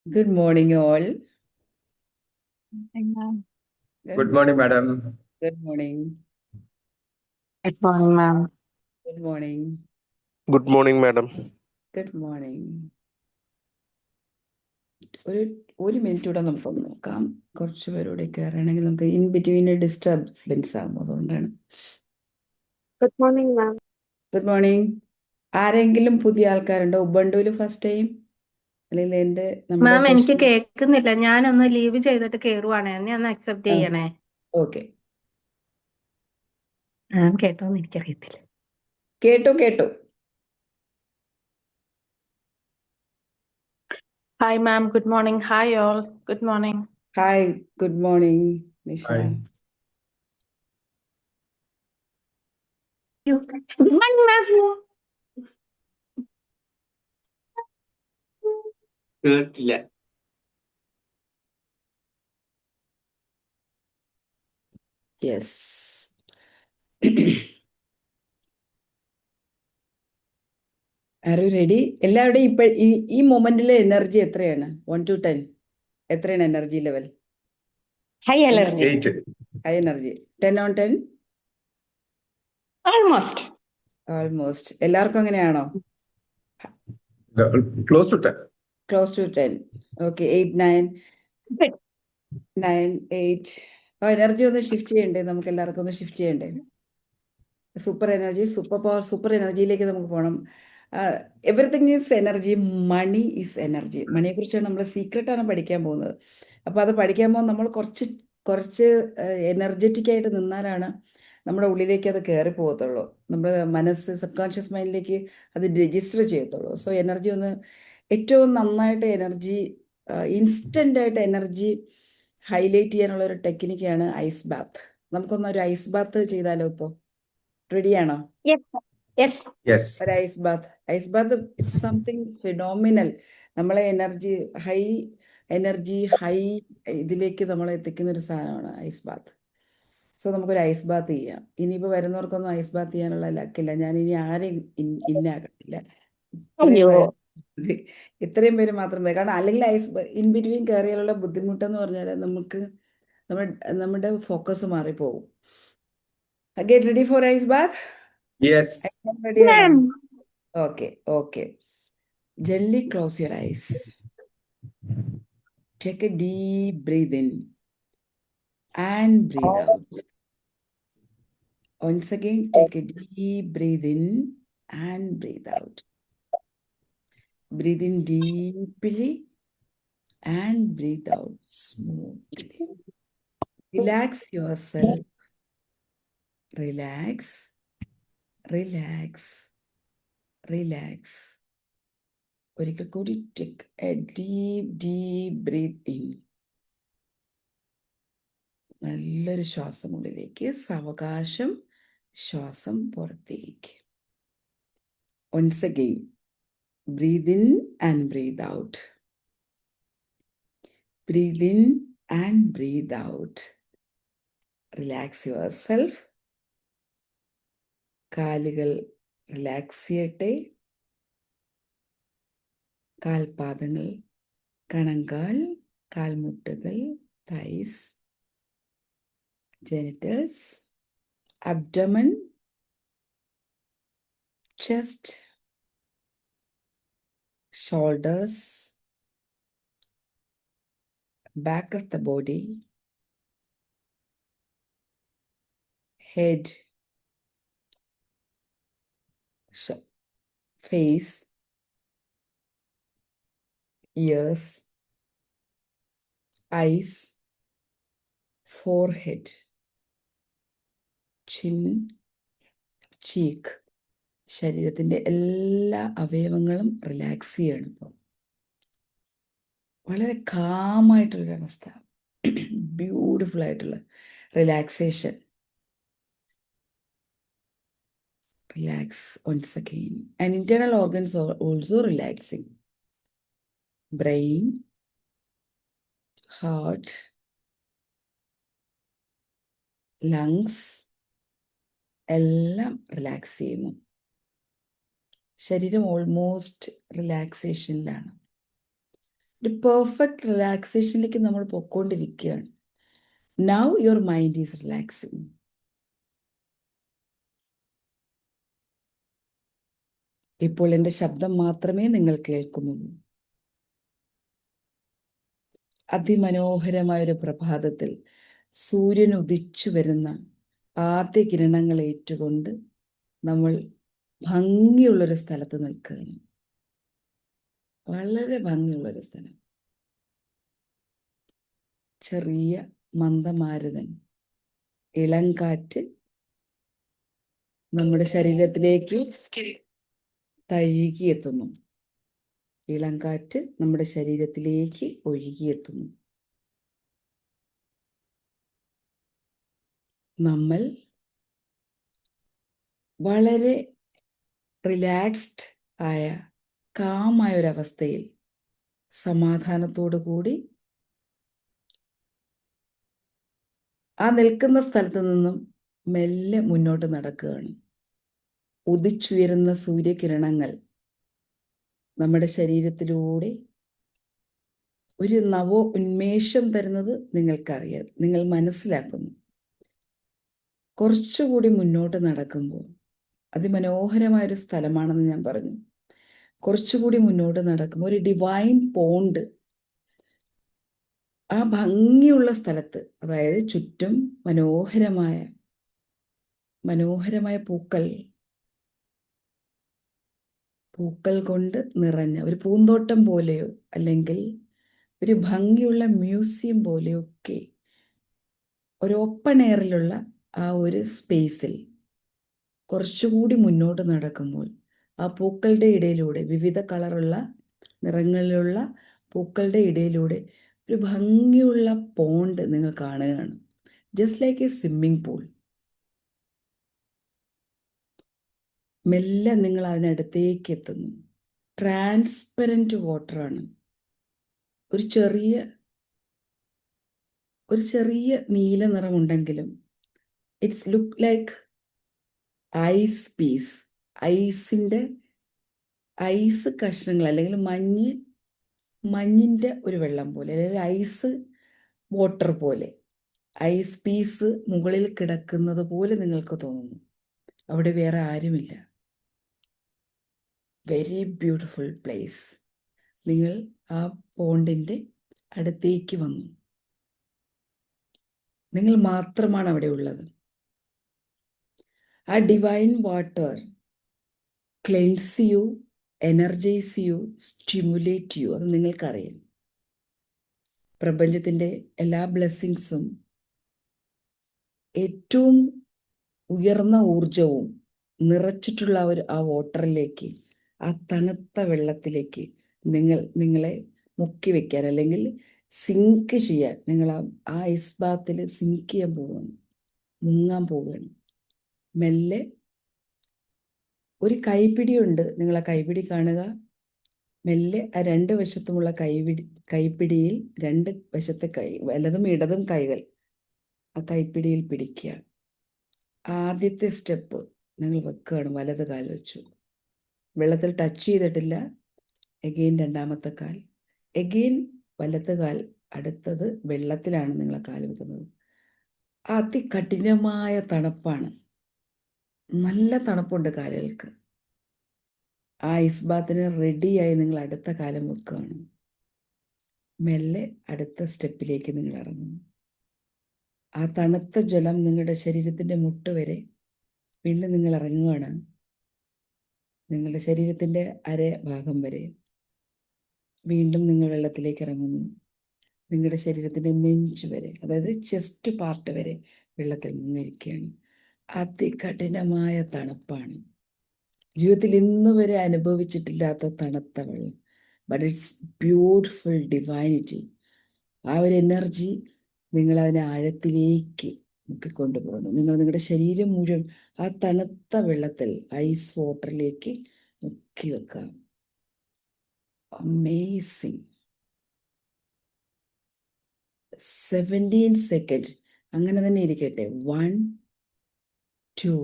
Good morning, all. Ma'am. Good morning, madam. Good morning. Good morning, ma'am. Good morning. Good morning, madam. Good morning. ഒരു minute കൂടെ നമുക്കൊന്ന് നോക്കാം. കുറച്ച് പേരോടെ കയറണമെങ്കിൽ നമുക്ക് in between disturbance ആകും, അതുകൊണ്ടാണ്. Good morning ma'am. Good morning. ആരെങ്കിലും പുതിയ ആൾക്കാരുണ്ടോ ഉബണ്ടുവിൽ ഫസ്റ്റ് ടൈം? അല്ലെങ്കിൽ എൻ്റെ മാം എനിക്ക് കേൾക്കുന്നില്ല, ഞാനൊന്ന് ലീവ് ചെയ്തിട്ട് കേറുവാണേ, എന്നെ ഒന്ന് അക്സെപ്റ്റ് ചെയ്യണേ. ഓക്കെ. മാം കേട്ടോന്ന് എനിക്കറിയത്തില്ല. കേട്ടു. Hi, ma'am. Good morning. Hi, all. Good morning. Hi, good morning Nisha. Hi. Good morning ma'am. കേട്ടില്ല. യെസ്. Are you ready? എല്ലാവരുടെയും ഇപ്പൊ ഈ മൊമെന്റിലെ എനർജി എത്രയാണ്? 1 to 10 എത്രയാണ് energy level? High energy. 8. High energy. 10 on 10? Almost. എല്ലാവർക്കും അങ്ങനെയാണോ? Close to 10. Close to 10. Okay. 8, 9, Good. 9, 8. Energy ഒന്ന് shift ചെയ്യണ്ടേ? നമുക്ക് എല്ലാവർക്കും ഒന്ന് ഷിഫ്റ്റ് ചെയ്യണ്ടേ? Super energy, super power, super എനർജിയിലേക്ക് നമുക്ക് പോകണം. Everything is energy. Money is energy. മണിയെ കുറിച്ചാണ് നമ്മൾ സീക്രട്ടാണ് പഠിക്കാൻ പോകുന്നത്. അപ്പോൾ അത് പഠിക്കാൻ പോകുമ്പോൾ നമ്മൾ കുറച്ച് എനർജറ്റിക് ആയിട്ട് നിന്നാലാണ് നമ്മുടെ ഉള്ളിലേക്ക് അത് കയറി പോകത്തുള്ളൂ. നമ്മുടെ മനസ്സ് സബ് കോൺഷ്യസ് മൈൻഡിലേക്ക് അത് രജിസ്റ്റർ ചെയ്യത്തുള്ളൂ. സോ എനർജി ഒന്ന് ഏറ്റവും നന്നായിട്ട് എനർജി ഇൻസ്റ്റൻ്റ് ആയിട്ട് എനർജി ഹൈലൈറ്റ് ചെയ്യാനുള്ള ഒരു ടെക്നിക്കാണ് ഐസ് ബാത്ത്. നമുക്കൊന്നൊരു ഐസ് ബാത്ത് ചെയ്താലോ? ഇപ്പോൾ റെഡിയാണോ? Yes. ഒരു ice bath it's something phenomenal. നമ്മളെ ഹൈ ഇതിലേക്ക് നമ്മളെ എത്തിക്കുന്ന ഒരു സാധനമാണ് ഐസ് ബാത്ത്. സോ നമുക്കൊരു ഐസ് ബാത്ത് ചെയ്യാം. ഇനിയിപ്പോൾ വരുന്നവർക്കൊന്നും ഐസ് ബാത്ത് ചെയ്യാനുള്ള ലക്കില്ല. ഞാൻ ഇനി ആരെയും ഇന്നാകത്തില്ല. ഇത്രയും പേര് മാത്രം പോയി. കാരണം അല്ലെങ്കിൽ ഇൻ ബിറ്റ്വീൻ കയറിയാലുള്ള ബുദ്ധിമുട്ടെന്ന് പറഞ്ഞാൽ നമ്മുടെ ഫോക്കസ് മാറിപ്പോകും. Get ready for ice bath. Yes. റെഡിയാണോ? Okay. Gently close your eyes. Take a deep breath in and breathe out. Once again, take a deep breath in and breathe out. Breathe in deeply and breathe out smoothly. Relax yourself. Relax. ഒരിക്കൽ കൂടി take a deep breath in. നല്ലൊരു ശ്വാസം ഉള്ളിലേക്ക്, സാവകാശം ശ്വാസം പുറത്തേക്ക്. Once again, breathe in and breathe out. Breathe in and breathe out. Relax yourself. കാലുകൾ relax ചെയ്യട്ടെ. കാൽപാദങ്ങൾ, കണങ്കാൽ, കാൽമുട്ടുകൾ, thighs, genitals, abdomen, chest, shoulders, back of the body, head, face, ears, eyes, forehead, chin, cheek. ശരീരത്തിൻ്റെ എല്ലാ അവയവങ്ങളും relax ചെയ്യണം. ഇപ്പോൾ വളരെ കാമായിട്ടുള്ളൊരവസ്ഥ, beautiful ആയിട്ടുള്ള relaxation. Relax once again. And internal organs are also relaxing. Brain, heart, lungs എല്ലാം relax ചെയ്യുന്നു. ശരീരം ഓൾമോസ്റ്റ് റിലാക്സേഷനിലാണ്. ഒരു പെർഫെക്റ്റ് റിലാക്സേഷനിലേക്ക് നമ്മൾ പൊയ്ക്കൊണ്ടിരിക്കുകയാണ്. Now your mind is relaxing. ഇപ്പോൾ എൻ്റെ ശബ്ദം മാത്രമേ നിങ്ങൾ കേൾക്കുന്നുള്ളൂ. അതിമനോഹരമായൊരു പ്രഭാതത്തിൽ സൂര്യൻ ഉദിച്ചു വരുന്ന ആദ്യ കിരണങ്ങൾ ഏറ്റുകൊണ്ട് നമ്മൾ ഭംഗിയുള്ളൊരു സ്ഥലത്ത് നിൽക്കുകയാണ്. വളരെ ഭംഗിയുള്ളൊരു സ്ഥലം. ചെറിയ മന്ദമാരുതൻ ഇളംകാറ്റ് നമ്മുടെ ശരീരത്തിലേക്ക് തഴുകിയെത്തുന്നു. ഇളംകാറ്റ് നമ്മുടെ ശരീരത്തിലേക്ക് ഒഴുകിയെത്തുന്നു. നമ്മൾ വളരെ റിലാക്സ്ഡ് ആയ കാമായ ഒരവസ്ഥയിൽ സമാധാനത്തോടു കൂടി ആ നിൽക്കുന്ന സ്ഥലത്ത് നിന്നും മെല്ലെ മുന്നോട്ട് നടക്കുകയാണ്. ഉദിച്ചുയരുന്ന സൂര്യകിരണങ്ങൾ നമ്മുടെ ശരീരത്തിലൂടെ ഒരു നവോ ഉന്മേഷം തരുന്നത് നിങ്ങൾക്കറിയാം, നിങ്ങൾ മനസ്സിലാക്കുന്നു. കുറച്ചുകൂടി മുന്നോട്ട് നടക്കുമ്പോൾ അതിമനോഹരമായൊരു സ്ഥലമാണെന്ന് ഞാൻ പറഞ്ഞു. കുറച്ചുകൂടി മുന്നോട്ട് നടക്കുമ്പോൾ ഒരു ഡിവൈൻ പോണ്ട്, ആ ഭംഗിയുള്ള സ്ഥലത്ത്, അതായത് ചുറ്റും മനോഹരമായ പൂക്കൾ കൊണ്ട് നിറഞ്ഞ ഒരു പൂന്തോട്ടം പോലെയോ അല്ലെങ്കിൽ ഒരു ഭംഗിയുള്ള മ്യൂസിയം പോലെയോ ഒക്കെ ഒരു ഓപ്പൺ എയറിലുള്ള ആ ഒരു സ്പേസിൽ കുറച്ചുകൂടി മുന്നോട്ട് നടക്കുമ്പോൾ ആ പൂക്കളുടെ ഇടയിലൂടെ, വിവിധ കളറുള്ള നിറങ്ങളിലുള്ള പൂക്കളുടെ ഇടയിലൂടെ ഒരു ഭംഗിയുള്ള പോണ്ട് നിങ്ങൾ കാണുകയാണ്. Just like a swimming pool. മെല്ലെ നിങ്ങൾ അതിനടുത്തേക്ക് എത്തുന്നു. ട്രാൻസ്പെറൻറ്റ് വാട്ടറാണ്. ഒരു ചെറിയ നീല നിറമുണ്ടെങ്കിലും it's look like ice piece. Ice കഷ്ണങ്ങൾ അല്ലെങ്കിൽ മഞ്ഞിൻ്റെ ഒരു വെള്ളം പോലെ, അല്ലെങ്കിൽ ഐസ് വാട്ടർ പോലെ, ഐസ് പീസ് മുകളിൽ കിടക്കുന്നത് പോലെ നിങ്ങൾക്ക് തോന്നുന്നു. അവിടെ വേറെ ആരുമില്ല. Very beautiful place. നിങ്ങൾ ആ പോണ്ടിൻ്റെ അടുത്തേക്ക് വന്നു. നിങ്ങൾ മാത്രമാണ് അവിടെ ഉള്ളത്. ആ divine water cleanse you, energise you, stimulate you. അത് നിങ്ങൾക്കറിയാം. പ്രപഞ്ചത്തിൻ്റെ എല്ലാ ബ്ലെസ്സിങ്സും ഏറ്റവും ഉയർന്ന ഊർജവും നിറച്ചിട്ടുള്ള ആ വാട്ടറിലേക്ക്, ആ തണുത്ത വെള്ളത്തിലേക്ക് നിങ്ങളെ മുക്കി വയ്ക്കാൻ അല്ലെങ്കിൽ സിങ്ക് ചെയ്യാൻ, നിങ്ങൾ ആ ഐസ് ബാത്തിൽ സിങ്ക് ചെയ്യാൻ പോവുകയാണ്, മുങ്ങാൻ പോവുകയാണ്. മെല്ലെ ഒരു കൈപ്പിടിയുണ്ട്, നിങ്ങൾ ആ കൈപ്പിടി കാണുക. മെല്ലെ ആ രണ്ട് വശത്തുമുള്ള കൈപ്പിടിയിൽ രണ്ട് വശത്തെ വലതും ഇടതും കൈകൾ ആ കൈപ്പിടിയിൽ പിടിക്കുക. ആദ്യത്തെ സ്റ്റെപ്പ് നിങ്ങൾ വെക്കുകയാണ്, വലത് കാൽ വെച്ചു, വെള്ളത്തിൽ ടച്ച് ചെയ്തിട്ടില്ല. എഗെയിൻ രണ്ടാമത്തെ കാൽ, എഗെയിൻ വലത് കാൽ, അടുത്തത് വെള്ളത്തിലാണ് നിങ്ങൾ കാൽ വെക്കുന്നത്. അതികഠിനമായ തണുപ്പാണ്, നല്ല തണുപ്പുണ്ട് കാലുകൾക്ക്. ആ ഐസ് ബാത്തിന് റെഡിയായി നിങ്ങൾ അടുത്ത കാലം വെക്കുകയാണ്. മെല്ലെ അടുത്ത സ്റ്റെപ്പിലേക്ക് നിങ്ങൾ ഇറങ്ങുന്നു. ആ തണുത്ത ജലം നിങ്ങളുടെ ശരീരത്തിൻ്റെ മുട്ട് വരെ വീണ്ടും നിങ്ങൾ ഇറങ്ങുകയാണ്. നിങ്ങളുടെ ശരീരത്തിൻ്റെ അര ഭാഗം വരെ വീണ്ടും നിങ്ങൾ വെള്ളത്തിലേക്ക് ഇറങ്ങുന്നു. നിങ്ങളുടെ ശരീരത്തിൻ്റെ നെഞ്ച് വരെ, അതായത് ചെസ്റ്റ് പാർട്ട് വരെ വെള്ളത്തിൽ മുങ്ങിയിരിക്കുകയാണ്. അതികഠിനമായ തണുപ്പാണ്, ജീവിതത്തിൽ ഇന്ന് വരെ അനുഭവിച്ചിട്ടില്ലാത്ത തണുത്ത വെള്ളം. But it's beautiful divinity. ആ ഒരു എനർജി നിങ്ങളതിനെ ആഴത്തിലേക്ക് മുക്കിക്കൊണ്ടുപോകുന്നു. നിങ്ങളുടെ ശരീരം മുഴുവൻ ആ തണുത്ത വെള്ളത്തിൽ, ഐസ് വാട്ടറിലേക്ക് മുക്കി വെക്കാം. അമേസിങ്. 17 സെക്കൻഡ് അങ്ങനെ തന്നെ ഇരിക്കട്ടെ. 1 2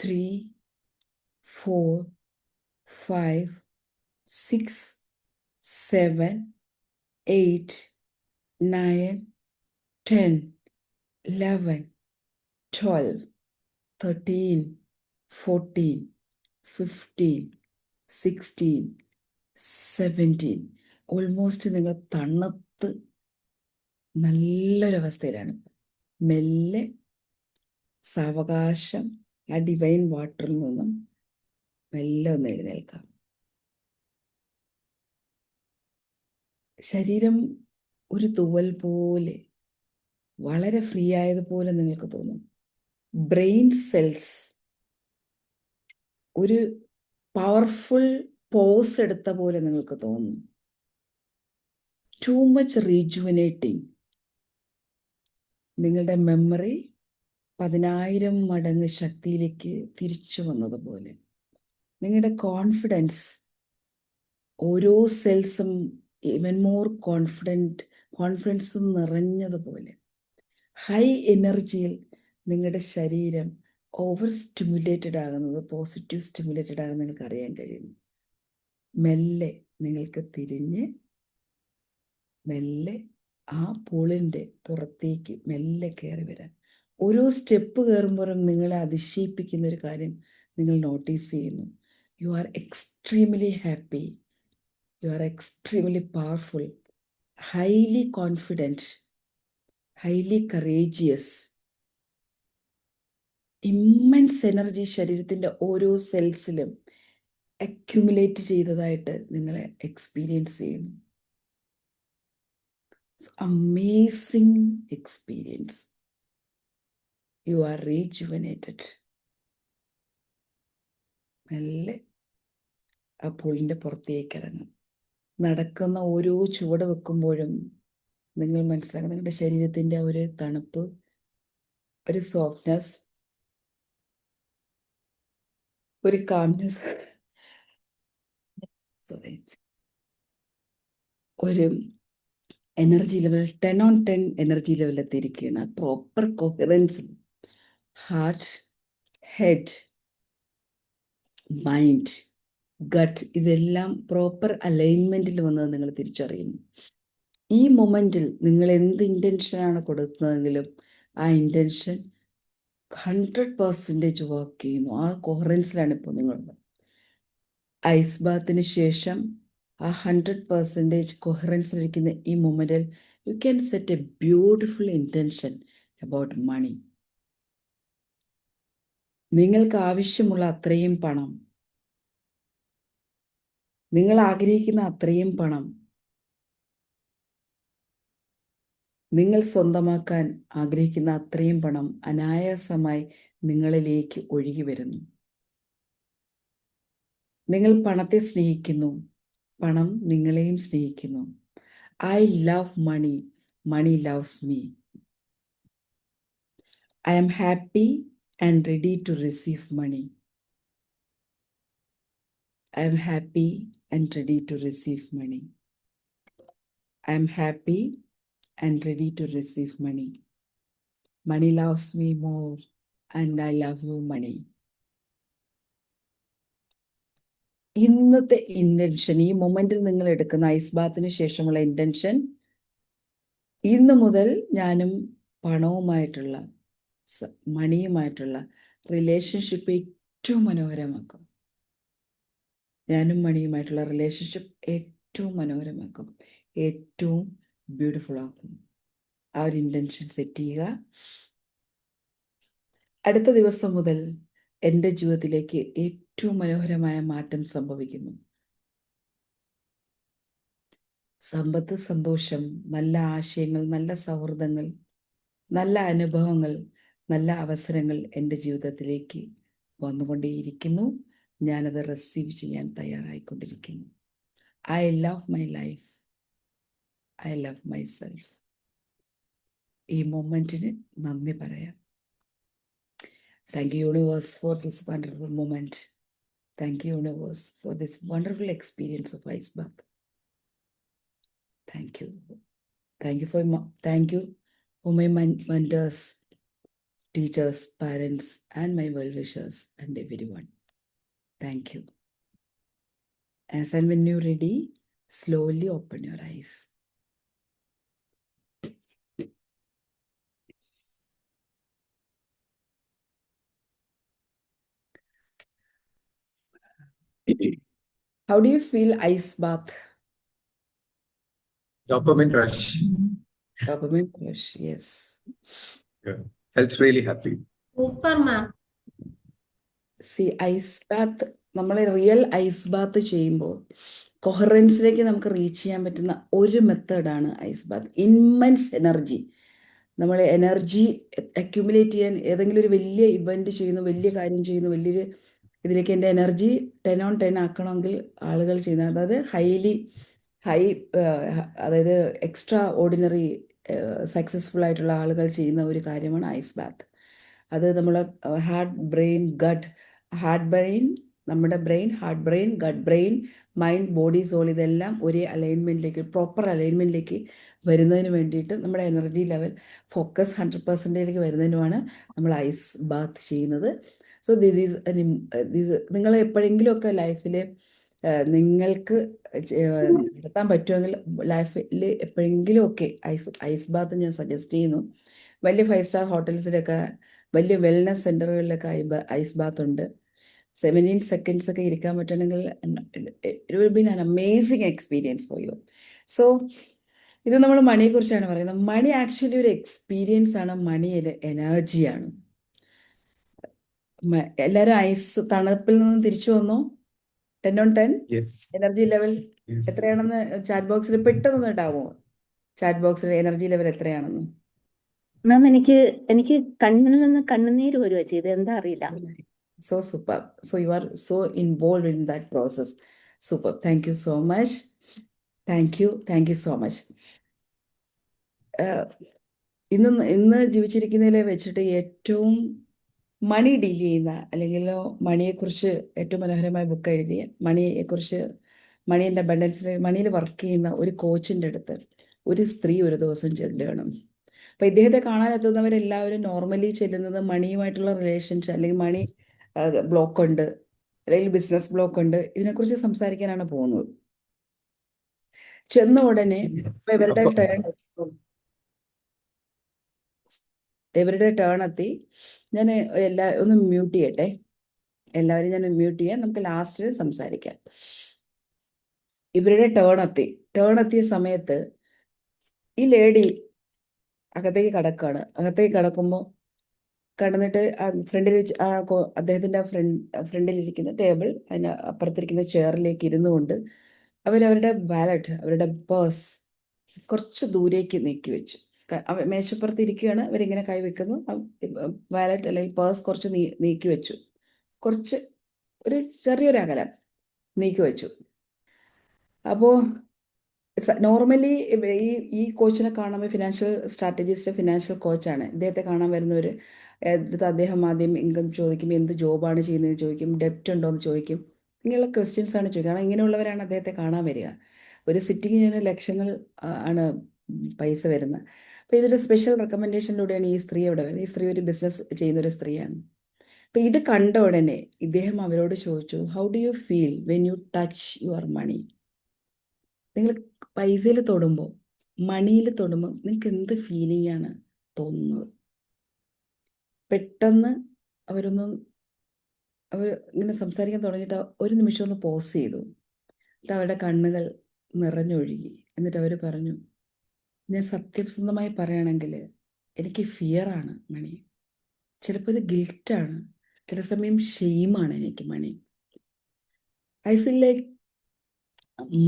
3 4 5 6 7, 8, 9, 10, 11, 12, 13, 14, 15, 16, 17. ഓൾമോസ്റ്റ് നിങ്ങൾ തണുത്ത് നല്ലൊരവസ്ഥയിലാണ്. മെല്ലെ സാവകാശം ആ ഡിവൈൻ വാട്ടറിൽ നിന്നും മെല്ലെ ഒന്ന് എഴുന്നേൽക്കാം. ശരീരം ഒരു തൂവൽ പോലെ വളരെ ഫ്രീ ആയതുപോലെ നിങ്ങൾക്ക് തോന്നും. ബ്രെയിൻ സെൽസ് ഒരു പവർഫുൾ പോസ് എടുത്ത പോലെ നിങ്ങൾക്ക് തോന്നും. Too much rejuvenating. നിങ്ങളുടെ മെമ്മറി 10,000 മടങ്ങ് ശക്തിയിലേക്ക് തിരിച്ചു വന്നതുപോലെ. നിങ്ങളുടെ കോൺഫിഡൻസ്, ഓരോ സെൽസും ഈവൻ മോർ കോൺഫിഡൻസ് നിറഞ്ഞതുപോലെ. ഹൈ എനർജിയിൽ നിങ്ങളുടെ ശരീരം ഓവർ സ്റ്റിമുലേറ്റഡ് ആകുന്നത്, പോസിറ്റീവ് സ്റ്റിമുലേറ്റഡ് ആകുന്നത് നിങ്ങൾക്ക് അറിയാൻ കഴിയുന്നു. മെല്ലെ നിങ്ങൾക്ക് തിരിഞ്ഞ് മെല്ലെ ആ പൂളിൻ്റെ പുറത്തേക്ക് മെല്ലെ കയറി വരാം. ഓരോ സ്റ്റെപ്പ് കയറുമ്പോഴും നിങ്ങളെ അതിശയിപ്പിക്കുന്ന ഒരു കാര്യം നിങ്ങൾ നോട്ടീസ് ചെയ്യുന്നു. You are extremely happy, you are extremely powerful, highly confident, highly courageous. Immense energy ശരീരത്തിൻ്റെ ഓരോ സെൽസിലും അക്യുമുലേറ്റ് ചെയ്തതായിട്ട് നിങ്ങളെ എക്സ്പീരിയൻസ് ചെയ്യുന്നു. Amazing experience. You are rejuvenated. മെല്ലെ ആ പൂളിൻ്റെ പുറത്തേക്ക് ഇറങ്ങും. നടക്കുന്ന ഓരോ ചുവട് വെക്കുമ്പോഴും നിങ്ങൾ മനസ്സിലാക്കുക നിങ്ങളുടെ ശരീരത്തിൻ്റെ ഒരു തണുപ്പ്, ഒരു സോഫ്റ്റ്നെസ്, ഒരു കാംനെസ്, ഒരു എനർജി ലെവൽ 10 on 10 എനർജി ലെവലിൽ എത്തിയിരിക്കുകയാണ്. Proper coherence, heart, head, mind, gut, ഇതെല്ലാം പ്രോപ്പർ അലൈൻമെൻറ്റിൽ വന്നത് നിങ്ങൾ തിരിച്ചറിയുന്നു. ഈ മൊമെൻറ്റിൽ നിങ്ങൾ എന്ത് ഇൻറ്റൻഷനാണ് കൊടുക്കുന്നതെങ്കിലും ആ ഇൻറ്റൻഷൻ 100% വർക്ക് ചെയ്യുന്നു. ആ കോഹറൻസിലാണ് ഇപ്പോൾ നിങ്ങളുള്ളത്. ഐസ് ബാത്തിന് ശേഷം ആ 100% കൊഹറൻസിലിരിക്കുന്ന ഈ മൊമെൻറ്റിൽ you can set a beautiful intention about money. നിങ്ങൾക്ക് ആവശ്യമുള്ള അത്രയും പണം, നിങ്ങൾ ആഗ്രഹിക്കുന്ന അത്രയും പണം, നിങ്ങൾ സ്വന്തമാക്കാൻ ആഗ്രഹിക്കുന്ന അത്രയും പണം അനായാസമായി നിങ്ങളിലേക്ക് ഒഴുകി വരുന്നു. നിങ്ങൾ പണത്തെ സ്നേഹിക്കുന്നു, പണം നിങ്ങളെയും സ്നേഹിക്കുന്നു. I love money, money loves me. I am happy and ready to receive money. I am happy and ready to receive money. I am happy and ready to receive money. Money loves me more and I love you, money. ഇന്നത്തെ intention, ഈ മൊമെൻറ്റിൽ നിങ്ങൾ എടുക്കുന്ന ice ബാത്തിന് ശേഷമുള്ള intention, ഇന്ന് മുതൽ ഞാനും പണവുമായിട്ടുള്ള മണിയുമായിട്ടുള്ള relationship ഏറ്റവും മനോഹരമാക്കും. ഞാനും മണിയുമായിട്ടുള്ള റിലേഷൻഷിപ്പ് ഏറ്റവും മനോഹരമാക്കും, ഏറ്റവും ബ്യൂട്ടിഫുൾ ആക്കും. ആ ഒരു ഇൻറ്റൻഷൻ സെറ്റ് ചെയ്യുക. അടുത്ത ദിവസം മുതൽ എൻ്റെ ജീവിതത്തിലേക്ക് ഏറ്റവും മനോഹരമായ മാറ്റം സംഭവിക്കുന്നു. സമ്പത്ത്, സന്തോഷം, നല്ല ആശയങ്ങൾ, നല്ല സൗഹൃദങ്ങൾ, നല്ല അനുഭവങ്ങൾ, നല്ല അവസരങ്ങൾ എൻ്റെ ജീവിതത്തിലേക്ക് വന്നുകൊണ്ടേയിരിക്കുന്നു. ഞാനത് റിസീവ് ചെയ്യാൻ തയ്യാറായിക്കൊണ്ടിരിക്കുന്നു. I love my life, I love myself. ഈ മൊമെൻറ്റിന് നന്ദി പറയാം. Thank you universe for this wonderful moment. Thank you universe for this wonderful experience of ice bath. Thank you. Thank you for my mentors, teachers, parents, and my well-wishers and everyone. Thank you. As and when you're ready, Slowly open your eyes. How do you feel ice bath? Dopamine rush. Dopamine rush, yes. Yeah. Felt really happy. Super ma'am. See ice bath, നമ്മൾ real ice Baat ചെയ്യുമ്പോൾ കൊഹറൻസിലേക്ക് നമുക്ക് reach ചെയ്യാൻ പറ്റുന്ന ഒരു മെത്തേഡാണ് ice Baat. ഇൻമെൻസ് energy, നമ്മൾ energy accumulate ചെയ്യാൻ ഏതെങ്കിലും ഒരു വലിയ ഇവൻറ്റ് ചെയ്യുന്നു, വലിയ കാര്യം ചെയ്യുന്നു, വലിയൊരു ഇതിലേക്ക് എൻ്റെ എനർജി 10 on 10 ആക്കണമെങ്കിൽ ആളുകൾ ചെയ്യുന്ന, അതായത് അതായത് എക്സ്ട്രാ ഓർഡിനറി സക്സസ്ഫുൾ ആയിട്ടുള്ള ആളുകൾ ചെയ്യുന്ന ഒരു കാര്യമാണ് ഐസ് ബാത്ത്. അത് നമ്മൾ നമ്മുടെ brain, heart brain, gut brain, mind, body, soul ഇതെല്ലാം ഒരേ അലൈൻമെൻറ്റിലേക്ക്, പ്രോപ്പർ അലൈൻമെൻറ്റിലേക്ക് വരുന്നതിന് വേണ്ടിയിട്ട് നമ്മുടെ എനർജി ലെവൽ ഫോക്കസ് 100% വരുന്നതിനുമാണ് നമ്മൾ ഐസ് ബാത്ത് ചെയ്യുന്നത്. സോ നിങ്ങൾ എപ്പോഴെങ്കിലുമൊക്കെ ലൈഫിൽ നിങ്ങൾക്ക് നടത്താൻ പറ്റുമെങ്കിൽ ലൈഫിൽ എപ്പോഴെങ്കിലുമൊക്കെ ഐസ് ബാത്ത് ഞാൻ സജസ്റ്റ് ചെയ്യുന്നു. വലിയ 5 സ്റ്റാർ ഹോട്ടൽസിലൊക്കെ, വലിയ വെൽനസ് സെൻ്ററുകളിലൊക്കെ ഐസ് ബാത്ത് ഉണ്ട്. 17 seconds ഒക്കെ ഇരിക്കാൻ പറ്റണമെങ്കിൽ it will be an amazing experience for you. So ഇത് നമ്മൾ മണിയെക്കുറിച്ചാണ് പറയുന്നത്. മണി ആക്ച്വലി ഒരു എക്സ്പീരിയൻസ് ആണ്, മണി എനർജിയാണ്. എല്ലാവരും ഐസ് തണുപ്പിൽ നിന്ന് തിരിച്ചു വന്നു. 10 on 10 Yes. Energy level Yes. എത്രയാണെന്ന് ചാറ്റ് ബോക്സിൽ പെട്ടെന്ന് ഇടാമോ? ചാറ്റ് ബോക്സിൽ എനർജി ലെവൽ എത്രയാണെന്ന്. മാം എനിക്ക് കണ്ണിൽ നിന്ന് കണ്ണുനീര് വരുവാ ചെയ്ത്, എന്താ അറിയില്ല. So super. So you are so involved in that process. Super. Thank you so much. Thank you so much. ഇന്ന് ജീവിച്ചിരിക്കുന്നതിലെ വെച്ചിട്ട് ഏറ്റവും മണി ഡീൽ ചെയ്യുന്ന, അല്ലെങ്കിൽ മണിയെക്കുറിച്ച് ഏറ്റവും മനോഹരമായ ബുക്ക് എഴുതിയ, മണിയെക്കുറിച്ച്, മണി ആൻഡ് അബണ്ടൻസിൽ മണിയിൽ വർക്ക് ചെയ്യുന്ന ഒരു കോച്ചിൻ്റെ അടുത്ത് ഒരു സ്ത്രീ ഒരു ദിവസം ചെല്ലുകയാണ്. അപ്പോൾ ഇദ്ദേഹത്തെ കാണാനെത്തുന്നവരെല്ലാവരും നോർമലി ചെല്ലുന്നത് മണിയുമായിട്ടുള്ള റിലേഷൻഷിപ്പ്, അല്ലെങ്കിൽ മണി ബ്ലോക്ക് ഉണ്ട്, അല്ലെങ്കിൽ ബിസിനസ് ബ്ലോക്ക് ഉണ്ട്, ഇതിനെക്കുറിച്ച് സംസാരിക്കാനാണ് പോകുന്നത്. ചെന്ന ഉടനെ ഇവരുടെ ടേൺ എത്തി. ഞാൻ ഒന്ന് മ്യൂട്ട് ചെയ്യട്ടെ, എല്ലാവരും ഞാൻ മ്യൂട്ട് ചെയ്യാം, നമുക്ക് ലാസ്റ്റിൽ സംസാരിക്കാം. ഇവരുടെ ടേൺ എത്തിയ സമയത്ത് ഈ ലേഡി അകത്തേക്ക് കടക്കുമ്പോൾ കടന്നിട്ട് ഫ്രണ്ടിൽ അദ്ദേഹത്തിൻ്റെ ഫ്രണ്ടിലിരിക്കുന്ന ടേബിൾ, അതിന് അപ്പുറത്തിരിക്കുന്ന ചെയറിലേക്ക് ഇരുന്നു കൊണ്ട് അവരവരുടെ വാലറ്റ്, അവരുടെ പേഴ്സ് കുറച്ച് ദൂരേക്ക് നീക്കി വെച്ചു. മേശപ്പുറത്ത് ഇരിക്കുകയാണ്, അവരിങ്ങനെ കൈവെക്കുന്നു. വാലറ്റ് അല്ലെങ്കിൽ പേഴ്സ് കുറച്ച് നീക്കി വെച്ചു, കുറച്ച് ഒരു ചെറിയൊരു അകലം നീക്കി വെച്ചു. അപ്പോൾ നോർമലി ഈ കോച്ചിനെ കാണുമ്പോൾ ഫിനാൻഷ്യൽ സ്ട്രാറ്റജിസ്റ്റ്, ഫിനാൻഷ്യൽ കോച്ചാണ്. ഇദ്ദേഹത്തെ കാണാൻ വരുന്നവർ അടുത്ത് അദ്ദേഹം ആദ്യം ഇൻകം ചോദിക്കും, എന്ത് ജോബാണ് ചെയ്യുന്നതെന്ന് ചോദിക്കും, ഡെപ്റ്റ് ഉണ്ടോ എന്ന് ചോദിക്കും, ഇങ്ങനെയുള്ള ക്വസ്റ്റ്യൻസ് ആണ് ചോദിക്കുക. കാരണം ഇങ്ങനെയുള്ളവരാണ് അദ്ദേഹത്തെ കാണാൻ വരിക. ഒരു സിറ്റിങ്ങിന് ലക്ഷങ്ങൾ ആണ് പൈസ വരുന്നത്. അപ്പോൾ ഇതൊരു സ്പെഷ്യൽ റെക്കമെൻഡേഷനിലൂടെയാണ് ഈ സ്ത്രീ അവിടെ വരുന്നത്. ഈ സ്ത്രീ ഒരു ബിസിനസ് ചെയ്യുന്നൊരു സ്ത്രീയാണ്. അപ്പോൾ ഇത് കണ്ട ഉടനെ ഇദ്ദേഹം അവരോട് ചോദിച്ചു, how do you feel when you touch your money? നിങ്ങൾ പൈസയിൽ തൊടുമ്പോൾ, മണിയിൽ തൊടുമ്പോൾ നിങ്ങൾക്ക് എന്ത് ഫീലിംഗ് ആണ് തോന്നുന്നത്? പെട്ടെന്ന് അവർ ഇങ്ങനെ സംസാരിക്കാൻ തുടങ്ങിയിട്ട് ഒരു നിമിഷം ഒന്ന് പോസ് ചെയ്തു. എന്നിട്ട് അവരുടെ കണ്ണുകൾ നിറഞ്ഞൊഴുകി. എന്നിട്ട് അവർ പറഞ്ഞു, ഞാൻ സത്യസന്ധമായി പറയുകയാണെങ്കിൽ എനിക്ക് ഫിയറാണ് മണി. ചിലപ്പോൾ ഇത് ഗിൽറ്റാണ്, ചില സമയം ഷെയിമാണ് എനിക്ക് money. I feel like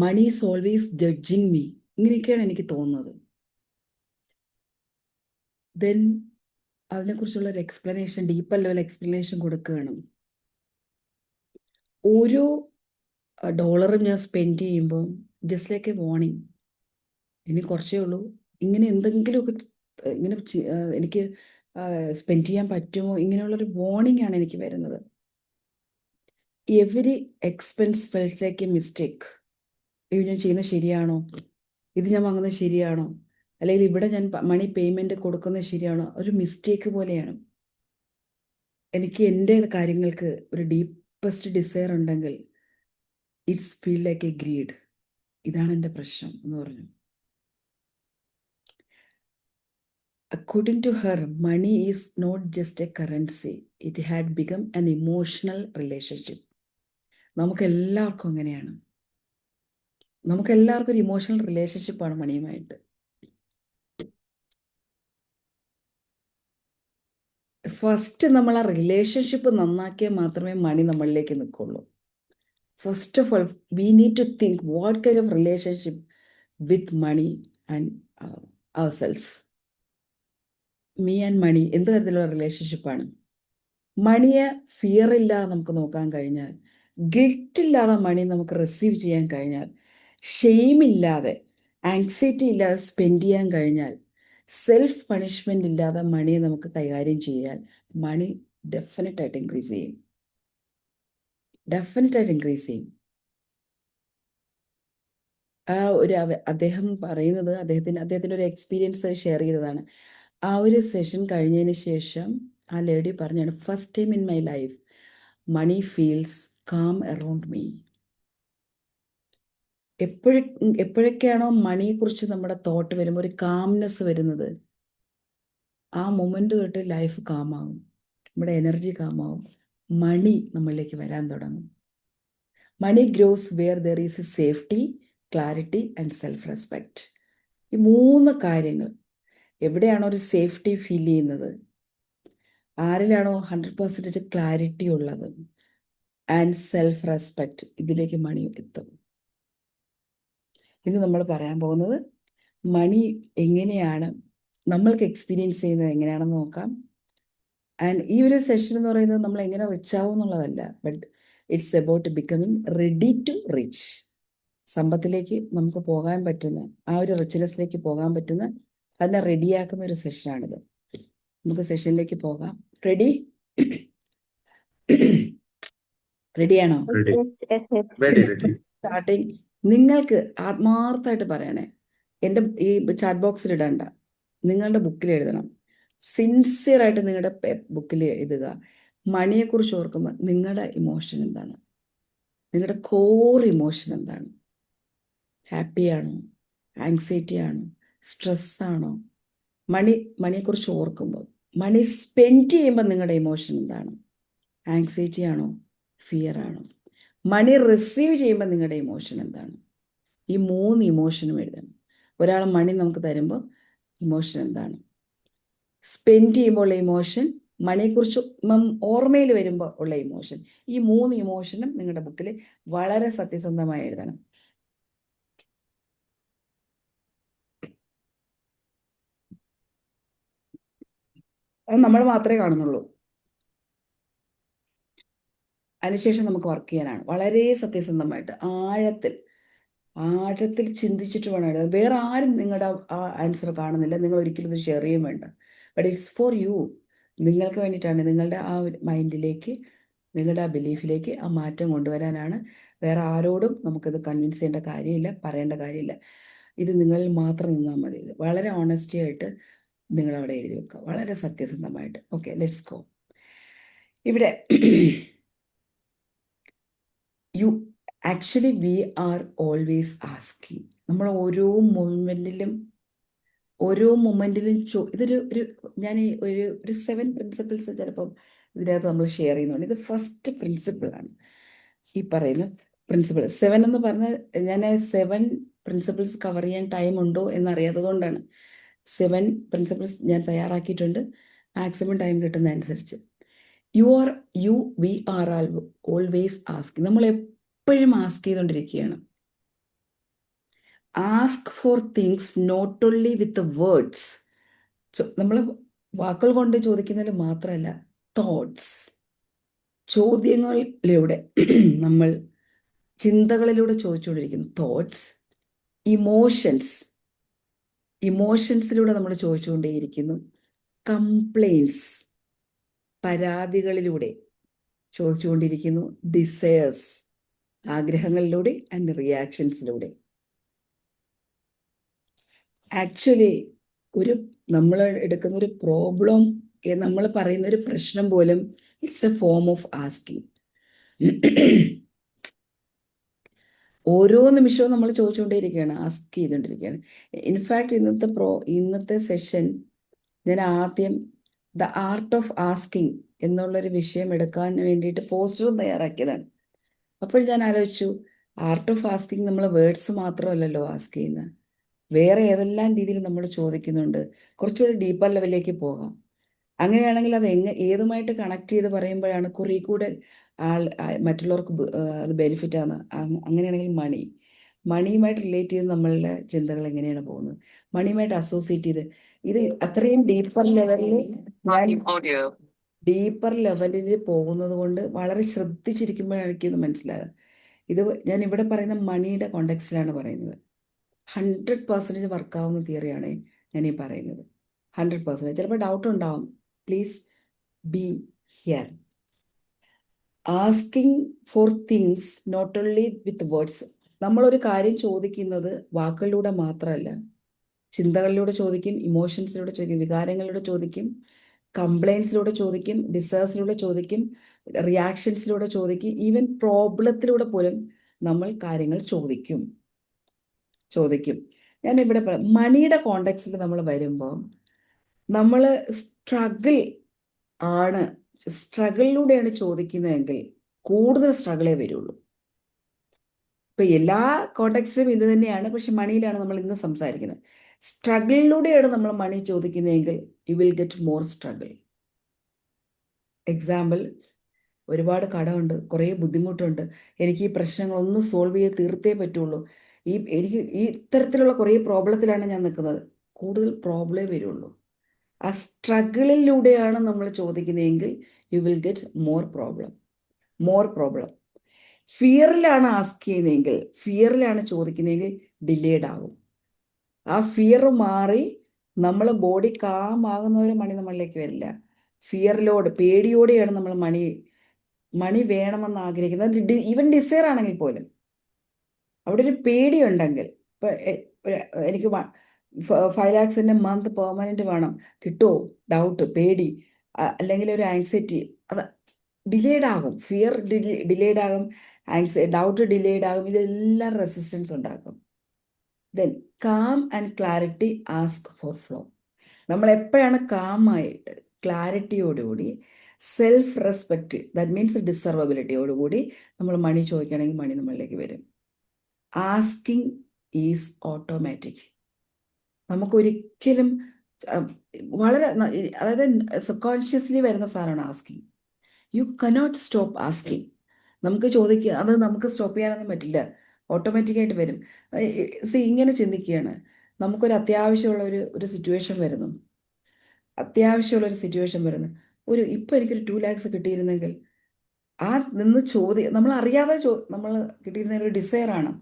money is always judging me. ഇങ്ങനെയൊക്കെയാണ് എനിക്ക് തോന്നുന്നത്. ദെൻ അതിനെക്കുറിച്ചുള്ള ഒരു എക്സ്പ്ലനേഷൻ, ഡീപ്പർ ലെവൽ എക്സ്പ്ലനേഷൻ കൊടുക്കുകയാണ്. ഓരോ ഡോളറും ഞാൻ സ്പെൻഡ് ചെയ്യുമ്പോൾ ജസ്റ്റ് ലൈക്ക് എ വാർണിംഗ്, ഇനി കുറച്ചേ ഉള്ളൂ, ഇങ്ങനെ എന്തെങ്കിലുമൊക്കെ ഇങ്ങനെ എനിക്ക് സ്പെൻഡ് ചെയ്യാൻ പറ്റുമോ, ഇങ്ങനെയുള്ളൊരു വാർണിംഗ് ആണ് എനിക്ക് വരുന്നത്. Every expense felt like A mistake. ഇത് ഞാൻ ചെയ്യുന്നത് ശരിയാണോ, ഇത് ഞാൻ വാങ്ങുന്നത് ശരിയാണോ, അല്ലെങ്കിൽ ഇവിടെ ഞാൻ മണി പേയ്മെൻറ്റ് കൊടുക്കുന്നത് ശരിയാണോ, ഒരു മിസ്റ്റേക്ക് പോലെയാണ്. എനിക്ക് എൻ്റെ കാര്യങ്ങൾക്ക് ഒരു ഡീപ്പസ്റ്റ് ഡിസയർ ഉണ്ടെങ്കിൽ it's feel like A greed. ഇതാണ് എൻ്റെ പ്രശ്നം എന്ന് പറഞ്ഞു. According to her, money is not just a currency. It had become an emotional relationship. നമുക്കെല്ലാവർക്കും അങ്ങനെയാണ്. നമുക്കെല്ലാവർക്കും ഒരു ഇമോഷണൽ റിലേഷൻഷിപ്പാണ് മണിയുമായിട്ട്. ഫസ്റ്റ് നമ്മൾ ആ റിലേഷൻഷിപ്പ് നന്നാക്കിയാൽ മാത്രമേ മണി നമ്മളിലേക്ക് നിൽക്കുള്ളൂ. First of all we need to think what kind of relationship with money and ourselves. Me and money എന്ത് തരത്തിലുള്ള റിലേഷൻഷിപ്പാണ്? മണിയെ ഫിയർ ഇല്ലാതെ നമുക്ക് നോക്കാൻ കഴിഞ്ഞാൽ, ഗിൽറ്റ് ഇല്ലാതെ മണി നമുക്ക് റിസീവ് ചെയ്യാൻ കഴിഞ്ഞാൽ, ഷെയിം ഇല്ലാതെ, ആങ്സൈറ്റി ഇല്ലാതെ സ്പെൻഡ് ചെയ്യാൻ കഴിഞ്ഞാൽ, സെൽഫ് പണിഷ്മെൻ്റ് ഇല്ലാതെ മണിയെ നമുക്ക് കൈകാര്യം ചെയ്യാൻ, മണി ഡെഫിനറ്റായിട്ട് ഇൻക്രീസ് ചെയ്യും. ഡെഫിനറ്റായിട്ട് ഇൻക്രീസ് ചെയ്യും. ആ ഒരു അദ്ദേഹം പറയുന്നത് അദ്ദേഹത്തിൻ്റെ ഒരു എക്സ്പീരിയൻസ് ഷെയർ ചെയ്തതാണ്. ആ ഒരു സെഷൻ കഴിഞ്ഞതിന് ശേഷം ആ ലേഡി പറഞ്ഞാണ്, first time in my life money feels calm around me. എപ്പോഴൊക്കെയാണോ മണിയെക്കുറിച്ച് നമ്മുടെ തോട്ട് വരുമ്പോൾ ഒരു കാംനെസ് വരുന്നത്, ആ മൊമെൻ്റ് തൊട്ട് ലൈഫ് കാമാകും, നമ്മുടെ എനർജി കാമാകും, മണി നമ്മളിലേക്ക് വരാൻ തുടങ്ങും. Money grows where there is a safety, clarity and self respect. ഈ 3 കാര്യങ്ങൾ, എവിടെയാണോ ഒരു സേഫ്റ്റി ഫീൽ ചെയ്യുന്നത്, ആരിലാണോ 100% ക്ലാരിറ്റി ഉള്ളത്, ആൻഡ് സെൽഫ് റെസ്പെക്റ്റ്, ഇതിലേക്ക് മണി എത്തും. ഇന്ന് നമ്മൾ പറയാൻ പോകുന്നത് മണി എങ്ങനെയാണ് നമ്മൾക്ക് എക്സ്പീരിയൻസ് ചെയ്യുന്നത് എങ്ങനെയാണെന്ന് നോക്കാം. ആൻഡ് ഈ ഒരു സെഷൻ എന്ന് പറയുന്നത് നമ്മൾ എങ്ങനെ റിച്ച് ആവും എന്നുള്ളതല്ല, but it's about becoming ready to rich. സമ്പത്തിലേക്ക് നമുക്ക് പോകാൻ പറ്റുന്ന, ആ ഒരു റിച്ച്നെസ്സിലേക്ക് പോകാൻ പറ്റുന്ന, അതിനെ റെഡിയാക്കുന്ന ഒരു സെഷനാണിത്. നമുക്ക് സെഷനിലേക്ക് പോകാം. റെഡി? റെഡിയാണോ? Ready. Yes. Very ready. Starting നിങ്ങൾക്ക് ആത്മാർത്ഥമായിട്ട് പറയണേ. എൻ്റെ ഈ ചാറ്റ് ബോക്സിൽ ഇടണ്ട, നിങ്ങളുടെ ബുക്കിൽ എഴുതണം. സിൻസിയറായിട്ട് നിങ്ങളുടെ ബുക്കിൽ എഴുതുക. മണിയെക്കുറിച്ച് ഓർക്കുമ്പോൾ നിങ്ങളുടെ ഇമോഷൻ എന്താണ്? നിങ്ങളുടെ കോർ ഇമോഷൻ എന്താണ്? ഹാപ്പിയാണോ? ആങ്സൈറ്റി ആണോ? സ്ട്രെസ്സാണോ? മണിയെക്കുറിച്ച് ഓർക്കുമ്പോൾ, മണി സ്പെൻഡ് ചെയ്യുമ്പോൾ നിങ്ങളുടെ ഇമോഷൻ എന്താണ്? ആങ്സൈറ്റി ആണോ? ഫിയർ ആണോ? മണി റിസീവ് ചെയ്യുമ്പോൾ നിങ്ങളുടെ ഇമോഷൻ എന്താണ്? ഈ 3 ഇമോഷനും എഴുതണം. ഒരാൾ മണി നമുക്ക് തരുമ്പോൾ ഇമോഷൻ എന്താണ്? സ്പെൻഡ് ചെയ്യുമ്പോൾ ഉള്ള ഇമോഷൻ, മണിയെക്കുറിച്ച് ഓർമ്മയിൽ വരുമ്പോൾ ഉള്ള ഇമോഷൻ, ഈ 3 ഇമോഷനും നിങ്ങളുടെ ബുക്കിൽ വളരെ സത്യസന്ധമായി എഴുതണം. അത് നമ്മൾ മാത്രമേ കാണുന്നുള്ളൂ. അതിനുശേഷം നമുക്ക് വർക്ക് ചെയ്യാനാണ്. വളരെ സത്യസന്ധമായിട്ട് ആഴത്തിൽ ചിന്തിച്ചിട്ട് വേണം എഴുതാൻ. വേറെ ആരും നിങ്ങളുടെ ആ ആൻസർ കാണുന്നില്ല, നിങ്ങൾ ഒരിക്കലും ഇത് ഷെയർ ചെയ്യും വേണ്ട. But it's for you. നിങ്ങൾക്ക് വേണ്ടിയിട്ടാണ്, നിങ്ങളുടെ ആ മൈൻഡിലേക്ക്, നിങ്ങളുടെ ആ ബിലീഫിലേക്ക് ആ മാറ്റം കൊണ്ടുവരാനാണ്. വേറെ ആരോടും നമുക്കിത് കൺവിൻസ് ചെയ്യേണ്ട കാര്യമില്ല, പറയേണ്ട കാര്യമില്ല. ഇത് നിങ്ങളിൽ മാത്രം നിന്നാൽ മതി. വളരെ ഓണസ്റ്റി ആയിട്ട് നിങ്ങളവിടെ എഴുതി വെക്കുക, വളരെ സത്യസന്ധമായിട്ട്. Okay, let's go. ഇവിടെ actually we are always asking. നമ്മൾ ഓരോ മൊമെൻറ്റിലും ഇതൊരു ഞാൻ ഒരു 7 പ്രിൻസിപ്പിൾസ് ചിലപ്പം ഇതിനകത്ത് നമ്മൾ ഷെയർ ചെയ്യുന്നുണ്ട്. ഇത് ഫസ്റ്റ് പ്രിൻസിപ്പിളാണ്, ഈ പറയുന്ന പ്രിൻസിപ്പിൾ. 7 എന്ന് പറഞ്ഞാൽ ഞാൻ 7 പ്രിൻസിപ്പിൾസ് കവർ ചെയ്യാൻ ടൈം ഉണ്ടോ എന്നറിയാത്തത് കൊണ്ടാണ് 7 പ്രിൻസിപ്പിൾസ് ഞാൻ തയ്യാറാക്കിയിട്ടുണ്ട്, മാക്സിമം ടൈം കിട്ടുന്ന അനുസരിച്ച്. We are always asking. നമ്മൾ എപ്പോഴും ആസ്ക് ചെയ്തുകൊണ്ടിരിക്കുകയാണ്. Ask for things not only with words. നമ്മൾ വാക്കുകൾ കൊണ്ട് ചോദിക്കുന്നതിൽ മാത്രമല്ല, തോട്ട്സ്, ചോദ്യങ്ങളിലൂടെ നമ്മൾ ചിന്തകളിലൂടെ ചോദിച്ചുകൊണ്ടിരിക്കുന്നു. തോട്ട്സ്, ഇമോഷൻസിലൂടെ നമ്മൾ ചോദിച്ചുകൊണ്ടേയിരിക്കുന്നു. കംപ്ലൈൻസ്, പരാതികളിലൂടെ ചോദിച്ചുകൊണ്ടിരിക്കുന്നു. ഡിസയേഴ്സ്, ആഗ്രഹങ്ങളിലൂടെ, ആൻഡ് റിയാക്ഷൻസിലൂടെ. ആക്ച്വലി നമ്മൾ എടുക്കുന്ന ഒരു പ്രോബ്ലം, നമ്മൾ പറയുന്ന ഒരു പ്രശ്നം പോലും it's a form of asking. ഓരോ നിമിഷവും നമ്മൾ ചോദിച്ചുകൊണ്ടേയിരിക്കുകയാണ്, ആസ്ക് ചെയ്തുകൊണ്ടിരിക്കുകയാണ്. ഇൻഫാക്ട് ഇന്നത്തെ സെഷൻ ഞാൻ ആദ്യം ദ ആർട്ട് ഓഫ് ആസ്കിങ് എന്നുള്ളൊരു വിഷയം എടുക്കാൻ വേണ്ടിയിട്ട് പോസ്റ്ററും തയ്യാറാക്കിയതാണ്. അപ്പോൾ ഞാൻ ആലോചിച്ചു, ആർട്ട് ഓഫ് ആസ്കിങ് നമ്മൾ വേർഡ്സ് മാത്രമല്ലല്ലോ ആസ്ക് ചെയ്യുന്നത്, വേറെ ഏതെല്ലാം രീതിയിൽ നമ്മൾ ചോദിക്കുന്നുണ്ട്. കുറച്ചുകൂടി ഡീപ്പർ ലെവലിലേക്ക് പോകാം. അങ്ങനെയാണെങ്കിൽ അത് ഏതുമായിട്ട് കണക്ട് ചെയ്ത് പറയുമ്പോഴാണ് കുറേ കൂടെ മറ്റുള്ളവർക്ക് അത് ബെനിഫിറ്റ് ആണ്. അങ്ങനെയാണെങ്കിൽ മണിയുമായിട്ട് റിലേറ്റ് ചെയ്ത് നമ്മളുടെ ചിന്തകൾ എങ്ങനെയാണ് പോകുന്നത്, മണിയുമായിട്ട് അസോസിയേറ്റ് ചെയ്ത് ഇത് അത്രയും ഡീപ്പർ ലെവലിൽ പോകുന്നത് കൊണ്ട് വളരെ ശ്രദ്ധിച്ചിരിക്കുമ്പോഴായിരിക്കും ഇത് മനസ്സിലാകുക. ഇത് ഞാൻ ഇവിടെ പറയുന്ന മണിയുടെ കോണ്ടെക്സ്റ്റിലാണ് പറയുന്നത്. 100% വർക്കാവുന്ന തിയറിയാണ് ഞാൻ ഈ പറയുന്നത്. 100%. ചിലപ്പോൾ ഡൗട്ട് ഉണ്ടാവും. Please be here. Asking for things not only with words. നമ്മളൊരു കാര്യം ചോദിക്കുന്നത് വാക്കുകളിലൂടെ മാത്രമല്ല, ചിന്തകളിലൂടെ ചോദിക്കും, ഇമോഷൻസിലൂടെ ചോദിക്കും, വികാരങ്ങളിലൂടെ ചോദിക്കും, കംപ്ലൈൻസിലൂടെ ചോദിക്കും, ഡിസേഴ്സിലൂടെ ചോദിക്കും, റിയാക്ഷൻസിലൂടെ ചോദിക്കും, ഈവൻ പ്രോബ്ലത്തിലൂടെ പോലും നമ്മൾ കാര്യങ്ങൾ ചോദിക്കും. ഞാൻ ഇവിടെ മണിയുടെ കോണ്ടെക്സ്റ്റിൽ നമ്മൾ വരുമ്പോൾ നമ്മൾ സ്ട്രഗിളിലൂടെയാണ് ചോദിക്കുന്നതെങ്കിൽ കൂടുതൽ സ്ട്രഗിളേ വരുള്ളൂ. ഇപ്പം എല്ലാ കോണ്ടെക്സ്റ്റിലും ഇത് തന്നെയാണ്, പക്ഷെ മണിയിലാണ് നമ്മൾ ഇന്ന് സംസാരിക്കുന്നത്. സ്ട്രഗിളിലൂടെയാണ് നമ്മൾ മണി ചോദിക്കുന്നതെങ്കിൽ you will get more struggle. Example, ഒരുപാട് കടമുണ്ട്, കുറേ ബുദ്ധിമുട്ടുണ്ട്, എനിക്ക് ഈ പ്രശ്നങ്ങളൊന്നും സോൾവ് ചെയ്ത് തീർത്തേ പറ്റുള്ളൂ, എനിക്ക് ഇത്തരത്തിലുള്ള കുറേ പ്രോബ്ലത്തിലാണ് ഞാൻ നിൽക്കുന്നത്, കൂടുതൽ പ്രോബ്ലമേ വരുള്ളൂ. ആ സ്ട്രഗിളിലൂടെയാണ് നമ്മൾ ചോദിക്കുന്നതെങ്കിൽ you will get more problem. ഫിയറിലാണ് ആസ്ക് ചെയ്യുന്നതെങ്കിൽ, ഫിയറിലാണ് ചോദിക്കുന്നതെങ്കിൽ ഡിലേഡ് ആകും. ആ ഫിയർ മാറി നമ്മൾ ബോഡി കാം ആകുന്നവരെ മണി നമ്മളിലേക്ക് വരില്ല. പേടിയോടെയാണ് നമ്മൾ മണി വേണമെന്ന് ആഗ്രഹിക്കുന്നത്. ഈവൻ ഡിസയർ ആണെങ്കിൽ പോലും അവിടെ ഒരു പേടിയുണ്ടെങ്കിൽ, ഇപ്പം എനിക്ക് 5 lakhs മന്ത് പെർമനൻറ്റ് വേണം, കിട്ടുമോ, ഡൗട്ട്, പേടി, അല്ലെങ്കിൽ ഒരു ആങ്സൈറ്റി, അത് ഡിലേഡ് ആകും. ഫിയർ ഡിലേഡ് ആകും, ഡൗട്ട് ഡിലേഡ് ആകും, ഇതെല്ലാം റെസിസ്റ്റൻസ് ഉണ്ടാക്കും. Then calm and clarity ask for flow. നമ്മൾ എപ്പോഴാണ് കാമായിട്ട് ക്ലാരിറ്റിയോടുകൂടി സെൽഫ് റെസ്പെക്റ്റ്, ദാറ്റ് മീൻസ് ഡിസർവബിലിറ്റിയോടുകൂടി നമ്മൾ മണി ചോദിക്കുകയാണെങ്കിൽ മണി നമ്മളിലേക്ക് വരും. Asking is automatic. നമുക്കൊരിക്കലും വളരെ അതായത് സബ്കോൺഷ്യസ്ലി വരുന്ന സാധനമാണ് asking. You cannot stop asking. നമുക്ക് ചോദിക്കുക, അത് നമുക്ക് സ്റ്റോപ്പ് ചെയ്യാനൊന്നും പറ്റില്ല, ഓട്ടോമാറ്റിക്കായിട്ട് വരും. ഇങ്ങനെ ചിന്തിക്കുകയാണ്, നമുക്കൊരു അത്യാവശ്യമുള്ള ഒരു സിറ്റുവേഷൻ വരുന്നു, ഇപ്പോൾ എനിക്കൊരു 2 lakhs കിട്ടിയിരുന്നെങ്കിൽ, ആ നമ്മൾ അറിയാതെ നമ്മൾ കിട്ടിയിരുന്ന ഒരു ഡിസയറാണ്.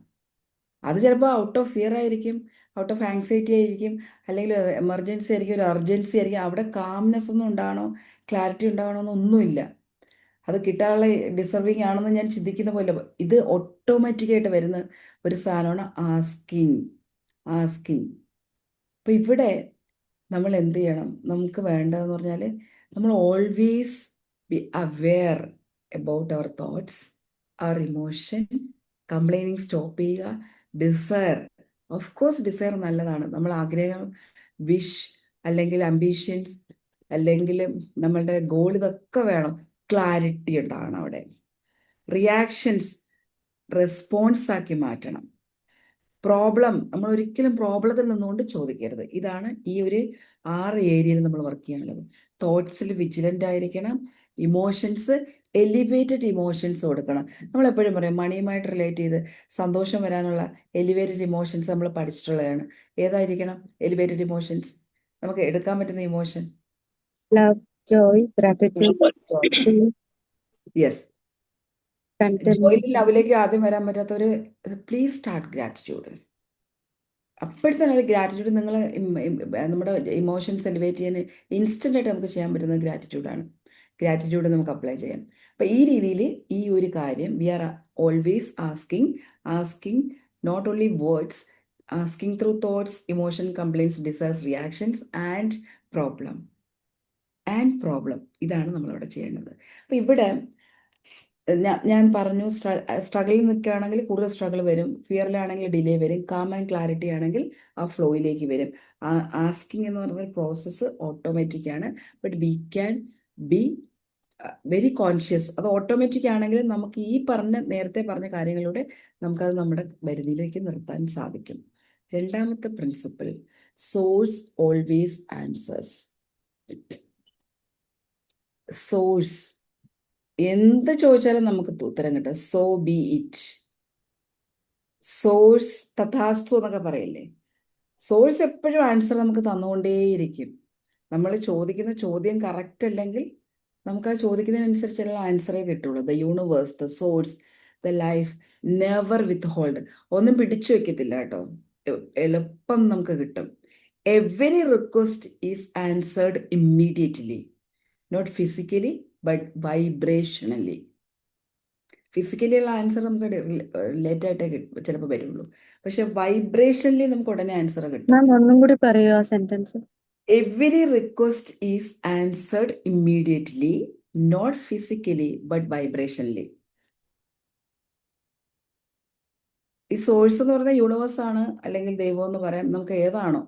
അത് ചിലപ്പോൾ ഔട്ട് ഓഫ് ഫിയർ ആയിരിക്കും, ഔട്ട് ഓഫ് ആങ്സൈറ്റി ആയിരിക്കും, അല്ലെങ്കിൽ എമർജൻസി ആയിരിക്കും, ഒരു അർജൻസി ആയിരിക്കും. അവിടെ കാംനെസ് ഒന്നും ഉണ്ടാകണോ, ക്ലാരിറ്റി ഉണ്ടാകണോ എന്നൊന്നുമില്ല. അത് കിട്ടാനുള്ള ഡിസർവിങ് ആണെന്ന് ഞാൻ ചിന്തിക്കുന്ന പോലെ ഇത് ഓട്ടോമാറ്റിക്കായിട്ട് വരുന്ന ഒരു സാധനമാണ് ആസ്കിങ്. അപ്പോൾ ഇവിടെ നമ്മൾ എന്ത് ചെയ്യണം, നമുക്ക് വേണ്ടതെന്ന് പറഞ്ഞാൽ നമ്മൾ always be aware about our thoughts, our emotion. Complaining stop ചെയ്യുക. ഡിസയർ, ഓഫ് കോഴ്സ് ഡിസയർ നല്ലതാണ്, നമ്മൾ ആഗ്രഹം, വിഷ് അല്ലെങ്കിൽ അംബീഷൻസ് അല്ലെങ്കിൽ നമ്മളുടെ ഗോൾ, ഇതൊക്കെ വേണം. ക്ലാരിറ്റി ഉണ്ടാകണം അവിടെ. റിയാക്ഷൻസ് റെസ്പോൺസ് ആക്കി മാറ്റണം. പ്രോബ്ലം, നമ്മൾ ഒരിക്കലും പ്രോബ്ലത്തിൽ നിന്നുകൊണ്ട് ചോദിക്കരുത്. ഇതാണ് ഈ ഒരു 6 ഏരിയയിൽ നമ്മൾ വർക്ക് ചെയ്യാനുള്ളത്. തോട്ട്സിൽ വിജിലൻ്റ് ആയിരിക്കണം. ഇമോഷൻസ് എലിവേറ്റഡ് ഇമോഷൻസ് കൊടുക്കണം. നമ്മളെപ്പോഴും പറയും മണിയുമായിട്ട് റിലേറ്റ് ചെയ്ത് സന്തോഷം വരാനുള്ള എലിവേറ്റഡ് ഇമോഷൻസ് നമ്മൾ പഠിച്ചിട്ടുള്ളതാണ്. ഏതായിരിക്കണം എലിവേറ്റഡ് ഇമോഷൻസ്? നമുക്ക് എടുക്കാൻ പറ്റുന്ന emotion love, joy, gratitude, yes. contentment. ജോയിലും ലവിലേക്കും ആദ്യം വരാൻ പറ്റാത്തവർ പ്ലീസ് സ്റ്റാർട്ട് ഗ്രാറ്റിറ്റ്യൂഡ്. അപ്പോഴത്തേനും ഒരു ഗ്രാറ്റിറ്റ്യൂഡ് നിങ്ങൾ നമ്മുടെ ഇമോഷൻസ് എലിവേറ്റ് ചെയ്യാൻ ഇൻസ്റ്റൻ്റ് ആയിട്ട് നമുക്ക് ചെയ്യാൻ പറ്റുന്നത് ഗ്രാറ്റിറ്റ്യൂഡാണ്. ഗ്രാറ്റിറ്റ്യൂഡ് നമുക്ക് അപ്ലൈ ചെയ്യാം. അപ്പം ഈ രീതിയിൽ ഈ ഒരു കാര്യം we are always asking not only words, asking through thoughts, emotion, complaints, desires, reactions and problem. ഇതാണ് നമ്മളിവിടെ ചെയ്യേണ്ടത്. അപ്പം ഇവിടെ ഞാൻ പറഞ്ഞു സ്ട്രഗിളിൽ നിൽക്കുകയാണെങ്കിൽ കൂടുതൽ സ്ട്രഗിൾ വരും, ഫിയറിലാണെങ്കിൽ ഡിലേ വരും, കാം ആൻഡ് ക്ലാരിറ്റി ആണെങ്കിൽ ആ ഫ്ലോയിലേക്ക് വരും. ആസ്കിങ് എന്ന് പറഞ്ഞ പ്രോസസ്സ് ഓട്ടോമാറ്റിക് ആണ്, but we can be very conscious. അത് ഓട്ടോമാറ്റിക് ആണെങ്കിൽ നമുക്ക് ഈ നേരത്തെ പറഞ്ഞ കാര്യങ്ങളിലൂടെ നമുക്കത് നമ്മുടെ പരിധിയിലേക്ക് നിർത്താൻ സാധിക്കും. രണ്ടാമത്തെ principle, source always answers. Source എന്ത് ചോദിച്ചാലും നമുക്ക് ഉത്തരം കിട്ടും. So B it. സോഴ്സ് തഥാസ്തു എന്നൊക്കെ പറയില്ലേ, സോഴ്സ് എപ്പോഴും ആൻസർ നമുക്ക് തന്നുകൊണ്ടേയിരിക്കും. നമ്മൾ ചോദിക്കുന്ന ചോദ്യം കറക്റ്റ് അല്ലെങ്കിൽ നമുക്ക് ആ ചോദിക്കുന്നതിനനുസരിച്ചുള്ള ആൻസറേ കിട്ടുള്ളൂ. The universe, the source, the life never withhold, ഒന്നും പിടിച്ചു വെക്കത്തില്ല കേട്ടോ, എളുപ്പം നമുക്ക് കിട്ടും. Every request is answered immediately, not physically but vibrationally. Physically ഉള്ള ആൻസർ നമുക്ക് ലേറ്റായിട്ടേ ചിലപ്പോൾ വരുള്ളൂ, പക്ഷെ വൈബ്രേഷണലി നമുക്ക് ഉടനെ ആൻസർ കിട്ടും. മാം ഒന്നും കൂടി പറയോ ആ sentence? Every request is answered immediately, not physically but vibrationally. ഈ സോഴ്സ് എന്ന് പറയുന്നത് യൂണിവേഴ്സ് ആണ്, അല്ലെങ്കിൽ ദൈവം എന്ന് പറയാം, നമുക്ക് ഏതാണോ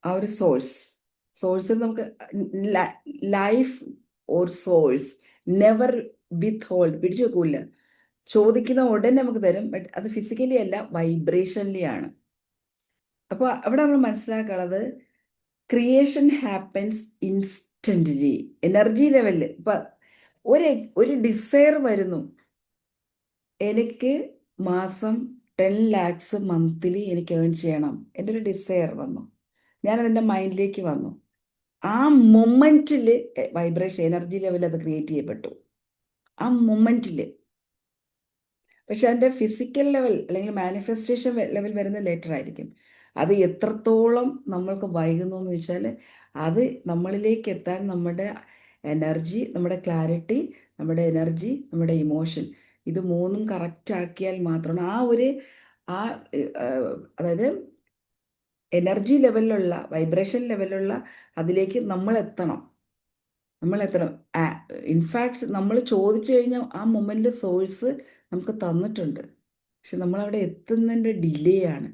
ആ ഒരു സോഴ്സിൽ നമുക്ക് life or source never with hold, പിടിച്ചു വെക്കൂല, ചോദിക്കുന്ന ഉടനെ നമുക്ക് തരും, ബട്ട് അത് ഫിസിക്കലി അല്ല, വൈബ്രേഷണലി ആണ്. അപ്പോൾ അവിടെ നമ്മൾ മനസ്സിലാക്കുന്നത് ക്രിയേഷൻ ഹാപ്പൻസ് ഇൻസ്റ്റന്റ്ലി. എനർജി ലെവലിൽ ഇപ്പം ഒരു ഡിസയർ വരുന്നു, എനിക്ക് മാസം 10 lakhs മന്ത്ലി എനിക്ക് ഏൺ ചെയ്യണം, എൻ്റെ ഒരു ഡിസയർ വന്നു, ഞാനതെൻ്റെ മൈൻഡിലേക്ക് വന്നു. ആ മൊമെൻറ്റിൽ വൈബ്രേഷൻ എനർജി ലെവൽ അത് ക്രിയേറ്റ് ചെയ്യപ്പെട്ടു ആ മൊമെൻറ്റിൽ. പക്ഷെ അതിൻ്റെ ഫിസിക്കൽ ലെവൽ അല്ലെങ്കിൽ മാനിഫെസ്റ്റേഷൻ ലെവൽ വരുന്ന ലേറ്റർ ആയിരിക്കും. അത് എത്രത്തോളം നമ്മൾക്ക് വൈകുന്നു എന്ന് വെച്ചാൽ അത് നമ്മളിലേക്ക് എത്താൻ നമ്മുടെ എനർജി, നമ്മുടെ ക്ലാരിറ്റി, നമ്മുടെ എനർജി, നമ്മുടെ ഇമോഷൻ, ഇത് മൂന്നും കറക്റ്റ് ആക്കിയാൽ മാത്രമാണ് അതായത് എനർജി ലെവലിലുള്ള വൈബ്രേഷൻ ലെവലിലുള്ള അതിലേക്ക് നമ്മൾ എത്തണം. ഇൻഫാക്ട് നമ്മൾ ചോദിച്ചു കഴിഞ്ഞാൽ ആ മൊമെൻറ്റിൽ സോഴ്സ് നമുക്ക് തന്നിട്ടുണ്ട്, പക്ഷെ നമ്മളവിടെ എത്തുന്നതിൻ്റെ ഡിലേ ആണ്.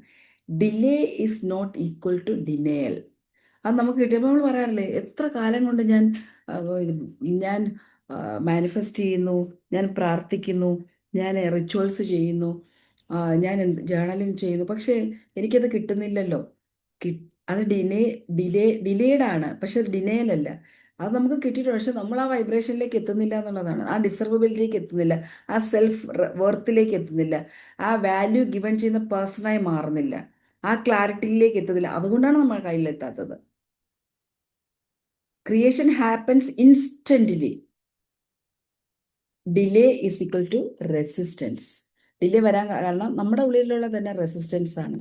Delay is not equal to denial. അത് നമുക്ക് കിട്ടിയപ്പോൾ നമ്മൾ പറയാറില്ലേ, എത്ര കാലം കൊണ്ട് ഞാൻ മാനിഫെസ്റ്റ് ചെയ്യുന്നു, ഞാൻ പ്രാർത്ഥിക്കുന്നു, ഞാൻ റിച്വൽസ് ചെയ്യുന്നു, ഞാൻ ജേർണലിങ് ചെയ്യുന്നു, പക്ഷേ എനിക്കത് കിട്ടുന്നില്ലല്ലോ. അത് ഡിലേഡ് ആണ്, പക്ഷെ അത് ഡിനയൽ അല്ല. അത് നമുക്ക് കിട്ടിയിട്ടുണ്ട്, പക്ഷെ നമ്മൾ ആ വൈബ്രേഷനിലേക്ക് എത്തുന്നില്ല എന്നുള്ളതാണ്. ആ ഡിസർവബിലിറ്റിയിലേക്ക് എത്തുന്നില്ല, ആ സെൽഫ് വർത്തിലേക്ക് എത്തുന്നില്ല, ആ വാല്യൂ ഗിവൺ ചെയ്യുന്ന പേഴ്സണായി മാറുന്നില്ല, ആ ക്ലാരിറ്റിയിലേക്ക് എത്തുന്നില്ല. അതുകൊണ്ടാണ് നമ്മൾ കയ്യിലെത്താത്തത്. Creation happens instantly. Delay is equal to resistance. Delay വരാൻ കാരണം നമ്മുടെ ഉള്ളിലുള്ള തന്നെ റെസിസ്റ്റൻസ് ആണ്.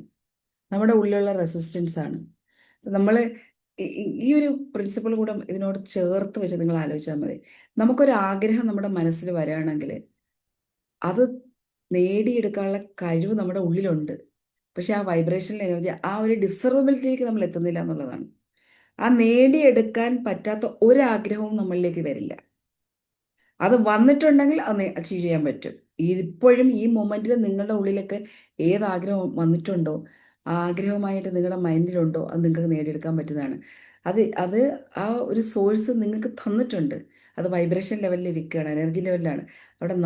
നമ്മൾ ഈ ഒരു പ്രിൻസിപ്പിൾ കൂടെ ഇതിനോട് ചേർത്ത് വെച്ച് നിങ്ങൾ ആലോചിച്ചാൽ മതി. നമുക്കൊരു ആഗ്രഹം നമ്മുടെ മനസ്സിൽ വരികയാണെങ്കിൽ അത് നേടിയെടുക്കാനുള്ള കഴിവ് നമ്മുടെ ഉള്ളിലുണ്ട്, പക്ഷെ ആ വൈബ്രേഷണൽ എനർജി, ആ ഒരു ഡിസർവബിലിറ്റിയിലേക്ക് നമ്മൾ എത്തുന്നില്ല എന്നുള്ളതാണ്. ആ നേടിയെടുക്കാൻ പറ്റാത്ത ഒരാഗ്രഹവും നമ്മളിലേക്ക് വരില്ല. അത് വന്നിട്ടുണ്ടെങ്കിൽ അത് അച്ചീവ് ചെയ്യാൻ പറ്റും. ഇപ്പോഴും ഈ മൊമെൻറ്റിൽ നിങ്ങളുടെ ഉള്ളിലൊക്കെ ഏതാഗ്രഹം വന്നിട്ടുണ്ടോ, ആ ആഗ്രഹമായിട്ട് നിങ്ങളുടെ മൈൻഡിലുണ്ടോ, അത് നിങ്ങൾക്ക് നേടിയെടുക്കാൻ പറ്റുന്നതാണ്. അത് ആ ഒരു സോഴ്സ് നിങ്ങൾക്ക് തന്നിട്ടുണ്ട്. അത് വൈബ്രേഷൻ ലെവലിൽ ഇരിക്കുകയാണ്, എനർജി ലെവലിലാണ്.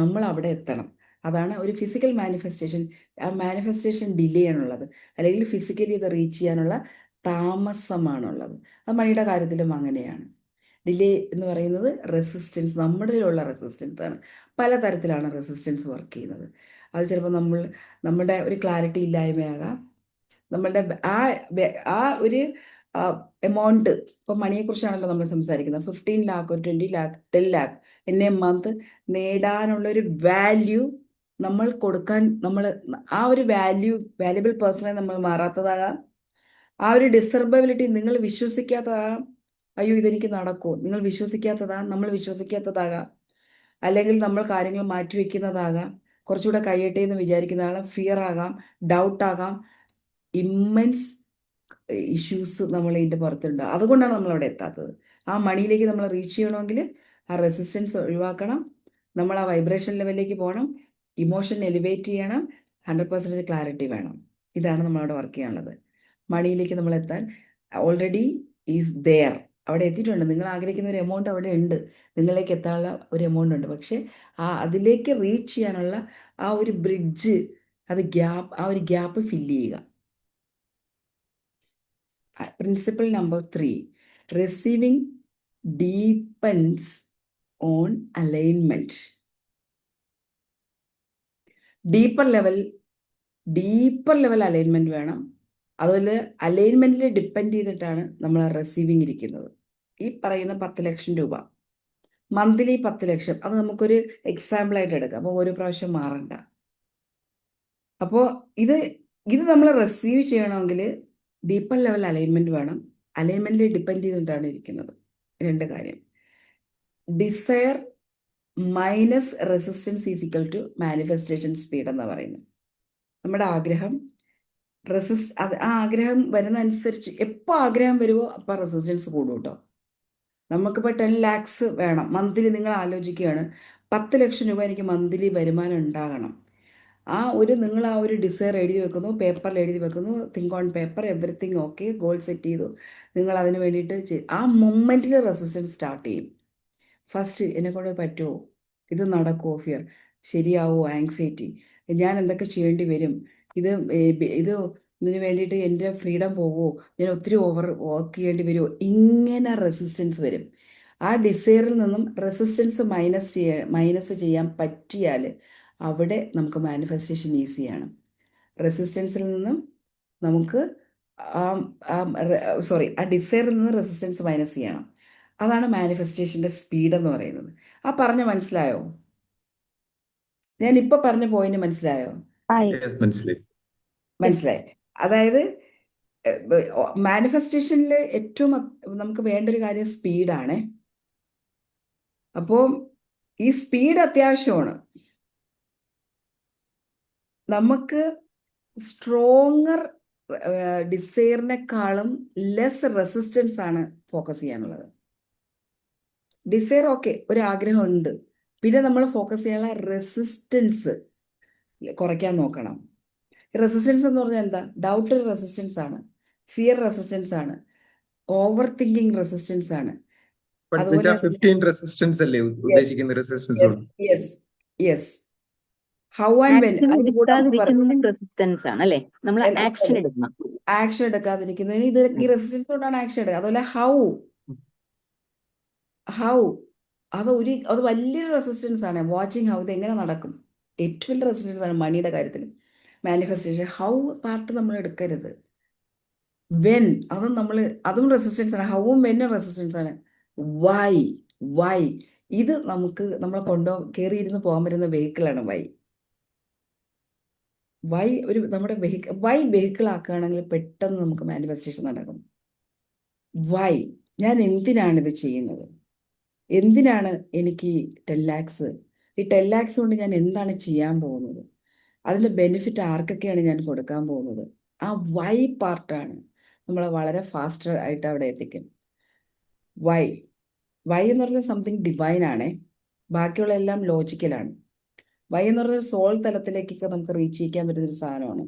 നമ്മൾ അവിടെ എത്തണം. അതാണ് ഒരു ഫിസിക്കൽ മാനിഫെസ്റ്റേഷൻ. ആ മാനിഫെസ്റ്റേഷൻ ഡിലേ ആണുള്ളത്, അല്ലെങ്കിൽ ഫിസിക്കലി ഇത് റീച്ച് ചെയ്യാനുള്ള താമസമാണുള്ളത്. അത് മണിയുടെ കാര്യത്തിലും അങ്ങനെയാണ്. ഡിലേ എന്ന് പറയുന്നത് റെസിസ്റ്റൻസ്, നമ്മളിലുള്ള റെസിസ്റ്റൻസ് ആണ്. പലതരത്തിലാണ് റെസിസ്റ്റൻസ് വർക്ക് ചെയ്യുന്നത്. അത് ചിലപ്പോൾ നമ്മുടെ ഒരു ക്ലാരിറ്റി ഇല്ലായ്മയാകാം, നമ്മളുടെ ആ ഒരു എമൗണ്ട്. ഇപ്പം മണിയെക്കുറിച്ചാണല്ലോ നമ്മൾ സംസാരിക്കുന്നത്. 15 lakh or 20 lakh 10 lakh in a month നേടാനുള്ളൊരു വാല്യൂ നമ്മൾ കൊടുക്കാൻ, ആ ഒരു വാല്യുബിൾ പേഴ്സണായി നമ്മൾ മാറാത്തതാകാം. ആ ഒരു ഡിസർബിലിറ്റി നിങ്ങൾ വിശ്വസിക്കാത്തതാകാം. അയ്യോ ഇതെനിക്ക് നടക്കുമോ, നമ്മൾ വിശ്വസിക്കാത്തതാകാം. അല്ലെങ്കിൽ നമ്മൾ കാര്യങ്ങൾ മാറ്റിവെക്കുന്നതാകാം, കുറച്ചുകൂടെ കഴിയട്ടെ എന്ന് വിചാരിക്കുന്നതാകാം, ഫിയർ ആകാം, ഡൗട്ട് ആകാം. ഇമ്മൻസ് ഇഷ്യൂസ് നമ്മൾ ഇതിൻ്റെ പുറത്തുണ്ട്. അതുകൊണ്ടാണ് നമ്മൾ അവിടെ എത്താത്തത്. ആ മണിയിലേക്ക് നമ്മൾ റീച്ച് ചെയ്യണമെങ്കിൽ ആ റെസിസ്റ്റൻസ് ഒഴിവാക്കണം, നമ്മൾ ആ വൈബ്രേഷൻ ലെവലിലേക്ക് പോകണം, ഇമോഷൻ എലിവേറ്റ് ചെയ്യണം, 100% ക്ലാരിറ്റി വേണം. ഇതാണ് നമ്മളവിടെ വർക്ക് ചെയ്യാനുള്ളത്. മണിയിലേക്ക് നമ്മൾ എത്താൻ ഓൾറെഡി ഈസ് ദെയർ, അവിടെ എത്തിയിട്ടുണ്ട്. നിങ്ങൾ ആഗ്രഹിക്കുന്ന ഒരു എമൗണ്ട് അവിടെ ഉണ്ട്, നിങ്ങളിലേക്ക് എത്താനുള്ള ഒരു എമൗണ്ട് ഉണ്ട്. പക്ഷേ അതിലേക്ക് റീച്ച് ചെയ്യാനുള്ള ആ ഒരു ബ്രിഡ്ജ്, ആ ഒരു ഗ്യാപ്പ് ഫില്ല് ചെയ്യുക. Principle number 3, receiving depends on alignment. Deeper level alignment വേണം. അതുപോലെ അലൈൻമെന്റിൽ ഡിപ്പെൻഡ് ചെയ്തിട്ടാണ് നമ്മൾ റിസീവിങ് ഇരിക്കുന്നത്. ഈ പറയുന്ന 10 ലക്ഷം രൂപ മന്ത്ലി 10 ലക്ഷം, അത് നമുക്കൊരു എക്സാമ്പിൾ ആയിട്ട് എടുക്കാം. അപ്പോൾ ഒരു പ്രാവശ്യം മാറണ്ട. അപ്പോൾ ഇത് നമ്മൾ റിസീവ് ചെയ്യണമെങ്കിൽ ഡീപ്പർ ലെവൽ അലൈൻമെന്റ് വേണം. അലൈൻമെന്റിൽ ഡിപ്പെൻഡ് ചെയ്തിട്ടാണ് ഇരിക്കുന്നത്. 2 കാര്യം. Desire minus resistance is equal to manifestation speed എന്ന് പറയുന്നത്. നമ്മുടെ ആഗ്രഹം ആ ആഗ്രഹം വരുന്ന അനുസരിച്ച് എപ്പോൾ ആഗ്രഹം വരുമോ അപ്പോൾ റെസിസ്റ്റൻസ് കൂടും കേട്ടോ. നമുക്കിപ്പോൾ 10 lakhs വേണം മന്ത്ലി. നിങ്ങൾ ആലോചിക്കുകയാണ് 10 ലക്ഷം രൂപ എനിക്ക് മന്ത്ലി വരുമാനം ഉണ്ടാകണം. നിങ്ങൾ ആ ഒരു ഡിസയർ എഴുതി വെക്കുന്നു, പേപ്പറിൽ എഴുതി വെക്കുന്നു, think on paper, everything okay, goal set ചെയ്തു. നിങ്ങൾ അതിന് വേണ്ടിയിട്ട് ആ മൊമെൻറ്റിൽ റെസിസ്റ്റൻസ് സ്റ്റാർട്ട് ചെയ്യും. ഫസ്റ്റ് എന്നെക്കൊണ്ട് പറ്റുമോ, ഇത് നടക്കുമോ, ഫിയർ ശരിയാവോ, ആങ്സൈറ്റി, ഞാൻ എന്തൊക്കെ ചെയ്യേണ്ടി വരും, ഇതിന് വേണ്ടിയിട്ട് എൻ്റെ ഫ്രീഡം പോകുമോ, ഞാൻ ഒത്തിരി വർക്ക് ചെയ്യേണ്ടി വരുമോ, ഇങ്ങനെ റെസിസ്റ്റൻസ് വരും. ആ ഡിസയറിൽ നിന്നും റെസിസ്റ്റൻസ് മൈനസ് ചെയ്യാൻ പറ്റിയാൽ അവിടെ നമുക്ക് മാനിഫെസ്റ്റേഷൻ ഈസിയാണ്. റെസിസ്റ്റൻസിൽ നിന്നും നമുക്ക് ആ ഡിസയറിൽ നിന്ന് റെസിസ്റ്റൻസ് മൈനസ് ചെയ്യണം. അതാണ് മാനിഫെസ്റ്റേഷൻ്റെ സ്പീഡ് എന്ന് പറയുന്നത്. പറഞ്ഞ മനസ്സിലായോ? ഞാൻ ഇപ്പോൾ പറഞ്ഞ പോയിന്റ് മനസ്സിലായോ? Yes, മനസ്സിലായി. മനസ്സിലായി. അതായത് മാനിഫെസ്റ്റേഷനിൽ ഏറ്റവും നമുക്ക് വേണ്ട ഒരു കാര്യം സ്പീഡാണ്. അപ്പോൾ ഈ സ്പീഡ് അത്യാവശ്യമാണ്. നമുക്ക് സ്ട്രോങ്ങർ ഡിസയറിനെക്കാളും ലെസ് റെസിസ്റ്റൻസ് ആണ് ഫോക്കസ് ചെയ്യാനുള്ളത്. ഡിസയർ ഓക്കെ, ഒരു ആഗ്രഹം ഉണ്ട്, പിന്നെ നമ്മൾ ഫോക്കസ് ചെയ്യാനുള്ള റെസിസ്റ്റൻസ് കുറയ്ക്കാൻ നോക്കണം. റെസിസ്റ്റൻസ് എന്ന് പറഞ്ഞാൽ എന്താ? ഡൗട്ട് റെസിസ്റ്റൻസ് ആണ്, ഫിയർ റെസിസ്റ്റൻസ് ആണ്, ഓവർ തിങ്കിങ് റെസിസ്റ്റൻസ് ആണ്. But which are 15 resistance അല്ലേ ഉദ്ദേശിക്കുന്ന resistance? Yes. How and when എടുക്കാതിരിക്കുന്നതിലും റെസിസ്റ്റൻസ് ആണ് അല്ലേ? നമ്മൾ ആക്ഷൻ എടുക്കണം. ആക്ഷൻ എടുക്കാതിരിക്കുന്നതിന് ഈ റെസിസ്റ്റൻസ് കൊണ്ടാണ് ആക്ഷൻ എടുക്കുക. അതുപോലെ ഹൗ അത് വലിയൊരു റെസിസ്റ്റൻസ് ആണ്. വാച്ചിങ് ഹൗ, ഇത് എങ്ങനെ നടക്കും, ഏറ്റവും വലിയ റെസിസ്റ്റൻസ് ആണ് മണിയുടെ കാര്യത്തിൽ. മാനിഫെസ്റ്റേഷൻ ഹൗ പാർട്ട് നമ്മൾ എടുക്കരുത്. വെൻ അതും റെസിസ്റ്റൻസ് ആണ്. ഹൗവും വെന്നും റെസിസ്റ്റൻസ് ആണ്. വൈ ഇത് നമ്മളെ കയറിയിരുന്ന് പോകാൻ പറ്റുന്ന വെഹിക്കിളാണ് നമ്മുടെ വെഹിക്കിൾ ആക്കുകയാണെങ്കിൽ പെട്ടെന്ന് നമുക്ക് മാനിഫെസ്റ്റേഷൻ നടക്കും. ഞാൻ എന്തിനാണിത് ചെയ്യുന്നത്? എന്തിനാണ് എനിക്ക് 10 lakhs? ഈ 10 lakhs കൊണ്ട് ഞാൻ എന്താണ് ചെയ്യാൻ പോകുന്നത്? അതിൻ്റെ ബെനിഫിറ്റ് ആർക്കൊക്കെയാണ് ഞാൻ കൊടുക്കാൻ പോകുന്നത്? ആ പാർട്ടാണ് നമ്മളെ വളരെ ഫാസ്റ്റർ ആയിട്ട് അവിടെ എത്തിക്കും. വൈ എന്ന് പറഞ്ഞാൽ സംതിങ് ഡിവൈൻ ആണേ. ബാക്കിയുള്ള എല്ലാം ലോജിക്കലാണ്. വൈ എന്ന് പറഞ്ഞാൽ സോൾ തലത്തിലേക്കൊക്കെ നമുക്ക് റീച്ച് ചെയ്യാൻ പറ്റുന്ന ഒരു സാധനമാണ്.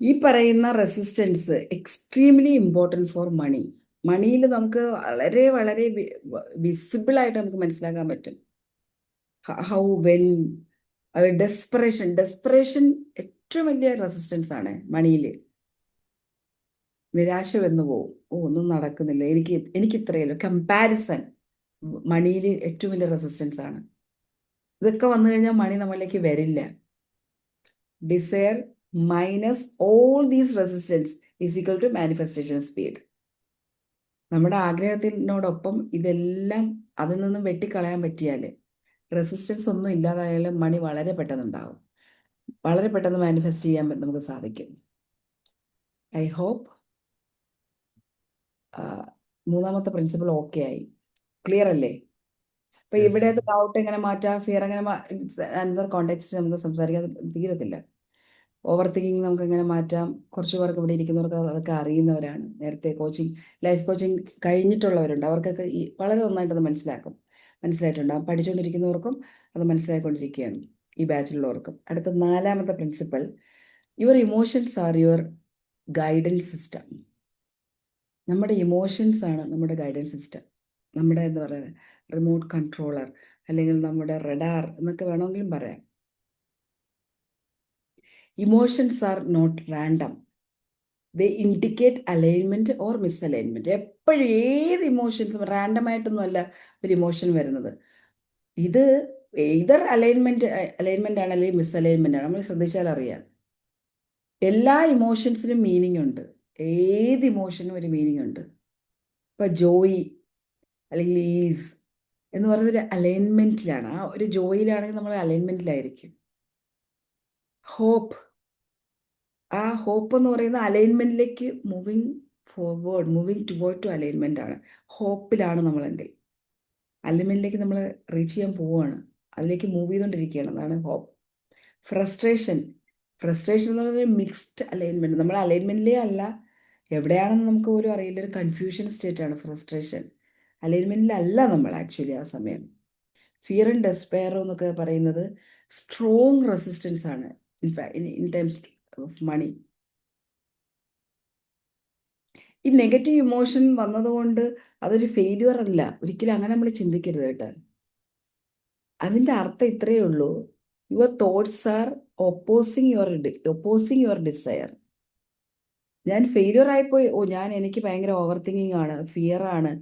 ഈ പറയുന്ന resistance extremely important for money. മണിയിൽ നമുക്ക് വളരെ വളരെ വിസിബിൾ ആയിട്ട് നമുക്ക് മനസ്സിലാക്കാൻ പറ്റും. ഹൗ, വെൻ, ഡെസ്പറേഷൻ ഏറ്റവും വലിയ റെസിസ്റ്റൻസ് ആണ് മണിയിൽ. നിരാശ വന്നു പോവും, ഒന്നും നടക്കുന്നില്ല, എനിക്ക് ഇത്രയല്ലോ. കമ്പാരിസൺ മണിയിൽ ഏറ്റവും വലിയ റെസിസ്റ്റൻസ് ആണ്. ഇതൊക്കെ വന്നു കഴിഞ്ഞാൽ മണി നമ്മളിലേക്ക് വരില്ല. Desire minus all these resistance is equal to manifestation speed. നമ്മുടെ ആഗ്രഹത്തിനോടൊപ്പം ഇതെല്ലാം അതിൽ നിന്നും വെട്ടിക്കളയാൻ പറ്റിയാൽ, റെസിസ്റ്റൻസ് ഒന്നും ഇല്ലാതായാലും മണി വളരെ പെട്ടെന്നുണ്ടാവും. വളരെ പെട്ടെന്ന് മാനിഫെസ്റ്റ് ചെയ്യാൻ നമുക്ക് സാധിക്കും. ഐ ഹോപ്പ് മൂന്നാമത്തെ പ്രിൻസിപ്പിൾ ഓക്കെ ആയി. ക്ലിയർ അല്ലേ? അപ്പൊ ഇവിടെ ഡൗട്ട് എങ്ങനെ മാറ്റാം, ഫിയർ എങ്ങനെ അനദർ കോണ്ടെക്സ്റ്റ് നമുക്ക് സംസാരിക്കാതെ തീരത്തില്ല. ഓവർ തിങ്കിങ് നമുക്ക് എങ്ങനെ മാറ്റാം? കുറച്ച് പേർക്ക് ഇവിടെ ഇരിക്കുന്നവർക്ക് അതൊക്കെ അറിയുന്നവരാണ്. നേരത്തെ ലൈഫ് കോച്ചിങ് കഴിഞ്ഞിട്ടുള്ളവരുണ്ട്. അവർക്കൊക്കെ വളരെ നന്നായിട്ടത് മനസ്സിലാക്കും. മനസ്സിലായിട്ടുണ്ടാകും. പഠിച്ചുകൊണ്ടിരിക്കുന്നവർക്കും അത് മനസ്സിലായിക്കൊണ്ടിരിക്കുകയാണ്, ഈ ബാച്ചിലുള്ളവർക്കും. അടുത്ത 4ാമത്തെ principle, your emotions are your guidance system. നമ്മുടെ ഇമോഷൻസ് ആണ് നമ്മുടെ ഗൈഡൻസ് സിസ്റ്റം, നമ്മുടെ എന്താ പറയുക, റിമോട്ട് കൺട്രോളർ, അല്ലെങ്കിൽ നമ്മുടെ റഡാർ എന്നൊക്കെ വേണമെങ്കിലും പറയാം. Emotions are not random, they indicate alignment or misalignment. എപ്പോഴും ഏത് ഇമോഷൻസും റാൻഡമായിട്ടൊന്നും അല്ല ഒരു ഇമോഷൻ വരുന്നത്. ഇത് ഇതർ അലൈൻമെൻ്റ് ആണ് അല്ലെങ്കിൽ മിസ്അലൈൻമെൻ്റ് ആണ്. നമ്മൾ ശ്രദ്ധിച്ചാൽ അറിയാം, എല്ലാ ഇമോഷൻസിനും മീനിങ് ഉണ്ട്. ഏത് ഇമോഷനും ഒരു മീനിങ് ഉണ്ട്. ഇപ്പോൾ ജോയി അല്ലെങ്കിൽ ഈസ് എന്ന് പറയുന്നൊരു അലൈൻമെൻറ്റിലാണ്. ആ ഒരു ജോയിലാണെങ്കിൽ നമ്മൾ അലൈൻമെൻറ്റിലായിരിക്കും. ഹോപ്പ്, ആ ഹോപ്പ് എന്ന് പറയുന്ന അലൈൻമെൻറ്റിലേക്ക് moving forward, moving toward to alignment ആണ്. ഹോപ്പിലാണ് നമ്മളെങ്കിൽ അലൈൻമെൻറ്റിലേക്ക് നമ്മൾ റീച്ച് ചെയ്യാൻ പോവുകയാണ്, അതിലേക്ക് മൂവ് ചെയ്തുകൊണ്ടിരിക്കുകയാണ്. അതാണ് ഹോപ്പ്. ഫ്രസ്ട്രേഷൻ എന്ന് പറയുന്നത് മിക്സ്ഡ് അലൈൻമെൻറ്റ്. നമ്മൾ അലൈൻമെൻറ്റിലേ അല്ല, എവിടെയാണെന്ന് നമുക്ക് പോലും അറിയില്ല, ഒരു കൺഫ്യൂഷൻ സ്റ്റേറ്റ് ആണ് ഫ്രസ്ട്രേഷൻ. അലൈൻമെൻറ്റിലല്ല നമ്മൾ ആക്ച്വലി ആ സമയം. ഫിയർ ആൻഡ് ഡെസ്പെയർ എന്നൊക്കെ പറയുന്നത് സ്ട്രോങ് റെസിസ്റ്റൻസ് ആണ് ഇൻ ടൈംസ് ഓഫ് മണി. ഈ നെഗറ്റീവ് ഇമോഷൻ വന്നതുകൊണ്ട് അതൊരു ഫെയില്യൂർ അല്ല, ഒരിക്കലും അങ്ങനെ നമ്മൾ ചിന്തിക്കരുത് കേട്ടോ. അതിൻ്റെ അർത്ഥം ഇത്രയേ ഉള്ളൂ, your thoughts are opposing your desire. ഞാൻ ഫെയില്യൂർ ആയിപ്പോയി, എനിക്ക് ഭയങ്കര ഓവർ തിങ്കിങ് ആണ്, ഫിയർ ആണ്,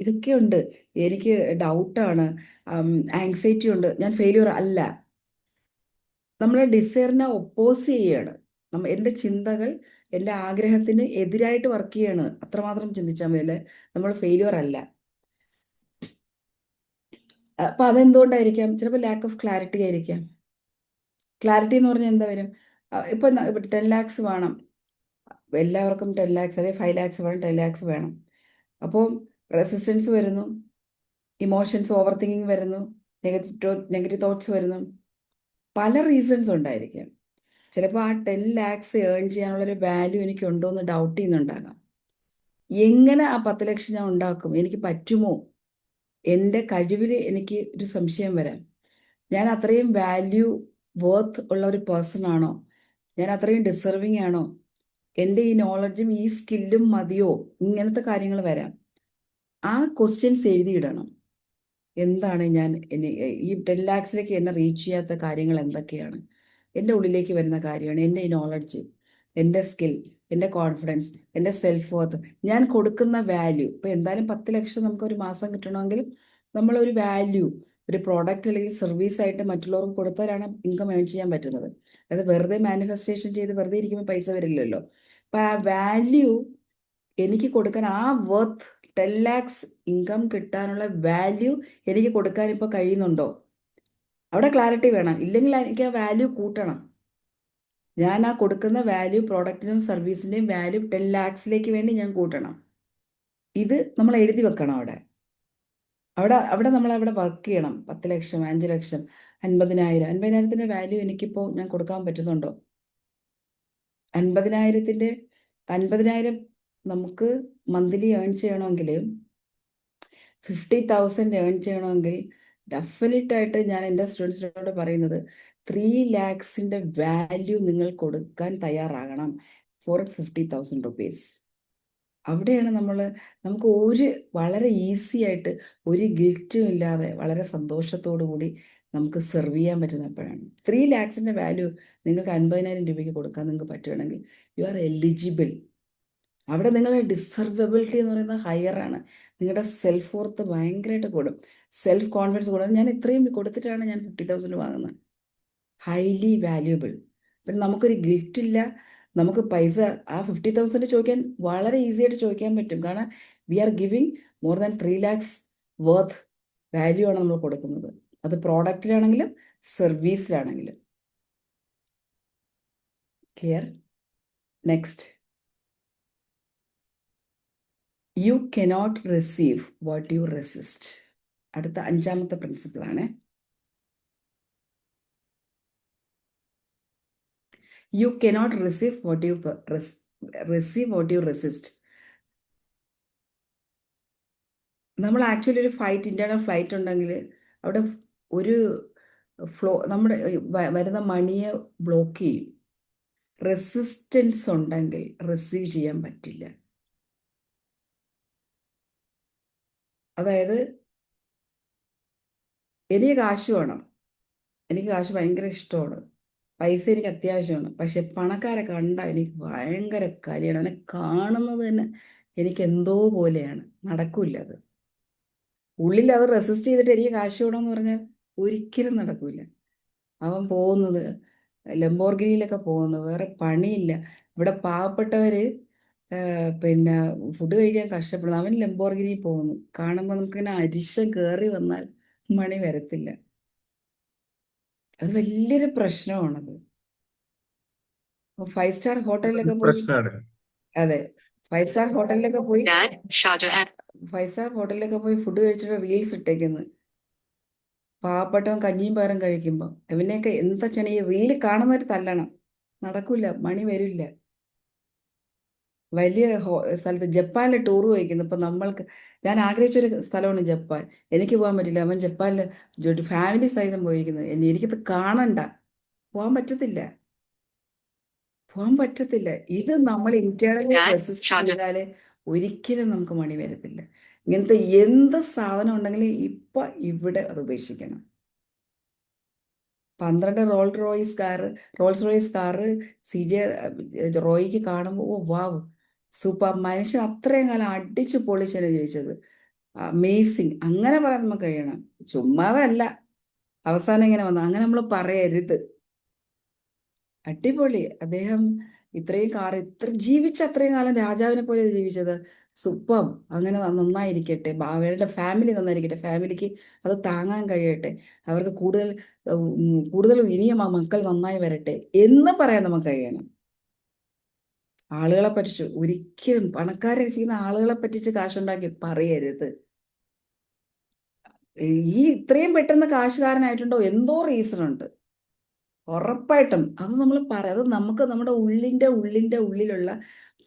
ഇതൊക്കെ ഉണ്ട്, എനിക്ക് ഡൗട്ടാണ്, ആങ്സൈറ്റി ഉണ്ട്, ഞാൻ ഫെയില്യൂർ അല്ല. നമ്മൾ ഡിസയറിനെ ഒപ്പോസ് ചെയ്യാണ്. എൻ്റെ ചിന്തകൾ എൻ്റെ ആഗ്രഹത്തിന് എതിരായിട്ട് വർക്ക് ചെയ്യാണ്, അത്രമാത്രം ചിന്തിച്ചാൽ മതി, അല്ലേ നമ്മൾ ഫെയില്യൂർ അല്ല. അപ്പം അതെന്തുകൊണ്ടായിരിക്കാം? ചിലപ്പോൾ ലാക്ക് ഓഫ് ക്ലാരിറ്റി ആയിരിക്കാം. ക്ലാരിറ്റി എന്ന് പറഞ്ഞാൽ എന്താ വരും? ഇപ്പം 10 lakhs വേണം, എല്ലാവർക്കും 10 lakhs അല്ലെങ്കിൽ 5 lakhs വേണം, 10 lakhs വേണം. അപ്പോൾ റെസിസ്റ്റൻസ് വരുന്നു, ഇമോഷൻസ്, ഓവർ തിങ്കിങ് വരുന്നു, നെഗറ്റീവ് തോട്ട്സ് വരുന്നു. പല റീസൺസ് ഉണ്ടായിരിക്കാം. ചിലപ്പോൾ ആ 10 lakhs ഏൺ ചെയ്യാനുള്ളൊരു വാല്യൂ എനിക്കുണ്ടോ എന്ന് ഡൗട്ട് ചെയ്യുന്നുണ്ടാകാം. എങ്ങനെ ആ 10 ലക്ഷം ഞാൻ ഉണ്ടാക്കും, എനിക്ക് പറ്റുമോ, എൻ്റെ കഴിവിൽ എനിക്ക് ഒരു സംശയം വരാം. ഞാൻ അത്രയും വാല്യൂ വർത്ത് ഉള്ള ഒരു പേഴ്സൺ ആണോ, ഞാൻ അത്രയും ഡിസർവിങ് ആണോ, എൻ്റെ ഈ നോളജും ഈ സ്കില്ലും മതിയോ, ഇങ്ങനത്തെ കാര്യങ്ങൾ വരാം. ആ ക്വസ്റ്റ്യൻസ് എഴുതിയിടണം. എന്താണ് ഈ 10 lakhsലേക്ക് എന്നെ റീച്ച് ചെയ്യാത്ത കാര്യങ്ങൾ എന്തൊക്കെയാണ്, എൻ്റെ ഉള്ളിലേക്ക് വരുന്ന കാര്യമാണ് എൻ്റെ ഈ നോളജ്, എൻ്റെ സ്കിൽ, എൻ്റെ കോൺഫിഡൻസ്, എൻ്റെ സെൽഫ് വർത്ത്, ഞാൻ കൊടുക്കുന്ന വാല്യൂ. ഇപ്പോൾ എന്തായാലും 10 ലക്ഷം നമുക്ക് ഒരു മാസം കിട്ടണമെങ്കിൽ നമ്മളൊരു വാല്യൂ, ഒരു പ്രോഡക്റ്റ് അല്ലെങ്കിൽ സർവീസ് ആയിട്ട് മറ്റുള്ളവർക്ക് കൊടുത്താലാണ് ഇൻകം ഏൺ ചെയ്യാൻ പറ്റുന്നത്. അതായത് വെറുതെ മാനിഫെസ്റ്റേഷൻ ചെയ്ത് വെറുതെ ഇരിക്കുമ്പോൾ പൈസ വരില്ലല്ലോ. അപ്പം ആ വാല്യൂ എനിക്ക് കൊടുക്കാൻ, ആ വർത്ത് 10 lakhs ഇൻകം കിട്ടാനുള്ള വാല്യൂ എനിക്ക് കൊടുക്കാൻ ഇപ്പോൾ കഴിയുന്നുണ്ടോ, അവിടെ ക്ലാരിറ്റി വേണം. ഇല്ലെങ്കിൽ എനിക്ക് ആ വാല്യൂ കൂട്ടണം. ഞാൻ ആ കൊടുക്കുന്ന വാല്യൂ, പ്രോഡക്റ്റിനും സർവീസിൻ്റെയും വാല്യൂ 10 lakhsലേക്ക് വേണ്ടി ഞാൻ കൂട്ടണം. ഇത് നമ്മൾ എഴുതി വെക്കണം. അവിടെ നമ്മൾ അവിടെ വർക്ക് ചെയ്യണം. 10 ലക്ഷം, 5 ലക്ഷം, 50,000 വാല്യൂ എനിക്കിപ്പോൾ ഞാൻ കൊടുക്കാൻ പറ്റുന്നുണ്ടോ? 50,000 നമുക്ക് മന്ത്ലി ഏൺ ചെയ്യണമെങ്കിൽ, 50,000 ഏൺ ചെയ്യണമെങ്കിൽ ഡെഫിനറ്റായിട്ട് ഞാൻ എൻ്റെ സ്റ്റുഡൻസിനോട് പറയുന്നത് 3 lakhsൻ്റെ വാല്യൂ നിങ്ങൾ കൊടുക്കാൻ തയ്യാറാകണം ഫോർ 50,000 rupees. അവിടെയാണ് നമുക്ക് വളരെ ഈസി ആയിട്ട് ഒരു ഗിൽറ്റും ഇല്ലാതെ വളരെ സന്തോഷത്തോടു കൂടി നമുക്ക് സെർവ് ചെയ്യാൻ പറ്റുന്നപ്പോഴാണ്. 3 lakhsൻ്റെ വാല്യൂ നിങ്ങൾക്ക് 50,000 രൂപയ്ക്ക് കൊടുക്കാൻ നിങ്ങൾക്ക് പറ്റുകയാണെങ്കിൽ യു ആർ എലിജിബിൾ. അവിടെ നിങ്ങളുടെ ഡിസർവബിലിറ്റി എന്ന് പറയുന്നത് ഹയർ ആണ്. നിങ്ങളുടെ സെൽഫ് വർത്ത് ഭയങ്കരമായിട്ട് കൂടും, സെൽഫ് കോൺഫിഡൻസ് കൂടും. ഞാൻ ഇത്രയും കൊടുത്തിട്ടാണ് ഞാൻ 50,000 വാങ്ങുന്നത്. Highly valuable. പിന്നെ നമുക്കൊരു ഗിൽറ്റില്ല, നമുക്ക് പൈസ ആ 50,000 ചോദിക്കാൻ വളരെ ഈസി ആയിട്ട് ചോദിക്കാൻ പറ്റും. കാരണം we are giving more than 3 lakhs worth value ആണ് നമ്മൾ കൊടുക്കുന്നത്. അത് പ്രോഡക്റ്റിലാണെങ്കിലും സർവീസിലാണെങ്കിലും. Clear? Next, you cannot receive what you resist. അടുത്ത 5ാമത്തെ പ്രിൻസിപ്പിളാണ്. You cannot receive what you resist. നമ്മൾ ആക്ച്വലി ഒരു ഇന്റേണൽ ഫ്ലൈറ്റ് ഉണ്ടെങ്കിൽ അവിടെ ഒരു നമ്മുടെ വരുന്ന മണിയെ ബ്ലോക്ക് ചെയ്യും. റെസിസ്റ്റൻസ് ഉണ്ടെങ്കിൽ റിസീവ് ചെയ്യാൻ പറ്റില്ല. അതായത് എനിക്ക് കാശ് വേണം, എനിക്ക് കാശ് ഭയങ്കര ഇഷ്ടമാണ്, പൈസ എനിക്ക് അത്യാവശ്യമാണ്. പക്ഷെ പണക്കാരെ കണ്ടാൽ എനിക്ക് ഭയങ്കര കാര്യമാണ്. അവനെ കാണുന്നത് തന്നെ എനിക്ക് എന്തോ പോലെയാണ്. നടക്കൂല അത്. ഉള്ളിൽ അത് റെസിസ്റ്റ് ചെയ്തിട്ട് എനിക്ക് കാശ് വേണമെന്ന് പറഞ്ഞാൽ ഒരിക്കലും നടക്കൂല. അവൻ പോകുന്നത് ലംബോർഗിനിയിലൊക്കെ പോകുന്നത്, വേറെ പണിയില്ല. ഇവിടെ പാവപ്പെട്ടവര് പിന്നെ ഫുഡ് കഴിക്കാൻ കഷ്ടപ്പെടുന്നു, അവൻ ലംബോർഗിനി പോകുന്നു. കാണുമ്പോൾ നമുക്കിങ്ങനെ അരിശം കയറി വന്നാൽ മണി വരത്തില്ല. അത് വലിയൊരു പ്രശ്നമാണത്. 5 സ്റ്റാർ ഹോട്ടലിലൊക്കെ പോയി, പ്രശ്നമാണ്. അതെ, 5 സ്റ്റാർ ഹോട്ടലിലൊക്കെ പോയി 5 സ്റ്റാർ ഹോട്ടലിലൊക്കെ പോയി ഫുഡ് കഴിച്ചിട്ട് റീൽസ് ഇട്ടേക്കുന്നു. പാവപ്പെട്ടവൻ കഞ്ഞിയും പയറും കഴിക്കുമ്പോൾ ഇവനെയൊക്കെ എന്താ ചെയ്യണം? ഈ റീല് കാണുന്നവർ തല്ലണം. നടക്കൂല, മണി വരില്ല. വലിയ സ്ഥലത്ത് ജപ്പാനിൽ ടൂർ പോയിക്കുന്നു. ഇപ്പം ഞാൻ ആഗ്രഹിച്ചൊരു സ്ഥലമാണ് ജപ്പാൻ. എനിക്ക് പോകാൻ പറ്റില്ല. അവൻ ജപ്പാനിൽ ഫാമിലി സഹിതം പോയിരിക്കുന്നത്. എനിക്കത് കാണണ്ട, പോകാൻ പറ്റത്തില്ല, പോകാൻ പറ്റത്തില്ല. ഇത് നമ്മൾ ഇന്റേണലി റെസിസ്റ്റ് ചെയ്താൽ ഒരിക്കലും നമുക്ക് മണി വരത്തില്ല. ഇങ്ങനത്തെ എന്ത് സാധനം ഉണ്ടെങ്കിലും ഇപ്പൊ ഇവിടെ അത് ഉപേക്ഷിക്കണം. 12 റോൾസ് റോയ്സ് കാറ് CJ റോയിക്ക് കാണുമ്പോൾ ഓ വാവ് സൂപ്പർ, മനുഷ്യൻ അത്രയും കാലം അടിച്ച് പൊളിച്ചാണ് ജീവിച്ചത്, അമേസിങ് അങ്ങനെ പറയാൻ നമുക്ക് കഴിയണം. ചുമ്മാതല്ല അവസാനം ഇങ്ങനെ വന്നത്, അങ്ങനെ നമ്മൾ പറയരുത്. അടിപൊളി. അദ്ദേഹം ഇത്രയും ജീവിച്ച അത്രയും കാലം രാജാവിനെ പോലെ ജീവിച്ചത്. സൂപ്പർ. അങ്ങനെ നന്നായിരിക്കട്ടെ, അവരുടെ ഫാമിലി നന്നായിരിക്കട്ടെ, ഫാമിലിക്ക് അത് താങ്ങാൻ കഴിയട്ടെ, അവർക്ക് കൂടുതൽ ഇനിയും ആ മക്കൾ നന്നായി വരട്ടെ എന്ന് പറയാൻ നമുക്ക് കഴിയണം. ആളുകളെ പറ്റിച്ചു ഒരിക്കലും, പണക്കാരെ ചെയ്യുന്ന ആളുകളെ പറ്റിച്ച് കാശുണ്ടാക്കി പറയരുത്. ഈ ഇത്രയും പെട്ടെന്ന് കാശുകാരനായിട്ടുണ്ടോ? എന്തോ റീസൺ ഉണ്ട് ഉറപ്പായിട്ടും. അത് നമ്മൾ അത് നമുക്ക് നമ്മുടെ ഉള്ളിലുള്ള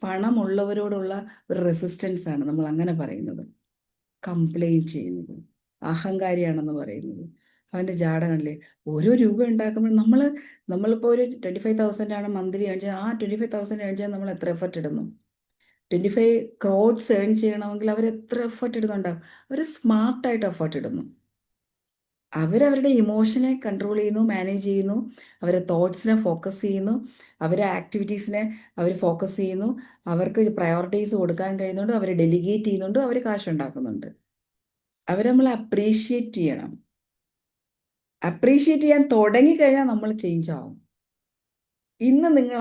പണമുള്ളവരോടുള്ള ഒരു റെസിസ്റ്റൻസ് ആണ് നമ്മൾ അങ്ങനെ പറയുന്നത്, കംപ്ലൈൻറ്റ് ചെയ്യുന്നത്, അഹങ്കാരിയാണെന്ന് പറയുന്നത്. അവൻ്റെ ജാട കണ്ടില്ലേ? ഓരോ രൂപ ഉണ്ടാക്കുമ്പോൾ നമ്മളിപ്പോൾ ഒരു 25,000 ആണ് മന്ത്ലി ഏൺ ചെയ്യുക. ആ 25,000 ഏൺ ചെയ്യാൻ നമ്മൾ എത്ര എഫർട്ട് ഇടുന്നു? 25 crores ഏൺ ചെയ്യണമെങ്കിൽ അവർ എത്ര എഫർട്ട് ഇടുന്നുണ്ടാവും? അവർ സ്മാർട്ടായിട്ട് എഫർട്ട് ഇടുന്നു. അവരവരുടെ ഇമോഷനെ കൺട്രോൾ ചെയ്യുന്നു, മാനേജ് ചെയ്യുന്നു, അവരെ തോട്ട്സിനെ ഫോക്കസ് ചെയ്യുന്നു, അവരെ ആക്ടിവിറ്റീസിനെ അവർ ഫോക്കസ് ചെയ്യുന്നു, അവർക്ക് പ്രയോറിറ്റീസ് കൊടുക്കാൻ കഴിയുന്നുണ്ട്, അവർ ഡെലിഗേറ്റ് ചെയ്യുന്നുണ്ട്, അവർ കാശുണ്ടാക്കുന്നുണ്ട്. അവരെ നമ്മൾ അപ്രീഷിയേറ്റ് ചെയ്യണം. അപ്രീഷിയേറ്റ് ചെയ്യാൻ തുടങ്ങിക്കഴിഞ്ഞാൽ നമ്മൾ ചേഞ്ച് ആവും. ഇന്ന് നിങ്ങൾ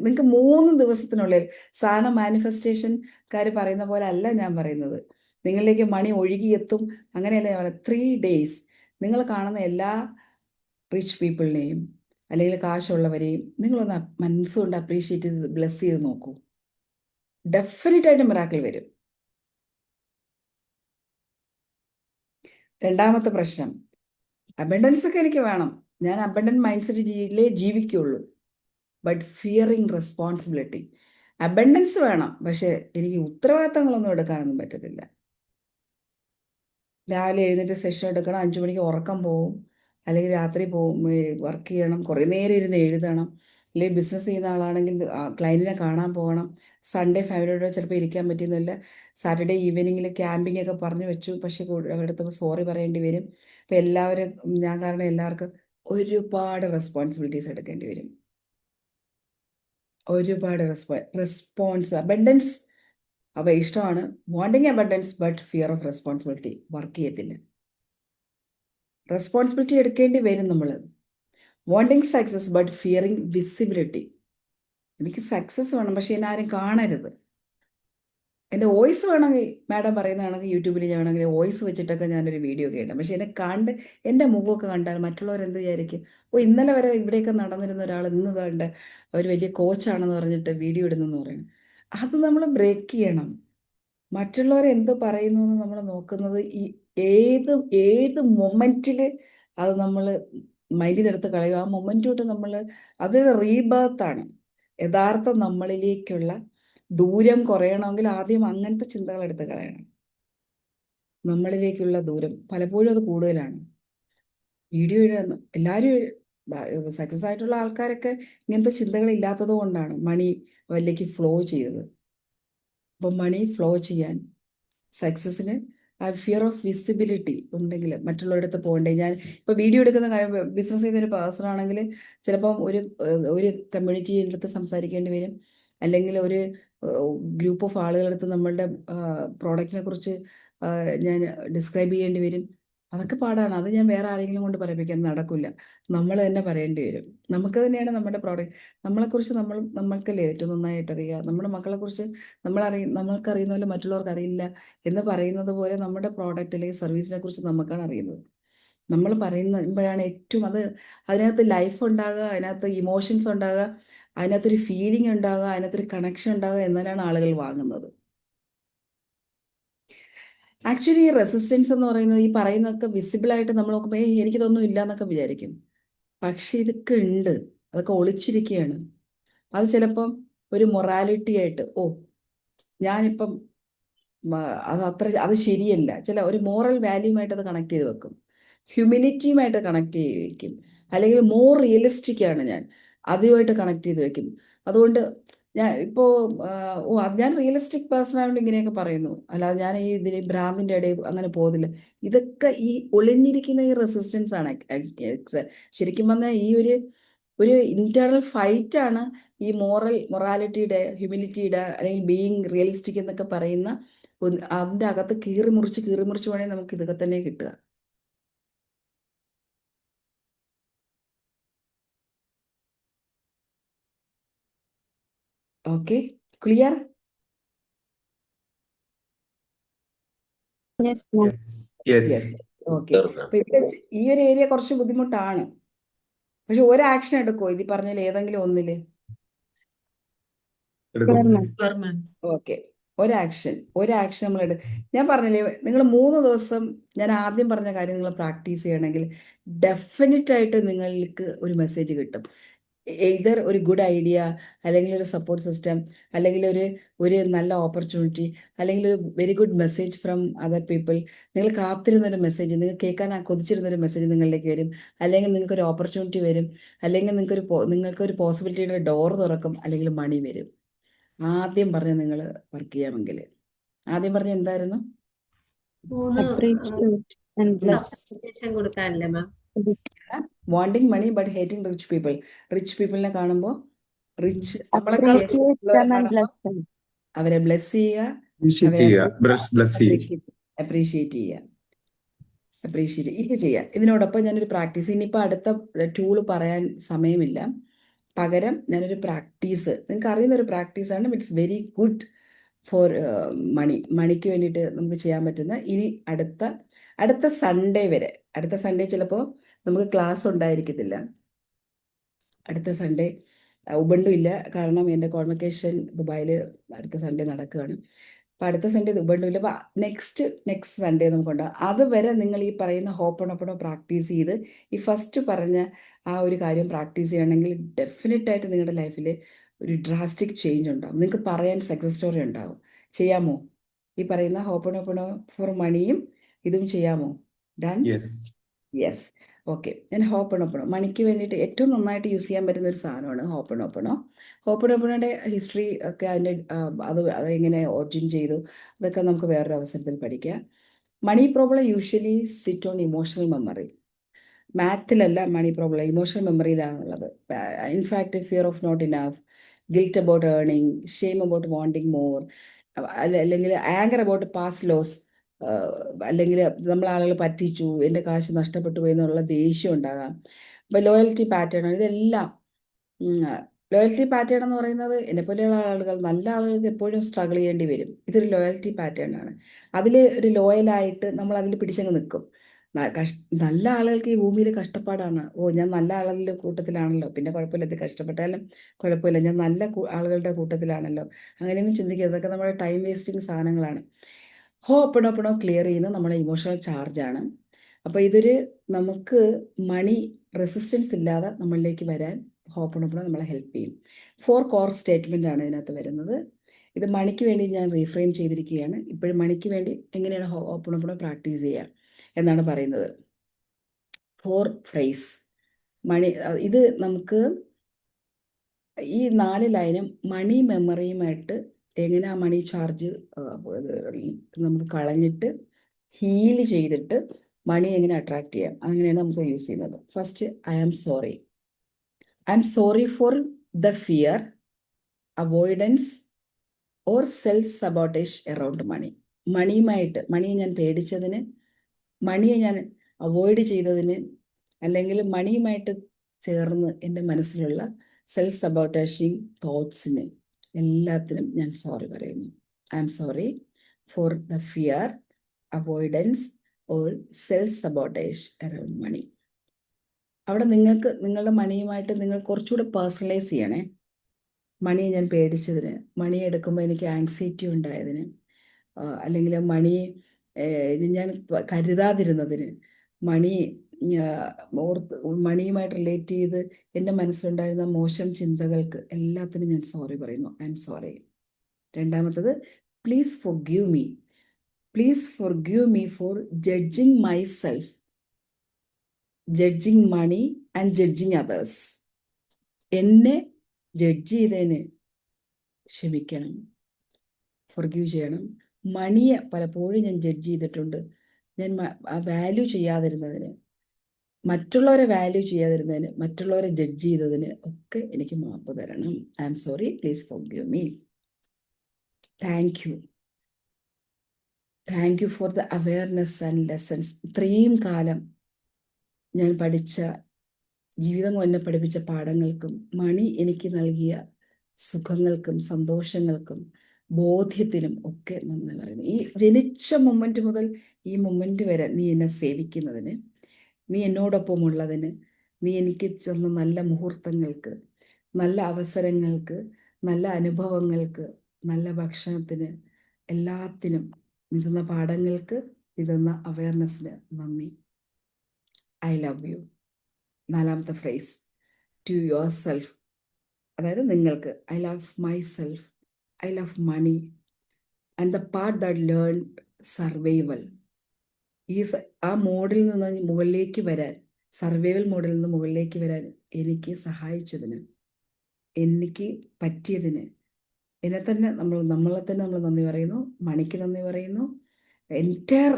നിങ്ങൾക്ക് 3 ദിവസത്തിനുള്ളിൽ സാധാരണ മാനിഫെസ്റ്റേഷൻകാർ പറയുന്ന പോലെ അല്ല ഞാൻ പറയുന്നത്. നിങ്ങളിലേക്ക് മണി ഒഴുകിയെത്തും, അങ്ങനെയല്ല ഞാൻ പറയുന്നത്. 3 days നിങ്ങൾ കാണുന്ന എല്ലാ റിച്ച് പീപ്പിളിനെയും അല്ലെങ്കിൽ കാശുള്ളവരെയും നിങ്ങളൊന്ന് മനസ്സുകൊണ്ട് അപ്രീഷിയേറ്റ് ചെയ്ത് ബ്ലെസ് ചെയ്ത് നോക്കൂ. ഡെഫിനറ്റായിട്ട് മിറാക്കിൾ വരും. രണ്ടാമത്തെ പ്രശ്നം, അബൻഡൻസ് ഒക്കെ എനിക്ക് വേണം, ഞാൻ അബൻഡന്റ് മൈൻഡ് സെറ്റ് ജീവിക്കുള്ളൂ. But fearing responsibility. അബൻഡൻസ് വേണം, പക്ഷെ എനിക്ക് ഉത്തരവാദിത്തങ്ങളൊന്നും എടുക്കാനൊന്നും പറ്റത്തില്ല. രാവിലെ എഴുന്നേറ്റ് സെഷൻ എടുക്കണം, 5 മണിക്ക് ഉറക്കം പോവും, അല്ലെങ്കിൽ രാത്രി പോവും, വർക്ക് ചെയ്യണം, കുറേ നേരം ഇരുന്ന് എഴുതണം, അല്ലെങ്കിൽ ബിസിനസ് ചെയ്യുന്ന ആളാണെങ്കിൽ ക്ലയൻറ്റിനെ കാണാൻ പോകണം. സൺഡേ ഫാമിലിയോട് ചിലപ്പോൾ ഇരിക്കാൻ പറ്റുന്നില്ല. സാറ്റർഡേ ഈവനിങ്ങിൽ ക്യാമ്പിംഗ് ഒക്കെ പറഞ്ഞു വെച്ചു, പക്ഷേ അവരുടെ അടുത്ത് സോറി പറയേണ്ടി വരും. അപ്പം എല്ലാവരും ഞാൻ കാരണം എല്ലാവർക്കും ഒരുപാട് റെസ്പോൺസിബിലിറ്റീസ് എടുക്കേണ്ടി വരും. ഒരുപാട് അബൻഡൻസ് അവ ഇഷ്ടമാണ്, wanting abundance, but fear of responsibility work ചെയ്യത്തില്ല. റെസ്പോൺസിബിലിറ്റി എടുക്കേണ്ടി വരും നമ്മൾ. Wanting success but fearing visibility. എനിക്ക് സക്സസ് വേണം, പക്ഷെ എന്നെ ആരും കാണരുത്. എൻ്റെ വോയിസ് വേണമെങ്കിൽ മാഡം പറയുന്നതാണെങ്കിൽ യൂട്യൂബിൽ ഞാൻ വേണമെങ്കിൽ വോയിസ് വെച്ചിട്ടൊക്കെ ഞാനൊരു വീഡിയോ ഒക്കെ ഇടാം. പക്ഷെ എന്നെ എൻ്റെ മുഖമൊക്കെ കണ്ടാൽ മറ്റുള്ളവരെന്ത് വിചാരിക്കും? ഇന്നലെ വരെ ഇവിടെയൊക്കെ നടന്നിരുന്ന ഒരാൾ ഇന്ന് കണ്ട് അവർ വലിയ കോച്ചാണെന്ന് പറഞ്ഞിട്ട് വീഡിയോ ഇടുന്നെന്ന് പറയുന്നത്. അത് നമ്മൾ ബ്രേക്ക് ചെയ്യണം. മറ്റുള്ളവർ എന്ത് പറയുന്നു എന്ന് നമ്മൾ നോക്കുന്നത് ഈ ഏത് മൊമെൻറ്റിൽ അത് നമ്മൾ മൈൻഡിൽ നിന്നെടുത്ത് കളയും. ആ മൊമെൻറ്റ് തൊട്ട് അതൊരു റീബർത്താണ്. യഥാർത്ഥ നമ്മളിലേക്കുള്ള ദൂരം കുറയണമെങ്കിൽ ആദ്യം അങ്ങനത്തെ ചിന്തകൾ എടുത്ത് കളയണം. നമ്മളിലേക്കുള്ള ദൂരം പലപ്പോഴും അത് കൂടുതലാണ്. വീഡിയോ എല്ലാവരും സക്സസ് ആയിട്ടുള്ള ആൾക്കാരൊക്കെ ഇങ്ങനത്തെ ചിന്തകൾ ഇല്ലാത്തത് കൊണ്ടാണ് മണി അവരിലേക്ക് ഫ്ലോ ചെയ്തത്. അപ്പം മണി ഫ്ലോ ചെയ്യാൻ സക്സസ്സിന് ആ ഫിയർ ഓഫ് വിസിബിലിറ്റി ഉണ്ടെങ്കിൽ മറ്റുള്ളവരുടെ അടുത്ത് പോകണ്ടേ. ഞാൻ ഇപ്പോൾ വീഡിയോ എടുക്കുന്ന കാര്യം ബിസിനസ് ചെയ്യുന്നൊരു പേഴ്സൺ ആണെങ്കിൽ ചിലപ്പം ഒരു കമ്മ്യൂണിറ്റിയുടെ അടുത്ത് സംസാരിക്കേണ്ടി വരും, അല്ലെങ്കിൽ ഒരു ഗ്രൂപ്പ് ഓഫ് ആളുകളുടെ അടുത്ത് നമ്മളുടെ പ്രോഡക്റ്റിനെ കുറിച്ച് ഞാൻ ഡിസ്ക്രൈബ് ചെയ്യേണ്ടി വരും. അതൊക്കെ പാടാണ്. അത് ഞാൻ വേറെ ആരെങ്കിലും കൊണ്ട് പറയിപ്പിക്കാൻ നടക്കില്ല. നമ്മൾ തന്നെ പറയേണ്ടി വരും. നമുക്ക് തന്നെയാണ് നമ്മുടെ പ്രോഡക്റ്റ്, നമ്മളെക്കുറിച്ച് നമ്മൾക്കല്ലേ ഏറ്റവും നന്നായിട്ട് അറിയുക. നമ്മുടെ മക്കളെക്കുറിച്ച് നമ്മൾക്കറിയുന്ന പോലെ മറ്റുള്ളവർക്ക് അറിയില്ല എന്ന് പറയുന്നത് പോലെ നമ്മുടെ പ്രോഡക്റ്റ് അല്ലെങ്കിൽ സർവീസിനെ കുറിച്ച് നമുക്കാണ് അറിയുന്നത്. നമ്മൾ പറയുമ്പോഴാണ് ഏറ്റവും അതിനകത്ത് ലൈഫ് ഉണ്ടാകുക, അതിനകത്ത് ഇമോഷൻസ് ഉണ്ടാകുക, അതിനകത്തൊരു ഫീലിംഗ് ഉണ്ടാകുക, അതിനകത്തൊരു കണക്ഷൻ ഉണ്ടാകുക, എന്നാലാണ് ആളുകൾ വാങ്ങുന്നത്. ആക്ച്വലി ഈ റെസിസ്റ്റൻസ് എന്ന് പറയുന്നത് ഈ പറയുന്നതൊക്കെ വിസിബിളായിട്ട് നമ്മൾ നോക്കുമ്പോൾ എനിക്കിതൊന്നും ഇല്ല എന്നൊക്കെ വിചാരിക്കും. പക്ഷെ ഇതൊക്കെ ഉണ്ട്, അതൊക്കെ ഒളിച്ചിരിക്കുകയാണ്. അത് ചിലപ്പം ഒരു മൊറാലിറ്റി ആയിട്ട് ഞാനിപ്പം അത് ശരിയല്ല, ഒരു മോറൽ വാല്യൂമായിട്ട് അത് കണക്ട് ചെയ്ത് വെക്കും, ഹ്യൂമിലിറ്റിയുമായിട്ട് കണക്ട് ചെയ്ത് വെക്കും, അല്ലെങ്കിൽ മോർ റിയലിസ്റ്റിക് ആണ് ഞാൻ, അതുമായിട്ട് കണക്ട് ചെയ്ത് വെക്കും. അതുകൊണ്ട് ഞാൻ ഇപ്പോൾ ഞാൻ റിയലിസ്റ്റിക് പേഴ്സൺ ആയതുകൊണ്ട് ഇങ്ങനെയൊക്കെ പറയുന്നു, അല്ലാതെ ഞാൻ ഇതിൽ ഭ്രാന്തിൻ്റെ ഇടയിൽ അങ്ങനെ പോകുന്നില്ല. ഇതൊക്കെ ഈ ഒളിഞ്ഞിരിക്കുന്ന ഈ റെസിസ്റ്റൻസ് ആണ്. ശരിക്കും പറഞ്ഞാൽ ഈ ഒരു ഇന്റേണൽ ഫൈറ്റ് ആണ് ഈ മൊറാലിറ്റിയുടെ, ഹ്യൂമിലിറ്റിയുടെ, അല്ലെങ്കിൽ ബീയിങ് റിയലിസ്റ്റിക് എന്നൊക്കെ പറയുന്ന അതിൻ്റെ അകത്ത് കീറി മുറിച്ച് വേണമെങ്കിൽ നമുക്ക് ഇതൊക്കെ തന്നെ കിട്ടുക. Okay, clear? Yes, ma'am. Yes. Okay. അപ്പൊ ഇവിടെ ഈ ഒരു ഏരിയ കുറച്ച് ബുദ്ധിമുട്ടാണ്. പക്ഷെ ഒരു ആക്ഷൻ എടുക്കുമോ ഇത് പറഞ്ഞാൽ ഏതെങ്കിലും ഒന്നില്? Clear, ma'am. ഓക്കെ, ഒരു ആക്ഷൻ നമ്മൾ ഞാൻ പറഞ്ഞില്ലേ, നിങ്ങൾ 3 ദിവസം ഞാൻ ആദ്യം പറഞ്ഞ കാര്യം നിങ്ങൾ പ്രാക്ടീസ് ചെയ്യണമെങ്കിൽ ഡെഫിനറ്റ് ആയിട്ട് നിങ്ങൾക്ക് ഒരു മെസ്സേജ് കിട്ടും. എയ്തർ ഒരു ഗുഡ് ഐഡിയ, അല്ലെങ്കിൽ ഒരു സപ്പോർട്ട് സിസ്റ്റം, അല്ലെങ്കിൽ ഒരു നല്ല ഓപ്പർച്യൂണിറ്റി, അല്ലെങ്കിൽ ഒരു very good message from other people. നിങ്ങൾ കാത്തിരുന്നൊരു മെസ്സേജ്, നിങ്ങൾ കേൾക്കാൻ കൊതിച്ചിരുന്നൊരു മെസ്സേജ് നിങ്ങളിലേക്ക് വരും, അല്ലെങ്കിൽ നിങ്ങൾക്കൊരു ഓപ്പർച്യൂണിറ്റി വരും, അല്ലെങ്കിൽ നിങ്ങൾക്കൊരു പോസിബിലിറ്റിയുടെ ഡോർ തുറക്കും, അല്ലെങ്കിൽ മണി വരും. ആദ്യം പറഞ്ഞ് നിങ്ങൾ വർക്ക് ചെയ്യാമെങ്കിൽ ആദ്യം പറഞ്ഞ എന്തായിരുന്നു? Appreciate and bless. കൊടുക്കാനല്ലേ ma'am? Wanting money but hating rich people. Rich പീപ്പിളിനെ കാണുമ്പോൾ നമ്മളെക്കാൾ Appreciate them and bless them. അവരെ ബ്ലെസ് ചെയ്യുക, Appreciate ചെയ്യുക. Bless ചെയ്യുക. അപ്രീഷിയേറ്റ് ഇത് ചെയ്യാം. ഇതിനോടൊപ്പം ഞാനൊരു പ്രാക്ടീസ്, ഇനിയിപ്പോൾ അടുത്ത ടൂള് പറയാൻ സമയമില്ല, പകരം ഞാനൊരു പ്രാക്ടീസ്, നിങ്ങൾക്ക് അറിയുന്ന ഒരു പ്രാക്ടീസാണ്. ഇറ്റ്സ് വെരി ഗുഡ് ഫോർ മണിക്ക് വേണ്ടിയിട്ട് നമുക്ക് ചെയ്യാൻ പറ്റുന്ന. ഇനി അടുത്ത സൺഡേ വരെ, അടുത്ത സൺഡേ ചിലപ്പോൾ നമുക്ക് ക്ലാസ് ഉണ്ടായിരിക്കത്തില്ല. അടുത്ത സൺഡേ ഉബണ്ടു ഇല്ല, കാരണം എൻ്റെ കോൺവക്കേഷൻ ദുബായിൽ അടുത്ത സൺഡേ നടക്കുകയാണ്. അപ്പോൾ അടുത്ത സൺഡേ ഉബണ്ടു ഇല്ല. അപ്പോൾ നെക്സ്റ്റ് സൺഡേ നമുക്കുണ്ടാകും. അതുവരെ നിങ്ങൾ ഈ പറയുന്ന ഹോപ്പണപ്പണോ പ്രാക്ടീസ് ചെയ്ത് ഈ ഫസ്റ്റ് പറഞ്ഞ ആ ഒരു കാര്യം പ്രാക്ടീസ് ചെയ്യണമെങ്കിൽ ഡെഫിനറ്റായിട്ട് നിങ്ങളുടെ ലൈഫിൽ ഒരു ഡ്രാസ്റ്റിക് ചേഞ്ച് ഉണ്ടാകും. നിങ്ങൾക്ക് പറയാൻ സക്സസ് സ്റ്റോറി ഉണ്ടാകും. ചെയ്യാമോ? ഈ പറയുന്ന ഹോപ്പണപ്പണോ ഫോർ മണിയും ഇതും ചെയ്യാമോ? ഡൺ? യെസ്. ഓക്കെ, ഞാൻ ഹോപ്പണോപ്പണോ മണിക്ക് വേണ്ടിയിട്ട് ഏറ്റവും നന്നായിട്ട് യൂസ് ചെയ്യാൻ പറ്റുന്ന ഒരു സാധനമാണ് ഹോപ്പണോപ്പണോയുടെ ഹിസ്റ്ററി ഒക്കെ അതെങ്ങനെ ഒറിജിൻ ചെയ്തു അതൊക്കെ നമുക്ക് വേറൊരു അവസരത്തിൽ പഠിക്കാം. Money problem usually sit on emotional memory. മാത്തിലല്ല മണി പ്രോബ്ലം, ഇമോഷണൽ മെമ്മറിയിലാണുള്ളത്. In fact fear of not enough, guilt about earning, shame about wanting more, അല്ലെങ്കിൽ ആങ്കർ അബൌട്ട് പാസ്റ്റ് ലോസ്, അല്ലെങ്കിൽ ആളുകൾ പറ്റിച്ചു, എൻ്റെ കാശ് നഷ്ടപ്പെട്ടു പോയി എന്നുള്ള ദേഷ്യം ഉണ്ടാകാം. അപ്പോൾ ലോയൽറ്റി പാറ്റേൺ ആണ് ഇതെല്ലാം. ലോയൽറ്റി പാറ്റേൺ എന്ന് പറയുന്നത് എന്നെപ്പോലെയുള്ള നല്ല ആളുകൾക്ക് എപ്പോഴും സ്ട്രഗിൾ ചെയ്യേണ്ടി വരും. ഇതൊരു ലോയൽറ്റി പാറ്റേൺ ആണ്. അതിൽ ഒരു ലോയലായിട്ട് നമ്മൾ അതിൽ പിടിച്ചങ്ങ് നിൽക്കും. നല്ല ആളുകൾക്ക് ഈ ഭൂമിയിൽ കഷ്ടപ്പാടാണ്. ഞാൻ നല്ല ആളുകളുടെ കൂട്ടത്തിലാണല്ലോ, പിന്നെ കുഴപ്പമില്ല, ഇത് കഷ്ടപ്പെട്ടാലും കുഴപ്പമില്ല, ഞാൻ നല്ല ആളുകളുടെ കൂട്ടത്തിലാണല്ലോ, അങ്ങനെയൊന്നും ചിന്തിക്കുക. ഇതൊക്കെ നമ്മുടെ ടൈം വേസ്റ്റിംഗ് സാധനങ്ങളാണ്. ഹോപ്പണോപ്പണോ ക്ലിയർ ചെയ്യുന്ന നമ്മുടെ ഇമോഷണൽ ചാർജാണ്. അപ്പോൾ നമുക്ക് മണി റെസിസ്റ്റൻസ് ഇല്ലാതെ നമ്മളിലേക്ക് വരാൻ ഹോപ്പണോപ്പണോ നമ്മളെ ഹെൽപ്പ് ചെയ്യും. 4 കോർ സ്റ്റേറ്റ്മെൻ്റ് ആണ് ഇതിനകത്ത് വരുന്നത്. ഇത് മണിക്ക് വേണ്ടി ഞാൻ റീഫ്രെയിം ചെയ്തിരിക്കുകയാണ്. ഇപ്പോഴും മണിക്ക് വേണ്ടി എങ്ങനെയാണ് ഓപ്പൺ പ്രാക്ടീസ് ചെയ്യുക എന്നാണ് പറയുന്നത്. 4 ഫ്രേസ് മണി. ഇത് നമുക്ക് ഈ 4 ലൈനും മണി മെമ്മറിയുമായിട്ട് എങ്ങനെ ആ മണി ചാർജ് നമുക്ക് കളഞ്ഞിട്ട് ഹീൽ ചെയ്തിട്ട് മണി എങ്ങനെ അട്രാക്ട് ചെയ്യാം, അങ്ങനെയാണ് നമുക്ക് യൂസ് ചെയ്യുന്നത്. First, I am sorry. I am sorry for the fear, avoidance or self sabotage around money. മണിയെ ഞാൻ പേടിച്ചതിന്, മണിയെ ഞാൻ അവോയ്ഡ് ചെയ്തതിന്, അല്ലെങ്കിൽ മണിയുമായിട്ട് ചേർന്ന് എൻ്റെ മനസ്സിലുള്ള സെൽഫ് സബോട്ടേഷിങ് തോട്ട്സിന് എല്ലാത്തിനും ഞാൻ സോറി പറയുന്നു. I am sorry for the fear, avoidance or self sabotage around money. അവിടെ നിങ്ങൾക്ക് നിങ്ങളുടെ മണിയുമായിട്ട് നിങ്ങൾ കുറച്ചുകൂടെ പേഴ്സണലൈസ് ചെയ്യണേ. മണിയെ ഞാൻ പേടിച്ചതിന്, മണിയെ എടുക്കുമ്പോൾ എനിക്ക് ആങ്സൈറ്റി ഉണ്ടായതിന്, അല്ലെങ്കിൽ മണിയെ ഞാൻ കരുതാതിരുന്നതിന്, മണിയുമായിട്ട് റിലേറ്റ് ചെയ്ത് എൻ്റെ മനസ്സിലുണ്ടായിരുന്ന മോശം ചിന്തകൾക്ക് എല്ലാത്തിനും ഞാൻ സോറി പറയുന്നു. I M sorry. രണ്ടാമത്തത്, please forgive me. Please forgive me for judging myself, judging money and judging others. എന്നെ ജഡ്ജ് ചെയ്തതിന് ക്ഷമിക്കണം, ഫോർഗീവ് ചെയ്യണം. മണിയെ പലപ്പോഴും ഞാൻ ജഡ്ജ് ചെയ്തിട്ടുണ്ട്. ഞാൻ വാല്യൂ ചെയ്യാതിരുന്നതിന്, മറ്റുള്ളവരെ വാല്യൂ ചെയ്യാതിരുന്നതിന്, മറ്റുള്ളവരെ ജഡ്ജ് ചെയ്തതിന് ഒക്കെ എനിക്ക് മാപ്പ് തരണം. I am sorry, please forgive me. Thank you. Thank you for the awareness and lessons. ഇത്രയും കാലം ഞാൻ ജീവിതം എന്നെ പഠിപ്പിച്ച പാഠങ്ങൾക്കും മണി എനിക്ക് നൽകിയ സുഖങ്ങൾക്കും സന്തോഷങ്ങൾക്കും ബോധ്യത്തിനും ഒക്കെ നന്ദി പറയുന്നു. ഈ ജനിച്ച മൊമെന്റ് മുതൽ ഈ മൊമെന്റ് വരെ നീ എന്നെ സേവിക്കുന്നതിന്, നീ എന്നോടൊപ്പം ഉള്ളതിന്, നീ എനിക്ക് ചെന്ന നല്ല മുഹൂർത്തങ്ങൾക്ക്, നല്ല അവസരങ്ങൾക്ക്, നല്ല അനുഭവങ്ങൾക്ക്, നല്ല ഭക്ഷണത്തിന്, എല്ലാത്തിനും, നീ തന്ന പാഠങ്ങൾക്ക്, നീ തന്ന അവയർനെസ്സിന് നന്ദി. I love you. നാലാമത്തെ ഫ്രേസ്, ടു യുവർ സെൽഫ്, അതായത് നിങ്ങൾക്ക്. I love myself, I love money and the part that learn survival. ആ മോഡിൽ നിന്ന് മുകളിലേക്ക് വരാൻ, സർവൈവൽ മോഡിൽ നിന്ന് മുകളിലേക്ക് വരാൻ എനിക്ക് സഹായിച്ചതിന്, എനിക്ക് പറ്റിയതിന് നമ്മളെ തന്നെ നമ്മൾ നന്ദി പറയുന്നു. മണിക്ക് നന്ദി പറയുന്നു. എൻറ്റയർ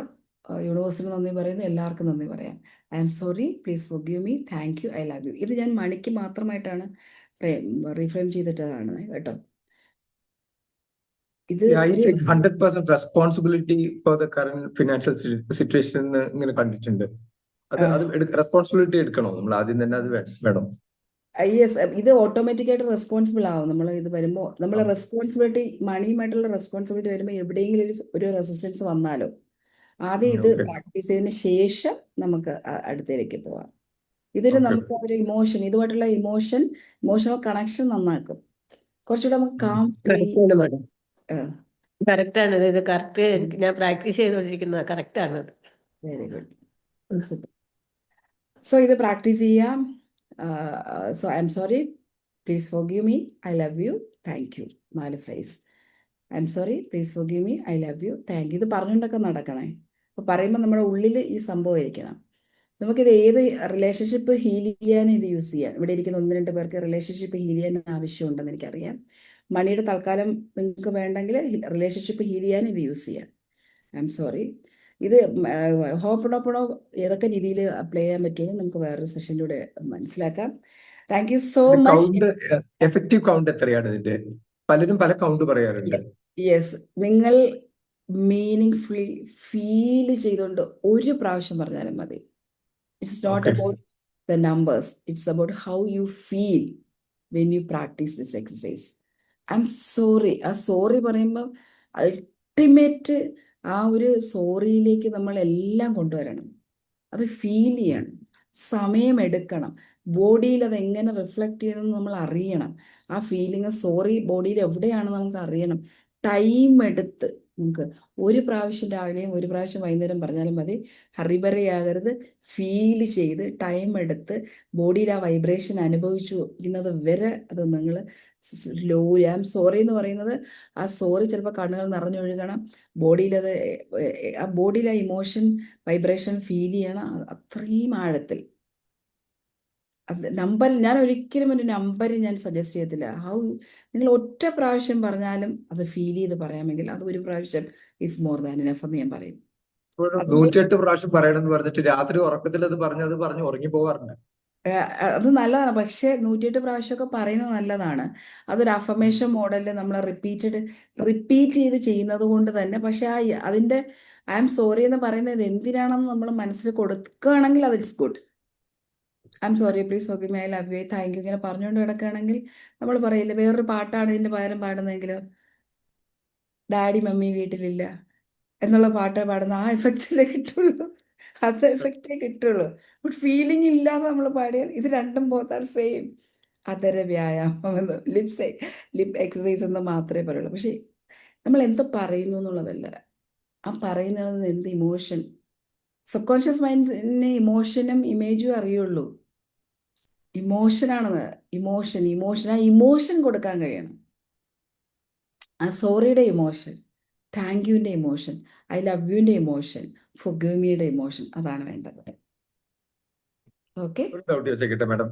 യൂണിവേഴ്സിന് നന്ദി പറയുന്നു. എല്ലാവർക്കും നന്ദി പറയാം. I am sorry, please forgive me, thank you, I love you. ഇത് ഞാൻ മണിക്ക് മാത്രമായിട്ടാണ് റീഫ്രെയിം ചെയ്തിട്ടതാണ് കേട്ടോ. ഇത് I take 100% responsibility for the current financial situation ഇങ്ങനെ കണ്ടിട്ടുണ്ട്. അത് റെസ്പോൺസിബിലിറ്റി എടുക്കണോ നമ്മൾ ആദ്യം തന്നെ? അത് വേണം. യെസ്, ഇത് ഓട്ടോമാറ്റിക്കായിട്ട് റെസ്പോൺസിബിൾ ആവും. നമ്മൾ ഇത് വരുമ്പോൾ നമ്മൾ റെസ്പോൺസിബിലിറ്റി, മണിയുമായിട്ടുള്ള റെസ്പോൺസിബിലിറ്റി വരുമ്പോൾ എവിടെയെങ്കിലും ഒരു റെസിസ്റ്റൻസ് വന്നാലോ ആദ്യം ഇത് പ്രാക്ടീസ് ചെയ്തതിന് ശേഷം നമുക്ക് അടുത്തേക്ക് പോവാം. നമുക്ക് ഒരു ഇമോഷൻ, ഇതുമായിട്ടുള്ള ഇമോഷണൽ കണക്ഷൻ നന്നാക്കും. കുറച്ചുകൂടെ നമുക്ക് കറക്റ്റ് ആണ് ഇത്. കറക്റ്റ് ഞാൻ പ്രാക്ടീസ് ചെയ്തുകൊണ്ടിരിക്കുന്നത് കറക്റ്റ് ആണ്. Very good. സോ ഇത് പ്രാക്ടീസ് ചെയ്യാം. So I am sorry, please forgive me, I love U, thank U. 4 phrase. I am sorry, please forgive me, I love U, thank U. ഇത് പറഞ്ഞുകൊണ്ടൊക്കെ നടക്കണേ. അപ്പോൾ പറയുമ്പോൾ നമ്മുടെ ഉള്ളിൽ ഈ സംഭവം ഇരിക്കണം. നമുക്കിത് ഏത് റിലേഷൻഷിപ്പ് ഹീൽ ചെയ്യാനും ഇത് യൂസ് ചെയ്യാം. ഇവിടെ ഇരിക്കുന്ന 1-2 പേർക്ക് റിലേഷൻഷിപ്പ് ഹീൽ ചെയ്യാൻ ആവശ്യമുണ്ടെന്ന് എനിക്കറിയാം. മണിയുടെ തൽക്കാലം നിങ്ങൾക്ക് വേണ്ടെങ്കിൽ റിലേഷൻഷിപ്പ് ഹീൽ ചെയ്യാൻ ഇത് യൂസ് ചെയ്യാം. I am sorry. ഇത് ഹോപ്പണോപ്പണോ ഏതൊക്കെ രീതിയിൽ അപ്ലൈ ചെയ്യാൻ പറ്റുമെന്ന് നമുക്ക് വേറൊരു സെഷനിലൂടെ മനസ്സിലാക്കാം. Thank you so much. Effective count എത്രയാണ് ഇതിന്റെ? പലരും പല കൗണ്ട് പറയാറുണ്ട്. യെസ്, നിങ്ങൾ മീനിങ് ഫീൽ ചെയ്തുകൊണ്ട് ഒരു പ്രാവശ്യം പറഞ്ഞാലും മതി. It's not about the numbers, it's about how you feel when you practise this exercise. I M sorry. ആ സോറി പറയുമ്പോൾ അൾട്ടിമേറ്റ് ആ ഒരു സോറിയിലേക്ക് നമ്മളെല്ലാം കൊണ്ടുവരണം. അത് ഫീൽ ചെയ്യണം, സമയമെടുക്കണം. ബോഡിയിൽ അത് എങ്ങനെ റിഫ്ലക്റ്റ് ചെയ്യുന്നത് നമ്മൾ അറിയണം. ആ ഫീലിംഗ് സോറി ബോഡിയിൽ എവിടെയാണ് നമുക്ക് അറിയണം. ടൈം എടുത്ത് നിങ്ങൾക്ക് ഒരു പ്രാവശ്യം രാവിലെയും ഒരു പ്രാവശ്യം വൈകുന്നേരം പറഞ്ഞാലും മതി. ഹറിബറിയാകരുത്. ഫീൽ ചെയ്ത് ടൈം എടുത്ത് ബോഡിയിൽ ആ വൈബ്രേഷൻ അനുഭവിച്ചു ഇന്നത് വരെ അത് നിങ്ങൾ സ്ലോലി ഐ ആം സോറി എന്ന് പറയുന്നത്, ആ സോറി ചിലപ്പോൾ കണ്ണുകൾ നിറഞ്ഞൊഴുകണം, ബോഡിയിലത് ആ ബോഡിയിലെ ഇമോഷൻ വൈബ്രേഷൻ ഫീൽ ചെയ്യണം, അത്രയും ആഴത്തിൽ. അത് നമ്പർ ഞാൻ ഒരിക്കലും ഒരു നമ്പർ ഞാൻ സജസ്റ്റ് ചെയ്യത്തില്ല. നിങ്ങൾ ഒറ്റ പ്രാവശ്യം പറഞ്ഞാലും അത് ഫീൽ ചെയ്ത് പറയാമെങ്കിൽ അത് ഒരു പ്രാവശ്യം ഈസ് മോർ ദാൻ ഇനഫ് എന്ന് ഞാൻ പറയും. ഇപ്പോഴും അത് 108 പ്രാവശ്യം പറയണമെന്ന് പറഞ്ഞിട്ട് രാത്രി ഉറക്കത്തിൽ അത് പറഞ്ഞ് ഉറങ്ങി പോകാറുണ്ട്. അത് നല്ലതാണ്, പക്ഷേ 108 പ്രാവശ്യമൊക്കെ പറയുന്നത് നല്ലതാണ്. അതൊരു അഫർമേഷൻ മോഡലിൽ നമ്മൾ റിപ്പീറ്റ് ചെയ്ത് ചെയ്യുന്നത് കൊണ്ട് തന്നെ. പക്ഷെ അതിൻ്റെ ഐ ആം സോറി എന്ന് പറയുന്നത് എന്തിനാണെന്ന് നമ്മൾ മനസ്സിൽ കൊടുക്കുകയാണെങ്കിൽ അത് it's good. I am sorry, please forgive me, I love U, thank U, ഇങ്ങനെ പറഞ്ഞുകൊണ്ട് കിടക്കുകയാണെങ്കിൽ നമ്മൾ പറയില്ല. വേറൊരു പാട്ടാണ് ഇതിൻ്റെ പകരം പാടുന്നതെങ്കിൽ ഡാഡി മമ്മി വീട്ടിലില്ല എന്നുള്ള പാട്ട് പാടുന്ന ആ എഫക്റ്റിലേ കിട്ടുള്ളൂ, അത് എഫക്റ്റേ കിട്ടുള്ളൂ. ബട്ട് ഫീലിംഗ് ഇല്ലാതെ നമ്മൾ പാടിയാൽ ഇത് രണ്ടും ബോത്ത് ആർ സെയിം. അതര വ്യായാമം എന്ന് ലിപ് എക്സസൈസ് എന്ന് മാത്രമേ പറയുള്ളൂ. പക്ഷേ നമ്മൾ എന്ത് പറയുന്നു എന്നുള്ളതല്ല, ആ പറയുന്നത് എന്ത് ഇമോഷൻ. സബ് കോൺഷ്യസ് മൈൻഡിന് ഇമോഷനും ഇമേജും അറിയുള്ളൂ. ഇമോഷനാണെന്ന്, ഇമോഷൻ ആ ഇമോഷൻ കൊടുക്കാൻ കഴിയണം. ആ സോറിയുടെ ഇമോഷൻ, താങ്ക് യുവിൻ്റെ ഇമോഷൻ, ഐ ലവ് യുവിൻ്റെ ഇമോഷൻ, ഫൊർഗിവ് മീയുടെ ഇമോഷൻ, അതാണ് വേണ്ടത്. ഓക്കെ, ഒരു ഡൗട്ട് ചോദിച്ചേക്കട്ടെ മാഡം.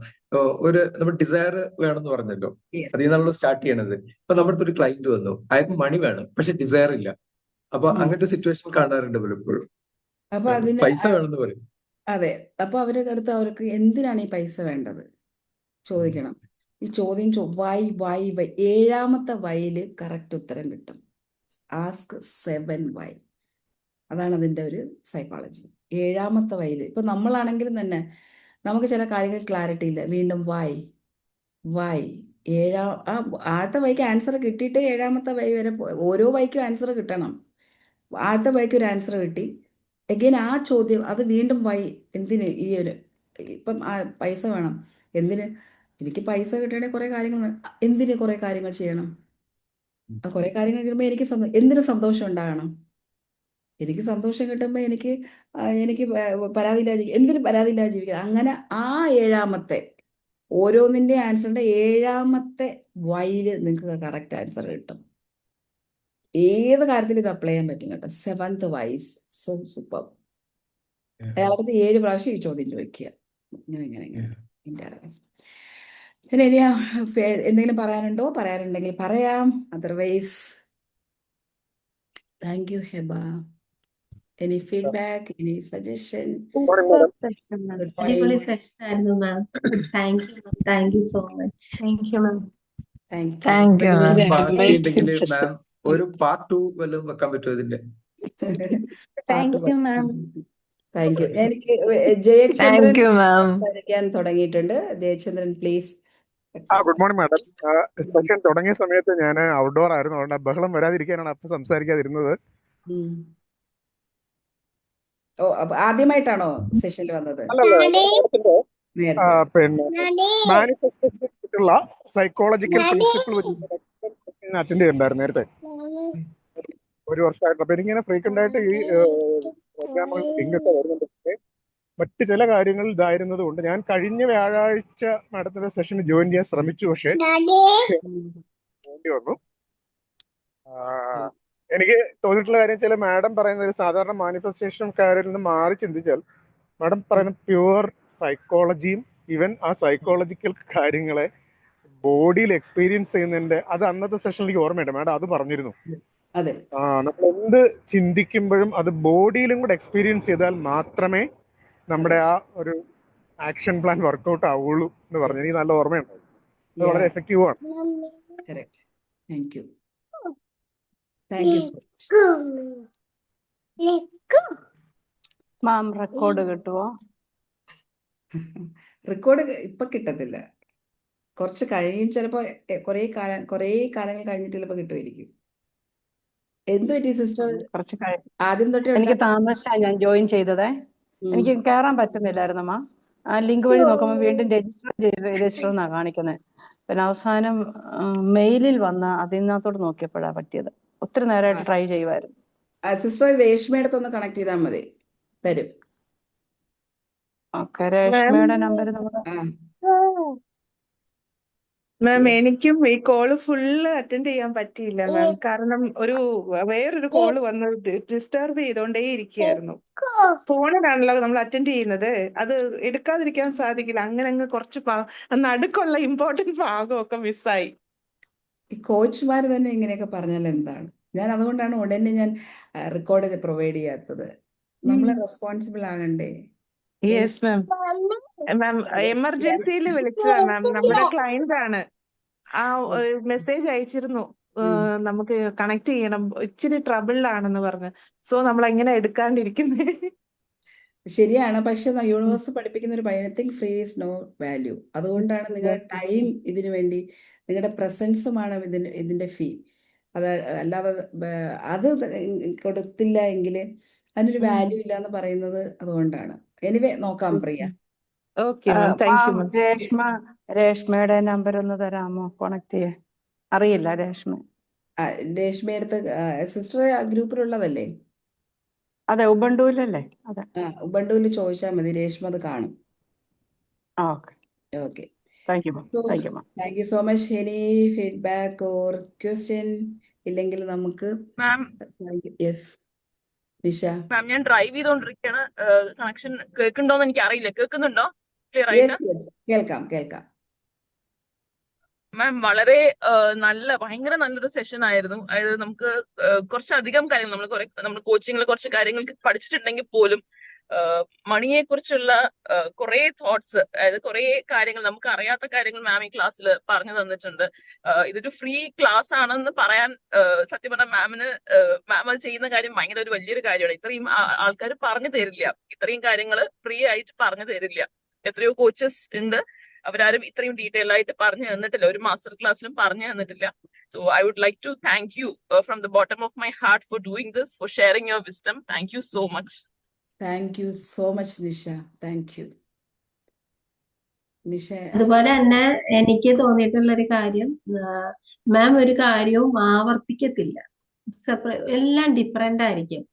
നമ്മൾ ഡിസയർ വേണമെന്ന് പറഞ്ഞല്ലോ, യെസ്. അതിൽ നിന്നാണല്ലോ സ്റ്റാർട്ട് ചെയ്യണത്. ഇപ്പൊ നമ്മുടെ അടുത്ത് ഒരു ക്ലയന്റ് വന്നു, അയാൾക്ക് മണി വേണം പക്ഷെ ഡിസയർ ഇല്ല. അപ്പൊ അങ്ങനത്തെ സിറ്റുവേഷൻ കാണാറുണ്ട് പലപ്പോഴും. അപ്പൊ അതിന് പൈസ വേണമെന്ന് പറയും. അതെ, അപ്പൊ അവരുടെ അടുത്ത് അവർക്ക് എന്തിനാണ് ഈ പൈസ വേണ്ടത് ചോദിക്കണം. ഈ ചോദ്യം വൈ 7ാമത്തെ വൈയിൽ കറക്റ്റ് ഉത്തരം കിട്ടും. ആസ്ക് 7 വൈ, അതാണ് അതിൻ്റെ ഒരു സൈക്കോളജി. 7ാമത്തെ വൈയിൽ ഇപ്പൊ നമ്മളാണെങ്കിലും തന്നെ നമുക്ക് ചില കാര്യങ്ങൾ ക്ലാരിറ്റി ഇല്ല, വീണ്ടും വൈ ആദ്യത്തെ വൈക്ക് ആൻസർ കിട്ടിയിട്ട് 7ാമത്തെ വൈ വരെ ഓരോ വൈക്കും ആൻസർ കിട്ടണം. ആദ്യത്തെ വൈക്ക് ഒരു ആൻസർ കിട്ടി, എഗെയിൻ ആ ചോദ്യം, അത് വീണ്ടും വൈ, എന്തിന് ഈ ഒരു ഇപ്പം പൈസ വേണം, എന്തിന്, എനിക്ക് പൈസ കിട്ടണമെങ്കിൽ കുറേ കാര്യങ്ങൾ, എന്തിന് കുറേ കാര്യങ്ങൾ ചെയ്യണം, ആ കുറേ കാര്യങ്ങൾ കിട്ടുമ്പോൾ എനിക്ക് എന്തിന് സന്തോഷം ഉണ്ടാകണം, എനിക്ക് സന്തോഷം കിട്ടുമ്പോൾ എനിക്ക് പരാതിയില്ലാതെ എന്തിന് പരാതിയില്ലാതെ ജീവിക്കണം. അങ്ങനെ ആ 7ാമത്തെ ഓരോന്നിൻ്റെ ആൻസറിൻ്റെ 7ാമത്തെ വൈയിൽ നിങ്ങൾക്ക് കറക്റ്റ് ആൻസർ കിട്ടും. ഏത് കാര്യത്തിൽ ഇത് അപ്ലൈ ചെയ്യാൻ പറ്റും കേട്ടോ. 7th vice so super. അയാളുടെ 7 പ്രാവശ്യം ഈ ചോദ്യം ചോദിക്കുക, ഇങ്ങനെ പിന്നെ ഇനി എന്തെങ്കിലും പറയാനുണ്ടോ? പറയാനുണ്ടെങ്കിൽ പറയാം, otherwise thank you Heba. Any feedback, any suggestion? Super session ma'am. Good അടിപൊളി മോർണിംഗ്. സെഷൻ ആയിരുന്നു ma'am. Thank you so much. Thank you ma'am. Thank you. ബാക്കി ഉണ്ടെങ്കിൽ മാം ഒരു പാർട്ട് 2 വല്ലതും വെക്കാൻ പറ്റുമോ ഇതിന്റെ? Thank you ma'am. Thank U. എനിക്ക് ജയചന്ദ്രൻ സംസാരിക്കാൻ തുടങ്ങിയിട്ടുണ്ട്. Jayachandran please. Good morning madam. Session തുടങ്ങിയ സമയത്ത് ഞാൻ ഔട്ട്ഡോർ ആയിരുന്നു, അതുകൊണ്ട് ബഹളം വരാതിരിക്കാനാണ് അപ്പൊ സംസാരിക്കാതിരുന്നത്. ഓ, അപ്പൊ ആദ്യമായിട്ടാണോ സെഷനിൽ വന്നത്? നേരത്തെ പിന്നെ മാനിഫെസ്റ്റേഷനുള്ള സൈക്കോളജിക്കൽ പ്രിൻസിപ്പിൾ അറ്റൻഡ് ചെയ്തിട്ടുണ്ടായിരുന്നു നേരത്തെ, 1 വർഷമായിട്ട്. അപ്പൊ എനിക്കിങ്ങനെ ഫ്രീക്വന്റ് ആയിട്ട് ഈ പ്രോഗ്രാമുകൾ ലിങ്കൊക്കെ വരുന്നുണ്ട്. മറ്റ് ചില കാര്യങ്ങൾ ഇതായിരുന്നത് കൊണ്ട് ഞാൻ കഴിഞ്ഞ വ്യാഴാഴ്ച മാഡത്തിന്റെ സെഷന് ജോയിൻ ചെയ്യാൻ ശ്രമിച്ചു, പക്ഷേ വേണ്ടി വന്നു. എനിക്ക് തോന്നിയിട്ടുള്ള കാര്യം ചില മാഡം പറയുന്ന ഒരു സാധാരണ മാനിഫെസ്റ്റേഷൻകാരിൽ നിന്ന് മാറി ചിന്തിച്ചാൽ മാഡം പറയുന്ന പ്യുവർ സൈക്കോളജിയും ഈവൻ ആ സൈക്കോളജിക്കൽ കാര്യങ്ങളെ ബോഡിയിൽ എക്സ്പീരിയൻസ് ചെയ്യുന്നതിന്റെ, അത് അന്നത്തെ സെഷനിലേക്ക് ഓർമ്മയുണ്ട് മാഡം അത് പറഞ്ഞിരുന്നു. അതെ, നമ്മൾ എന്ത് ചിന്തിക്കുമ്പോഴും അത് ബോഡിയിലും കൂടെ എക്സ്പീരിയൻസ് ചെയ്താൽ മാത്രമേ നമ്മുടെ ആ ഒരു ആക്ഷൻ പ്ലാൻ വർക്ക്ഔട്ട് ആവുള്ളൂ എന്ന് പറഞ്ഞു. എനിക്ക് നല്ല ഓർമ്മയുണ്ട്, അത് വളരെ എഫക്റ്റീവ് ആണ്. Correct. Thank you so much. Ma'am record കിട്ടുമോ? റെക്കോർഡ് ഇപ്പൊ കിട്ടത്തില്ല, കുറച്ച് കഴിയും, ചിലപ്പോ കുറേ കാലങ്ങൾ കഴിഞ്ഞിട്ട് ചിലപ്പോ കിട്ടുമായിരിക്കും. എന്തു പറ്റി സിസ്റ്റർ? കുറച്ച് ആദ്യം തൊട്ടേ എനിക്ക് താമസിച്ചാണ് ഞാൻ ജോയിൻ ചെയ്തതേ. എനിക്ക് കയറാൻ പറ്റുന്നില്ലായിരുന്നു മാം. ആ ലിങ്ക് വഴി നോക്കുമ്പോൾ വീണ്ടും രജിസ്റ്റർ എന്നാ കാണിക്കുന്നത്. പിന്നെ അവസാനം മെയിലിൽ വന്ന് അതിനകത്തോട്ട് നോക്കിയപ്പോഴാണ് പറ്റിയത്. ഒത്തിരി നേരമായിട്ട് ട്രൈ ചെയ്യുമായിരുന്നു. സിസ്റ്റർ രേഷ്മയുടെ ഒന്ന് കണക്ട് ചെയ്താൽ മതി, തരും. ഓക്കെ, രേഷ്മയുടെ നമ്പർ ആ മാം യെസ്. എനിക്കും ഈ കോള് ഫുള്ള് അറ്റൻഡ് ചെയ്യാൻ പറ്റിയില്ല മാം. കാരണം വേറൊരു കോള് വന്ന് ഡിസ്റ്റർബ് ചെയ്തോണ്ടേ ഇരിക്കുകയായിരുന്നു. ഫോണിലാണല്ലോ നമ്മൾ അറ്റൻഡ് ചെയ്യുന്നത്. അത് എടുക്കാതിരിക്കാൻ സാധിക്കില്ല. അങ്ങനെ അങ്ങ് കുറച്ച് നടുക്കുള്ള ഇമ്പോർട്ടന്റ് ഭാഗമൊക്കെ മിസ്സായി. ഈ കോച്ച്മാർ തന്നെ ഇങ്ങനെയൊക്കെ പറഞ്ഞാൽ എന്താണ്? ഞാൻ അതുകൊണ്ടാണ് ഉടനെ ഞാൻ റെക്കോർഡ് ചെയ്ത് പ്രൊവൈഡ് ചെയ്യാത്തത്. നമ്മൾ റെസ്പോൺസിബിൾ ആകണ്ടേ? Yes ma'am. മാം എമർജൻസിയിൽ വിളിച്ചതാ മാം. നമ്മുടെ ക്ലയന്റ് ആണ്. ആ മെസ്സേജ് അയച്ചിരുന്നു. നമുക്ക് കണക്ട് ചെയ്യണം, ഇച്ചിരി ട്രബിളിലാണെന്ന് പറഞ്ഞ്. സോ നമ്മൾ എങ്ങനെ എടുക്കാണ്ടിരിക്കുന്നേ? ശരിയാണ്. പക്ഷെ യൂണിവേഴ്സ് പഠിപ്പിക്കുന്ന ഒരു nothing free is no value. അതുകൊണ്ടാണ് നിങ്ങളുടെ ടൈം ഇതിനു വേണ്ടി, നിങ്ങളുടെ പ്രസൻസുമാണ് ഇതിന്റെ ഫീ. അത് അല്ലാതെ അത് കൊടുത്തില്ല എങ്കിൽ അതിനൊരു വാല്യൂ ഇല്ല എന്ന് പറയുന്നത് അതുകൊണ്ടാണ്. എനിവേ നോക്കാം Priya. Okay ma'am, thank you ma'am. രേഷ്മയുടെ നമ്പർ ഒന്ന് തരാമോ കോണക്ട് ചെയ്യാൻ? അറിയില്ല രേഷ്മ. രേഷ്മ അടുത്ത് സിസ്റ്റർ ഗ്രൂപ്പിലുള്ളതല്ലേ? അതെ, ഉബണ്ടുവിലല്ലേ? അതെ. ഉബണ്ടുവിൽ ചോദിച്ചാൽ മതി, രേഷ്മ അത് കാണും. Okay, okay. Thank you ma'am. Thank you ma'am. Thank you so much. Any feedback or question ഇല്ലെങ്കിൽ നമുക്ക് മാം യെസ് നിഷ. മാം ഞാൻ ഡ്രൈവ് ചെയ്തോണ്ടിരിക്കുകയാണ്. കണക്ഷൻ കേൾക്കുന്നുണ്ടോന്ന് എനിക്ക് അറിയില്ല. കേൾക്കുന്നുണ്ടോ ക്ലിയർ ആയിട്ട്? യെസ് യെസ് കേൾക്കാം കേൾക്കാം. മാം വളരെ ഭയങ്കര നല്ലൊരു സെഷൻ ആയിരുന്നു. അതായത് നമുക്ക് കുറച്ചധികം കാര്യങ്ങൾ നമ്മൾ കോച്ചിങ്ങിൽ കുറച്ച് കാര്യങ്ങൾക്ക് പഠിച്ചിട്ടുണ്ടെങ്കിൽ പോലും മണിയെ കുറിച്ചുള്ള കുറെ തോട്ട്സ്, അതായത് കുറെ കാര്യങ്ങൾ, നമുക്ക് അറിയാത്ത കാര്യങ്ങൾ മാം ഈ ക്ലാസ്സിൽ പറഞ്ഞു തന്നിട്ടുണ്ട്. ഇതൊരു ഫ്രീ ക്ലാസ് ആണെന്ന് പറയാൻ സത്യം പറഞ്ഞാൽ മാം അത് ചെയ്യുന്ന കാര്യം ഭയങ്കര ഒരു വലിയൊരു കാര്യമാണ്. ഇത്രയും ആൾക്കാർ പറഞ്ഞു തരില്ല, ഇത്രയും കാര്യങ്ങൾ ഫ്രീ ആയിട്ട് പറഞ്ഞു തരില്ല. എത്രയോ കോച്ചസ് ഉണ്ട്, അവരാരും ഇത്രയും ഡീറ്റെയിൽ ആയിട്ട് പറഞ്ഞു തന്നിട്ടില്ല, ഒരു മാസ്റ്റർ ക്ലാസ്സിലും പറഞ്ഞു തന്നിട്ടില്ല. So I would like to thank you from the bottom of my heart for doing this, for sharing your wisdom. Thank you so much. Thank you so much Nisha. Thank you Nisha. അതുപോലെ തന്നെ എനിക്ക് തോന്നിയിട്ടുള്ളൊരു കാര്യം, മാം ഒരു കാര്യവും ആവർത്തിക്കത്തില്ല. എല്ലാം ഡിഫറെന്റ് ആയിരിക്കും.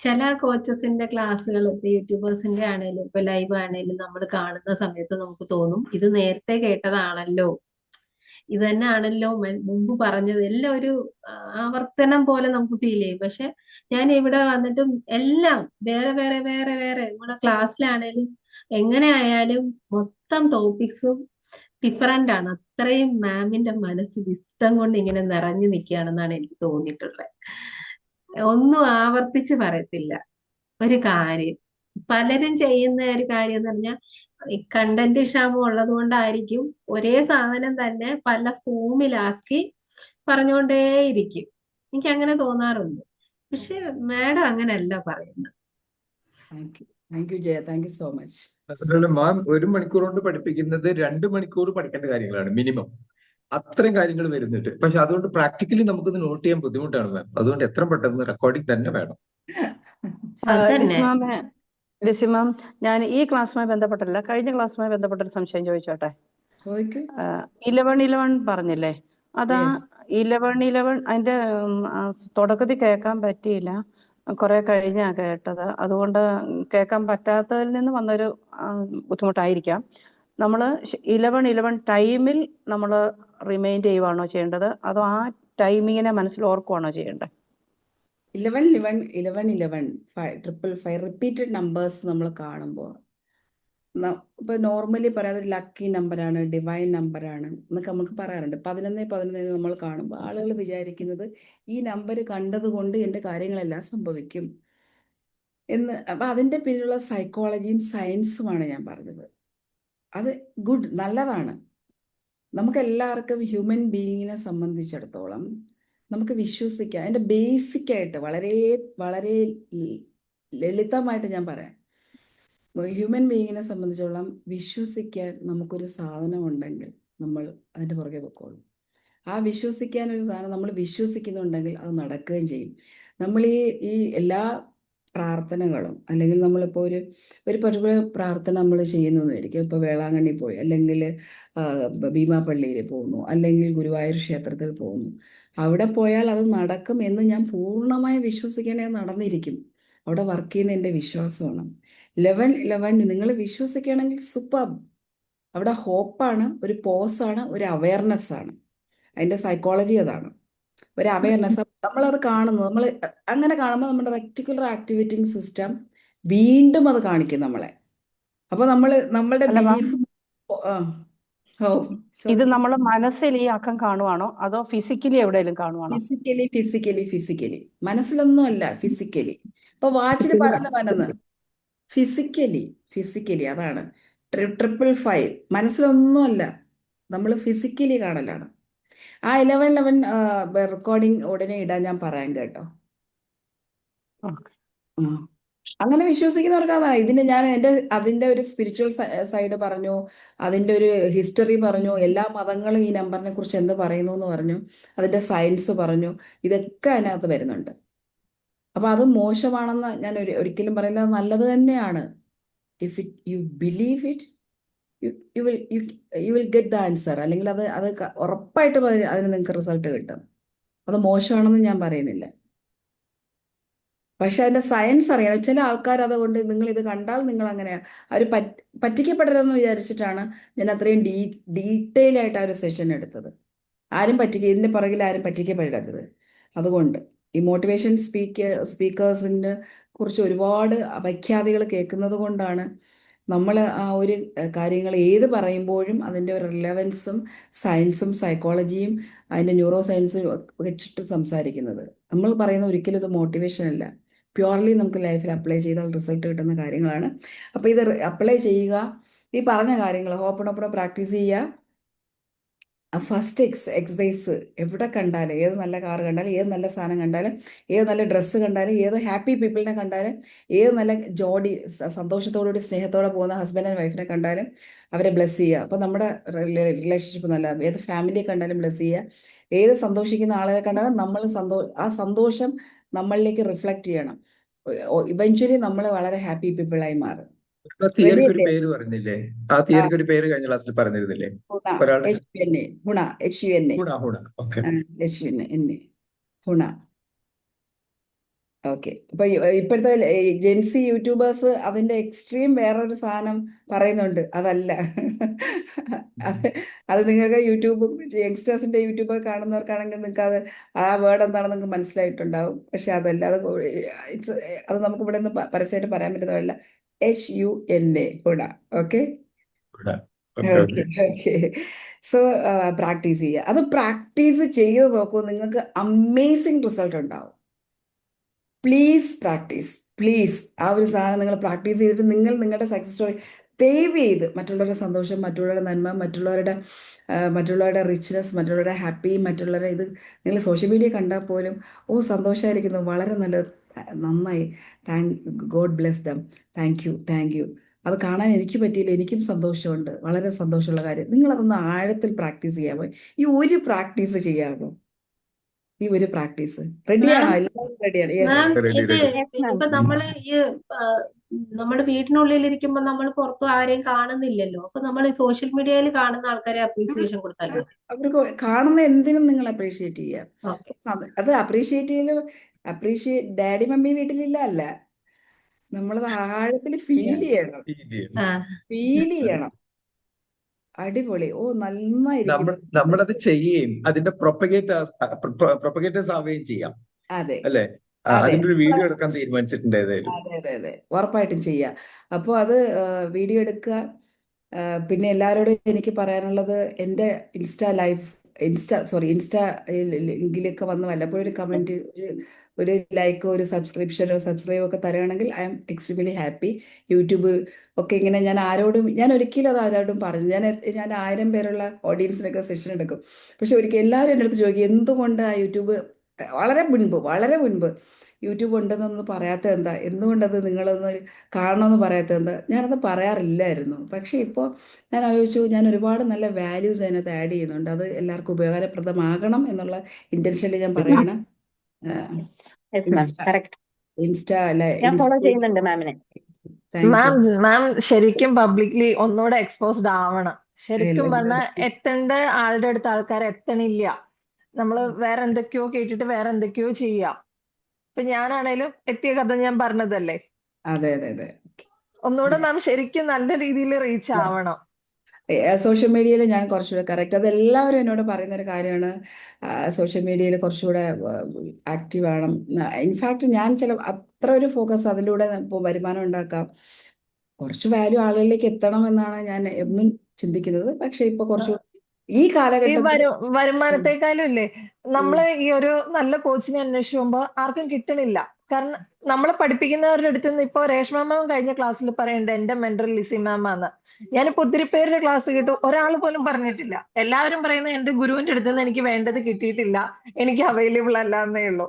ചില കോച്ചസിന്റെ ക്ലാസ്സുകൾ, ഇപ്പൊ യൂട്യൂബേഴ്സിന്റെ ആണേലും ഇപ്പൊ ലൈവ് ആണേലും നമ്മൾ കാണുന്ന സമയത്ത് നമുക്ക് തോന്നും ഇത് നേരത്തെ കേട്ടതാണല്ലോ, ഇത് തന്നെ ആണല്ലോ മുമ്പ് പറഞ്ഞത്, എല്ലാം ഒരു ആവർത്തനം പോലെ നമുക്ക് ഫീൽ ചെയ്യും. പക്ഷെ ഞാൻ ഇവിടെ വന്നിട്ടും എല്ലാം വേറെ വേറെ വേറെ വേറെ നമ്മുടെ ക്ലാസ്സിലാണേലും എങ്ങനെ ആയാലും മൊത്തം ടോപ്പിക്സും ഡിഫറെന്റ് ആണ്. അത്രയും മാമിന്റെ മനസ്സ് വിസ്തം കൊണ്ട് ഇങ്ങനെ നിറഞ്ഞു നിൽക്കുകയാണെന്നാണ് എനിക്ക് തോന്നിയിട്ടുള്ളത്. ഒന്നും ആവർത്തിച്ച് പറയത്തില്ല ഒരു കാര്യം. പലരും ചെയ്യുന്ന ഒരു കാര്യം എന്ന് പറഞ്ഞാൽ ഈ കണ്ടന്റ് ക്ഷാമം ഉള്ളത് കൊണ്ടായിരിക്കും ഒരേ സാധനം തന്നെ പല ഫോമിലാക്കി പറഞ്ഞുകൊണ്ടേയിരിക്കും. എനിക്ക് അങ്ങനെ തോന്നാറുണ്ട്. പക്ഷെ മാഡം അങ്ങനെയല്ല പറയുന്നത്. Thank you Jaya. Thank you so much. അതുപോലെ മാം 1 മണിക്കൂർ കൊണ്ട് പഠിപ്പിക്കുന്നത് 2 മണിക്കൂർ പഠിക്കേണ്ട കാര്യങ്ങളാണ് മിനിമം. അത്രയും കാര്യങ്ങൾ വരുന്നുണ്ട്. പക്ഷെ അതുകൊണ്ട് പ്രാക്ടിക്കലി നമുക്കത് നോട്ട് ചെയ്യാൻ ബുദ്ധിമുട്ടാണ് മാം. അതുകൊണ്ട് എത്ര പെട്ടെന്ന് റെക്കോർഡിംഗ് തന്നെ വേണം. അതന്നെ. ലിസിമാം, ഞാൻ ഈ ക്ലാസ്സുമായി ബന്ധപ്പെട്ടല്ല, കഴിഞ്ഞ ക്ലാസ്സുമായി ബന്ധപ്പെട്ട ഒരു സംശയം ചോദിച്ചോട്ടെ? 11 പറഞ്ഞില്ലേ, അതാ 11 അതിന്റെ തുടക്കത്തിൽ കേൾക്കാൻ പറ്റിയില്ല, കുറെ കഴിഞ്ഞാ കേട്ടത്. അതുകൊണ്ട് കേൾക്കാൻ പറ്റാത്തതിൽ നിന്ന് വന്നൊരു ബുദ്ധിമുട്ടായിരിക്കാം. നമ്മൾ 11 ടൈമിൽ നമ്മൾ റിമൈൻഡ് ചെയ്യുവാണോ ചെയ്യേണ്ടത്, അതോ ആ ടൈമിങ്ങിനെ മനസ്സിൽ ഓർക്കുവാണോ ചെയ്യേണ്ടത്? 11 11 11 11 555 റിപ്പീറ്റഡ് നമ്പേഴ്സ് നമ്മൾ കാണുമ്പോൾ ഇപ്പൊ നോർമലി പറയാതെ ലക്കി നമ്പറാണ്, ഡിവൈൻ നമ്പറാണ് എന്നൊക്കെ നമുക്ക് പറയാറുണ്ട്. 11 11 നമ്മൾ കാണുമ്പോൾ ആളുകൾ വിചാരിക്കുന്നത് ഈ നമ്പർ കണ്ടതുകൊണ്ട് എൻ്റെ കാര്യങ്ങളെല്ലാം സംഭവിക്കും എന്ന്. അപ്പൊ അതിൻ്റെ പിന്നിലുള്ള സൈക്കോളജിയും സയൻസുമാണ് ഞാൻ പറഞ്ഞത്. അത് ഗുഡ്, നല്ലതാണ്. നമുക്ക് എല്ലാവർക്കും ഹ്യൂമൻ ബീയിങ്ങിനെ സംബന്ധിച്ചിടത്തോളം നമുക്ക് വിശ്വസിക്കാം. അതിൻ്റെ ബേസിക്കായിട്ട് വളരെ വളരെ ലളിതമായിട്ട് ഞാൻ പറയാം. ഹ്യൂമൻ ബീയിങ്ങിനെ സംബന്ധിച്ചോളം വിശ്വസിക്കാൻ നമുക്കൊരു സാധനം ഉണ്ടെങ്കിൽ നമ്മൾ അതിൻ്റെ പുറകെ പൊക്കോളും. ആ വിശ്വസിക്കാൻ ഒരു സാധനം നമ്മൾ വിശ്വസിക്കുന്നുണ്ടെങ്കിൽ അത് നടക്കുകയും ചെയ്യും. നമ്മൾ ഈ എല്ലാ പ്രാർത്ഥനകളും, അല്ലെങ്കിൽ നമ്മളിപ്പോൾ ഒരു പർട്ടിക്കുലർ പ്രാർത്ഥന നമ്മൾ ചെയ്യുന്നതായിരിക്കും. ഇപ്പോൾ വേളാങ്കണ്ണി പോയി, അല്ലെങ്കിൽ ഭീമാപള്ളിയിൽ പോകുന്നു, അല്ലെങ്കിൽ ഗുരുവായൂർ ക്ഷേത്രത്തിൽ പോകുന്നു. അവിടെ പോയാൽ അത് നടക്കും എന്ന് ഞാൻ പൂർണ്ണമായി വിശ്വസിക്കേണ്ടത് നടന്നിരിക്കും. അവിടെ വർക്ക് ചെയ്യുന്ന എൻ്റെ വിശ്വാസമാണ്. 11 11 നിങ്ങൾ വിശ്വസിക്കുകയാണെങ്കിൽ സൂപ്പർ, അവിടെ ഹോപ്പാണ്, ഒരു പോസാണ്, ഒരു അവയർനെസ് ആണ്. അതിൻ്റെ സൈക്കോളജി അതാണ്. ഒരു അവയർനെസ് നമ്മളത് കാണുന്നു, നമ്മൾ അങ്ങനെ കാണുമ്പോൾ നമ്മുടെ റെക്ടിക്കുലർ ആക്ടിവേറ്റിംഗ് സിസ്റ്റം വീണ്ടും അത് കാണിക്കും നമ്മളെ. അപ്പോൾ നമ്മളുടെ അല്ല മാം, ബിലീഫ് ഓ ഇത് ചോദിക്കും. നമ്മൾ മനസ്സിൽ ഈ ആക്കം കാണുവാണോ അതോ ഫിസിക്കലി എവിടെയെങ്കിലും കാണുവാണോ? ഫിസിക്കലി മനസ്സിലൊന്നും അല്ല, ഫിസിക്കലി. ഇപ്പൊ വാച്ചിൽ പറയുന്ന പനന്ന് ഫിസിക്കലി അതാണ് 555. മനസ്സിലൊന്നുമല്ല, നമ്മൾ ഫിസിക്കലി കാണലാണ്. ആ 11 റെക്കോർഡിംഗ് ഉടനെ ഇടാൻ ഞാൻ പറയാൻ കേട്ടോ. ഓക്കെ. ആ. അങ്ങനെ വിശ്വസിക്കുന്നവർക്ക് അതാണ്. ഞാൻ അതിന്റെ ഒരു സ്പിരിച്വൽ സൈഡ് പറഞ്ഞു, അതിന്റെ ഒരു ഹിസ്റ്ററി പറഞ്ഞു, എല്ലാ മതങ്ങളും ഈ നമ്പറിനെ കുറിച്ച് എന്ത് പറയുന്നു എന്ന് പറഞ്ഞു, അതിന്റെ സയൻസ് പറഞ്ഞു. ഇതൊക്കെ അതിനകത്ത് വരുന്നുണ്ട്. അപ്പൊ അത് മോശമാണെന്ന് ഞാൻ ഒരിക്കലും പറയില്ല, അത് നല്ലത് തന്നെയാണ്. If you believe it, U will get the answer. അല്ലെങ്കിൽ അത് ഉറപ്പായിട്ടും അതിന് നിങ്ങൾക്ക് റിസൾട്ട് കിട്ടും. അത് മോശമാണെന്ന് ഞാൻ പറയുന്നില്ല. പക്ഷെ അതിന്റെ സയൻസ് അറിയണം. ചില ആൾക്കാർ അതുകൊണ്ട് നിങ്ങൾ ഇത് കണ്ടാൽ നിങ്ങൾ അങ്ങനെ അവർ പറ്റിക്കപ്പെടരുതെന്ന് വിചാരിച്ചിട്ടാണ് ഞാൻ അത്രയും ഡീറ്റെയിൽ ആയിട്ട് ആ ഒരു സെഷൻ എടുത്തത്. ഇതിന്റെ പുറകിൽ ആരും പറ്റിക്കപ്പെടരുത്. അതുകൊണ്ട് ഈ മോട്ടിവേഷൻ സ്പീക്കേഴ്സിനെ കുറിച്ച് ഒരുപാട് അപഖ്യാതികൾ കേൾക്കുന്നത് കൊണ്ടാണ് നമ്മൾ ആ ഒരു കാര്യങ്ങൾ ഏത് പറയുമ്പോഴും അതിൻ്റെ ഒരു റിലവൻസും സയൻസും സൈക്കോളജിയും അതിൻ്റെ ന്യൂറോ സയൻസും വെച്ചിട്ട് സംസാരിക്കുന്നത്. നമ്മൾ പറയുന്ന ഒരിക്കലും ഇത് മോട്ടിവേഷൻ അല്ല, പ്യുവർലി നമുക്ക് ലൈഫിൽ അപ്ലൈ ചെയ്താൽ റിസൾട്ട് കിട്ടുന്ന കാര്യങ്ങളാണ്. അപ്പോൾ ഇത് അപ്ലൈ ചെയ്യുക, ഈ പറഞ്ഞ കാര്യങ്ങൾ ഓപ്പൺ പ്രാക്ടീസ് ചെയ്യുക. ഫസ്റ്റ് എക്സസൈസ് എവിടെ കണ്ടാലും, ഏത് നല്ല കാർ കണ്ടാലും, ഏത് നല്ല സാധനം കണ്ടാലും, ഏത് നല്ല ഡ്രസ്സ് കണ്ടാലും, ഏത് ഹാപ്പി പീപ്പിളിനെ കണ്ടാലും, ഏത് നല്ല സന്തോഷത്തോടുകൂടി സ്നേഹത്തോടെ പോകുന്ന ഹസ്ബൻഡ് ആൻഡ് വൈഫിനെ കണ്ടാലും അവരെ ബ്ലെസ് ചെയ്യുക. അപ്പോൾ നമ്മുടെ റിലേഷൻഷിപ്പ് നല്ല. ഏത് ഫാമിലിയെ കണ്ടാലും ബ്ലെസ് ചെയ്യുക. ഏത് സന്തോഷിക്കുന്ന ആളുകളെ കണ്ടാലും നമ്മൾ ആ സന്തോഷം നമ്മളിലേക്ക് റിഫ്ലക്റ്റ് ചെയ്യണം. ഇവഞ്ച്വലി നമ്മൾ വളരെ ഹാപ്പി പീപ്പിളായി മാറും. തിയറിക്ക് ഒരു റെഡിയല്ലേ? പേര് പറഞ്ഞില്ലേ? ആ തിയറിക്ക് ഒരു പേര് കഴിഞ്ഞ ക്ലാസ്സിൽ പറഞ്ഞിരുന്നില്ലേ? ഒരാളുടെ ഗുണ ഓക്കെ. ഗുണ. ഓക്കെ. ഇപ്പൊ ഇപ്പോഴത്തെ ജെൻസി യൂട്യൂബേഴ്സ് അതിന്റെ എക്സ്ട്രീം വേറൊരു സാധനം പറയുന്നുണ്ട്. അതല്ല, അത് നിങ്ങൾക്ക് യൂട്യൂബും യങ്സ്റ്റേഴ്സിന്റെ യൂട്യൂബ് കാണുന്നവർക്കാണെങ്കിൽ നിങ്ങൾക്ക് ആ വേർഡ് എന്താണെന്ന് നിങ്ങൾക്ക് മനസ്സിലായിട്ടുണ്ടാവും. പക്ഷെ അതല്ല, അത് നമുക്ക് ഇവിടെ നിന്ന് പരസ്യമായിട്ട് പറയാൻ പറ്റുന്നതല്ല. HUNA ഗുണ. ഓക്കെ. സോ പ്രാക്ടീസ് ചെയ്യുക. അത് പ്രാക്ടീസ് ചെയ്ത് നോക്കൂ, നിങ്ങൾക്ക് അമേസിങ് റിസൾട്ട് ഉണ്ടാവും. Please practice, please. ആ ഒരു സാധനം നിങ്ങൾ പ്രാക്ടീസ് ചെയ്തിട്ട് നിങ്ങളുടെ സക്സസ് സ്റ്റോറി ദയവ് ചെയ്ത് മറ്റുള്ളവരുടെ സന്തോഷം, മറ്റുള്ളവരുടെ നന്മ, മറ്റുള്ളവരുടെ റിച്ച്നെസ്, മറ്റുള്ളവരുടെ ഹാപ്പി, മറ്റുള്ളവരുടെ ഇത് നിങ്ങൾ സോഷ്യൽ മീഡിയ കണ്ടാൽ പോലും സന്തോഷമായിരിക്കുന്നു, വളരെ നന്നായി, God bless dum, thank you. അത് കാണാൻ എനിക്ക് പറ്റിയില്ല, എനിക്കും സന്തോഷമുണ്ട്, വളരെ സന്തോഷമുള്ള കാര്യം. നിങ്ങളതൊന്ന് ആഴത്തിൽ പ്രാക്ടീസ് ചെയ്യാമോ? ഈ ഒരു പ്രാക്ടീസ് ചെയ്യാമോ? ഈ ഒരു പ്രാക്ടീസ് റെഡിയാണോ? എല്ലാവരും റെഡിയാണ്? Ma'am yes. ഇത് ഇപ്പൊ നമ്മള് നമ്മുടെ വീടിനുള്ളിലിരിക്കുമ്പോ നമ്മൾ പുറത്തും ആരെയും കാണുന്നില്ലല്ലോ. അപ്പൊ നമ്മൾ സോഷ്യൽ മീഡിയയിൽ കാണുന്ന ആൾക്കാരെ അപ്രീസിയേഷൻ കൊടുത്താൽ മതി. അവർക്ക് കാണുന്ന എന്തിനും നിങ്ങൾ അപ്രീഷിയേറ്റ് ചെയ്യുക. ഓക്കെ. അത് അപ്രീഷിയേറ്റ് ഡാഡി മമ്മി വീട്ടിലില്ല അല്ല, നമ്മളത് ആഴത്തിൽ ഫീൽ ചെയ്യണം. അടിപൊളി. നന്നായിരിക്കുന്നു. നമ്മളത് ചെയ്യുകയും അതിന്റെ പ്രൊപ്പഗേറ്റേഴ്സ് ആവുകയും ചെയ്യാം. അതെ അല്ലേ? അതെ അതിന്റെ ഒരു വീഡിയോ എടുക്കാൻ തീരുമാനിച്ചിട്ടുണ്ട് ഏതായാലും. അതെ ഉറപ്പായിട്ടും ചെയ്യാം. അപ്പോൾ അത് വീഡിയോ എടുക്കുക. പിന്നെ എല്ലാവരോടും എനിക്ക് പറയാനുള്ളത്, എൻ്റെ ഇൻസ്റ്റാ ലിങ്കിലൊക്കെ വന്ന് വല്ലപ്പോഴും ഒരു കമൻറ്റ്, ഒരു ലൈക്ക്, ഒരു സബ്സ്ക്രൈബ് ഒക്കെ തരുകയാണെങ്കിൽ I'm extremely happy. YouTube ഒക്കെ ഇങ്ങനെ ഞാൻ ഒരിക്കലും അത് ആരോടും പറഞ്ഞു. ഞാൻ 1000 പേരുള്ള ഓഡിയൻസിനൊക്കെ സെഷൻ എടുക്കും. പക്ഷെ ഒരിക്കൽ എല്ലാവരും എൻ്റെ അടുത്ത് ചോദിക്കും, എന്തുകൊണ്ട് ആ യൂട്യൂബ് വളരെ മുൻപ് യൂട്യൂബ് ഉണ്ടെന്നൊന്ന് പറയാത്തത് എന്താ, എന്തുകൊണ്ടത് നിങ്ങളൊന്ന് കാണണമെന്ന് പറയാത്തത് എന്താ? ഞാനത് പറയാറില്ലായിരുന്നു. പക്ഷേ ഇപ്പോൾ ഞാൻ ആലോചിച്ചു, ഞാൻ ഒരുപാട് നല്ല വാല്യൂസ് അതിനകത്ത് ആഡ് ചെയ്യുന്നുണ്ട്. അത് എല്ലാവർക്കും ഉപകാരപ്രദമാകണം എന്നുള്ള ഇന്റൻഷനിൽ ഞാൻ പറയണം. ഇൻസ്റ്റാ അല്ല, ഞാൻ ഫോളോ ചെയ്യുന്നുണ്ട് മാമിനെ. മാം ശരിക്കും പബ്ലിക്ലി ഒന്നുകൂടെ എക്സ്പോസ്ഡ് ആവണം. ശരിക്കും പറഞ്ഞാൽ എത്തേണ്ട ആളുടെ അടുത്ത് ആൾക്കാർ എത്തണില്ല. നമ്മള് വേറെ എന്തൊക്കെയോ കേട്ടിട്ട് വേറെ എന്തൊക്കെയോ ചെയ്യാം. ഇപ്പൊ ഞാനാണേലും എത്തിയ കഥ ഞാൻ പറഞ്ഞതല്ലേ. അതെ ഒന്നുകൂടെ മാം ശരിക്കും നല്ല രീതിയിൽ റീച്ച് ആവണം. സോഷ്യൽ മീഡിയയിൽ ഞാൻ കുറച്ചുകൂടെ കറക്റ്റ്, അത് എല്ലാവരും എന്നോട് പറയുന്ന ഒരു കാര്യമാണ്. സോഷ്യൽ മീഡിയയിൽ കുറച്ചുകൂടെ ആക്റ്റീവ് ആണ്. ഇൻഫാക്ട് ഞാൻ അത്ര ഒരു ഫോക്കസ് അതിലൂടെ ഇപ്പോൾ വരുമാനം ഉണ്ടാക്കാം, കുറച്ച് വാല്യൂ ആളുകളിലേക്ക് എത്തണം എന്നാണ് ഞാൻ എന്നും ചിന്തിക്കുന്നത്. പക്ഷെ ഇപ്പൊ കുറച്ചുകൂടെ ഈ ഈ കാലഘട്ടത്തിൽ വരുമാനത്തെക്കാളും ഇല്ലേ, നമ്മള് ഈ ഒരു നല്ല കോച്ചിനെ അന്വേഷിച്ച് പോകുമ്പോ ആർക്കും കിട്ടണില്ല. കാരണം നമ്മളെ പഠിപ്പിക്കുന്നവരുടെ അടുത്ത് നിന്ന് ഇപ്പൊ രേഷ്മ മാം കഴിഞ്ഞ ക്ലാസ്സിൽ പറയുന്നുണ്ട് എന്റെ മെന്റർ ലിസി മാം ആണ്. ഞാനിപ്പോ ഒത്തിരി പേരുടെ ക്ലാസ് കേട്ടു, ഒരാൾ പോലും പറഞ്ഞിട്ടില്ല. എല്ലാവരും പറയുന്നത് എന്റെ ഗുരുവിന്റെ അടുത്ത് നിന്ന് എനിക്ക് വേണ്ടത് കിട്ടിയിട്ടില്ല, എനിക്ക് അവൈലബിൾ അല്ല എന്നേ ഉള്ളൂ.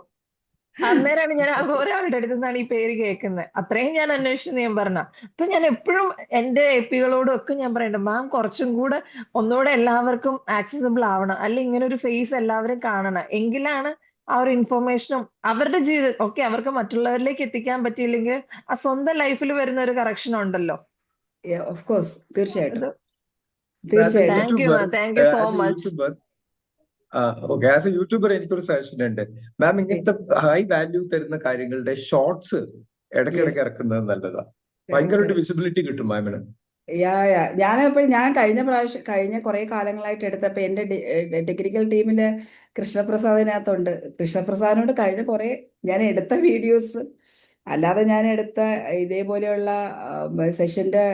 അന്നേരമാണ് ഞാൻ ഒരാളുടെ അടുത്ത് നിന്നാണ് ഈ പേര് കേൾക്കുന്നത്. അത്രയും ഞാൻ അന്വേഷിച്ചു ഞാൻ പറഞ്ഞ. അപ്പൊ ഞാൻ എപ്പോഴും എന്റെ എപ്പികളോടും ഒക്കെ ഞാൻ പറയുന്നുണ്ട്, മാം കുറച്ചും കൂടെ ഒന്നുകൂടെ എല്ലാവർക്കും ആക്സസിബിൾ ആവണം, അല്ലെങ്കിൽ ഇങ്ങനെ ഒരു ഫേസ് എല്ലാവരും കാണണം, എങ്കിലാണ് ആ ഒരു ഇൻഫർമേഷനും അവരുടെ ജീവിതം ഓക്കെ അവർക്ക് മറ്റുള്ളവരിലേക്ക് എത്തിക്കാൻ പറ്റിയില്ലെങ്കിൽ ആ സ്വന്തം ലൈഫിൽ വരുന്ന ഒരു കറക്ഷൻ ഉണ്ടല്ലോ. ഓഫ് കോഴ്സ്, തീർച്ചയായിട്ടും അത് തീർച്ചയായിട്ടും. Thank you ma'am, thank you so much. Okay, as A YouTuber എനിക്കൊരു സജഷൻ ഉണ്ട് മാം. ഇങ്ങനത്തെ ഹൈ വാല്യൂ തരുന്ന കാര്യങ്ങളുടെ ഷോർട്സ് ഇടയ്ക്കിടയ്ക്ക് ഇറക്കുന്നത് നല്ലതാണ്. ഭയങ്കരമായിട്ട് വിസിബിലിറ്റി കിട്ടും മാമിന്. ഞാൻ കഴിഞ്ഞ കുറെ കാലങ്ങളായിട്ട് എടുത്തപ്പോ എന്റെ ടെക്നിക്കൽ ടീമില് കൃഷ്ണപ്രസാദിനകത്തുണ്ട്. കൃഷ്ണപ്രസാദിനോട് കഴിഞ്ഞ കുറെ ഞാൻ എടുത്ത വീഡിയോസ് അല്ലാതെ ഞാൻ എടുത്ത ഇതേപോലെയുള്ള സെഷന്റെ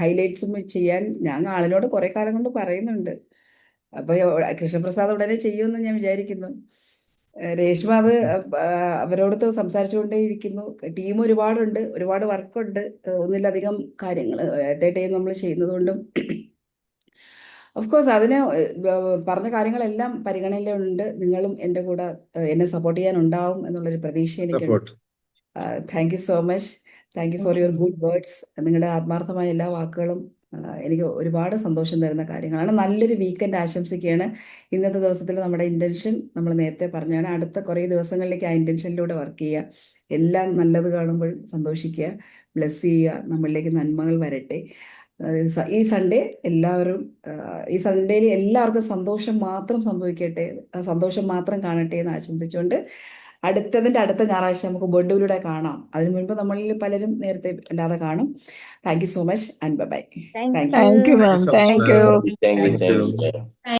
ഹൈലൈറ്റ്സും ചെയ്യാൻ ഞാൻ ആളിനോട് കുറെ കാലം കൊണ്ട് പറയുന്നുണ്ട്. അപ്പൊ കൃഷ്ണപ്രസാദ് ഉടനെ ചെയ്യുമെന്ന് ഞാൻ വിചാരിക്കുന്നു. രേഷ്മ അത് അവരോട് സംസാരിച്ചുകൊണ്ടേയിരിക്കുന്നു. ടീം ഒരുപാടുണ്ട്, ഒരുപാട് വർക്കുണ്ട്, ഒന്നിലധികം കാര്യങ്ങൾ അറ്റ് എ ടൈം നമ്മൾ ചെയ്യുന്നതുകൊണ്ടും ഓഫ് കോഴ്സ് അതിന് പറഞ്ഞ കാര്യങ്ങളെല്ലാം പരിഗണനയിലുണ്ട്. നിങ്ങളും എൻ്റെ കൂടെ എന്നെ സപ്പോർട്ട് ചെയ്യാൻ ഉണ്ടാവും എന്നുള്ളൊരു പ്രതീക്ഷ എനിക്കുണ്ട്. Thank you so much. Thank you for your good words. നിങ്ങളുടെ ആത്മാർത്ഥമായ എല്ലാ വാക്കുകളും എനിക്ക് ഒരുപാട് സന്തോഷം തരുന്ന കാര്യങ്ങളാണ്. നല്ലൊരു വീക്കെൻഡ് ആശംസിക്കുകയാണ്. ഇന്നത്തെ ദിവസത്തിൽ നമ്മുടെ ഇൻറ്റൻഷൻ നമ്മൾ നേരത്തെ പറഞ്ഞാണ്, അടുത്ത കുറേ ദിവസങ്ങളിലേക്ക് ആ ഇൻറ്റൻഷനിലൂടെ വർക്ക് ചെയ്യുക. എല്ലാം നല്ലത് കാണുമ്പോൾ സന്തോഷിക്കുക, ബ്ലെസ് ചെയ്യുക, നമ്മളിലേക്ക് നന്മകൾ വരട്ടെ. ഈ സൺഡേ എല്ലാവരും ഈ സൺഡേയിൽ എല്ലാവർക്കും സന്തോഷം മാത്രം സംഭവിക്കട്ടെ, സന്തോഷം മാത്രം കാണട്ടെ എന്ന് ആശംസിച്ചുകൊണ്ട് അടുത്ത ഞായറാഴ്ച നമുക്ക് ബോണ്ടൂരിലൂടെ കാണാം. അതിനു മുൻപ് നമ്മളിൽ പലരും നേരത്തെ അല്ലാതെ കാണും. Thank you so much and bye. Thank you ma'am, thank U.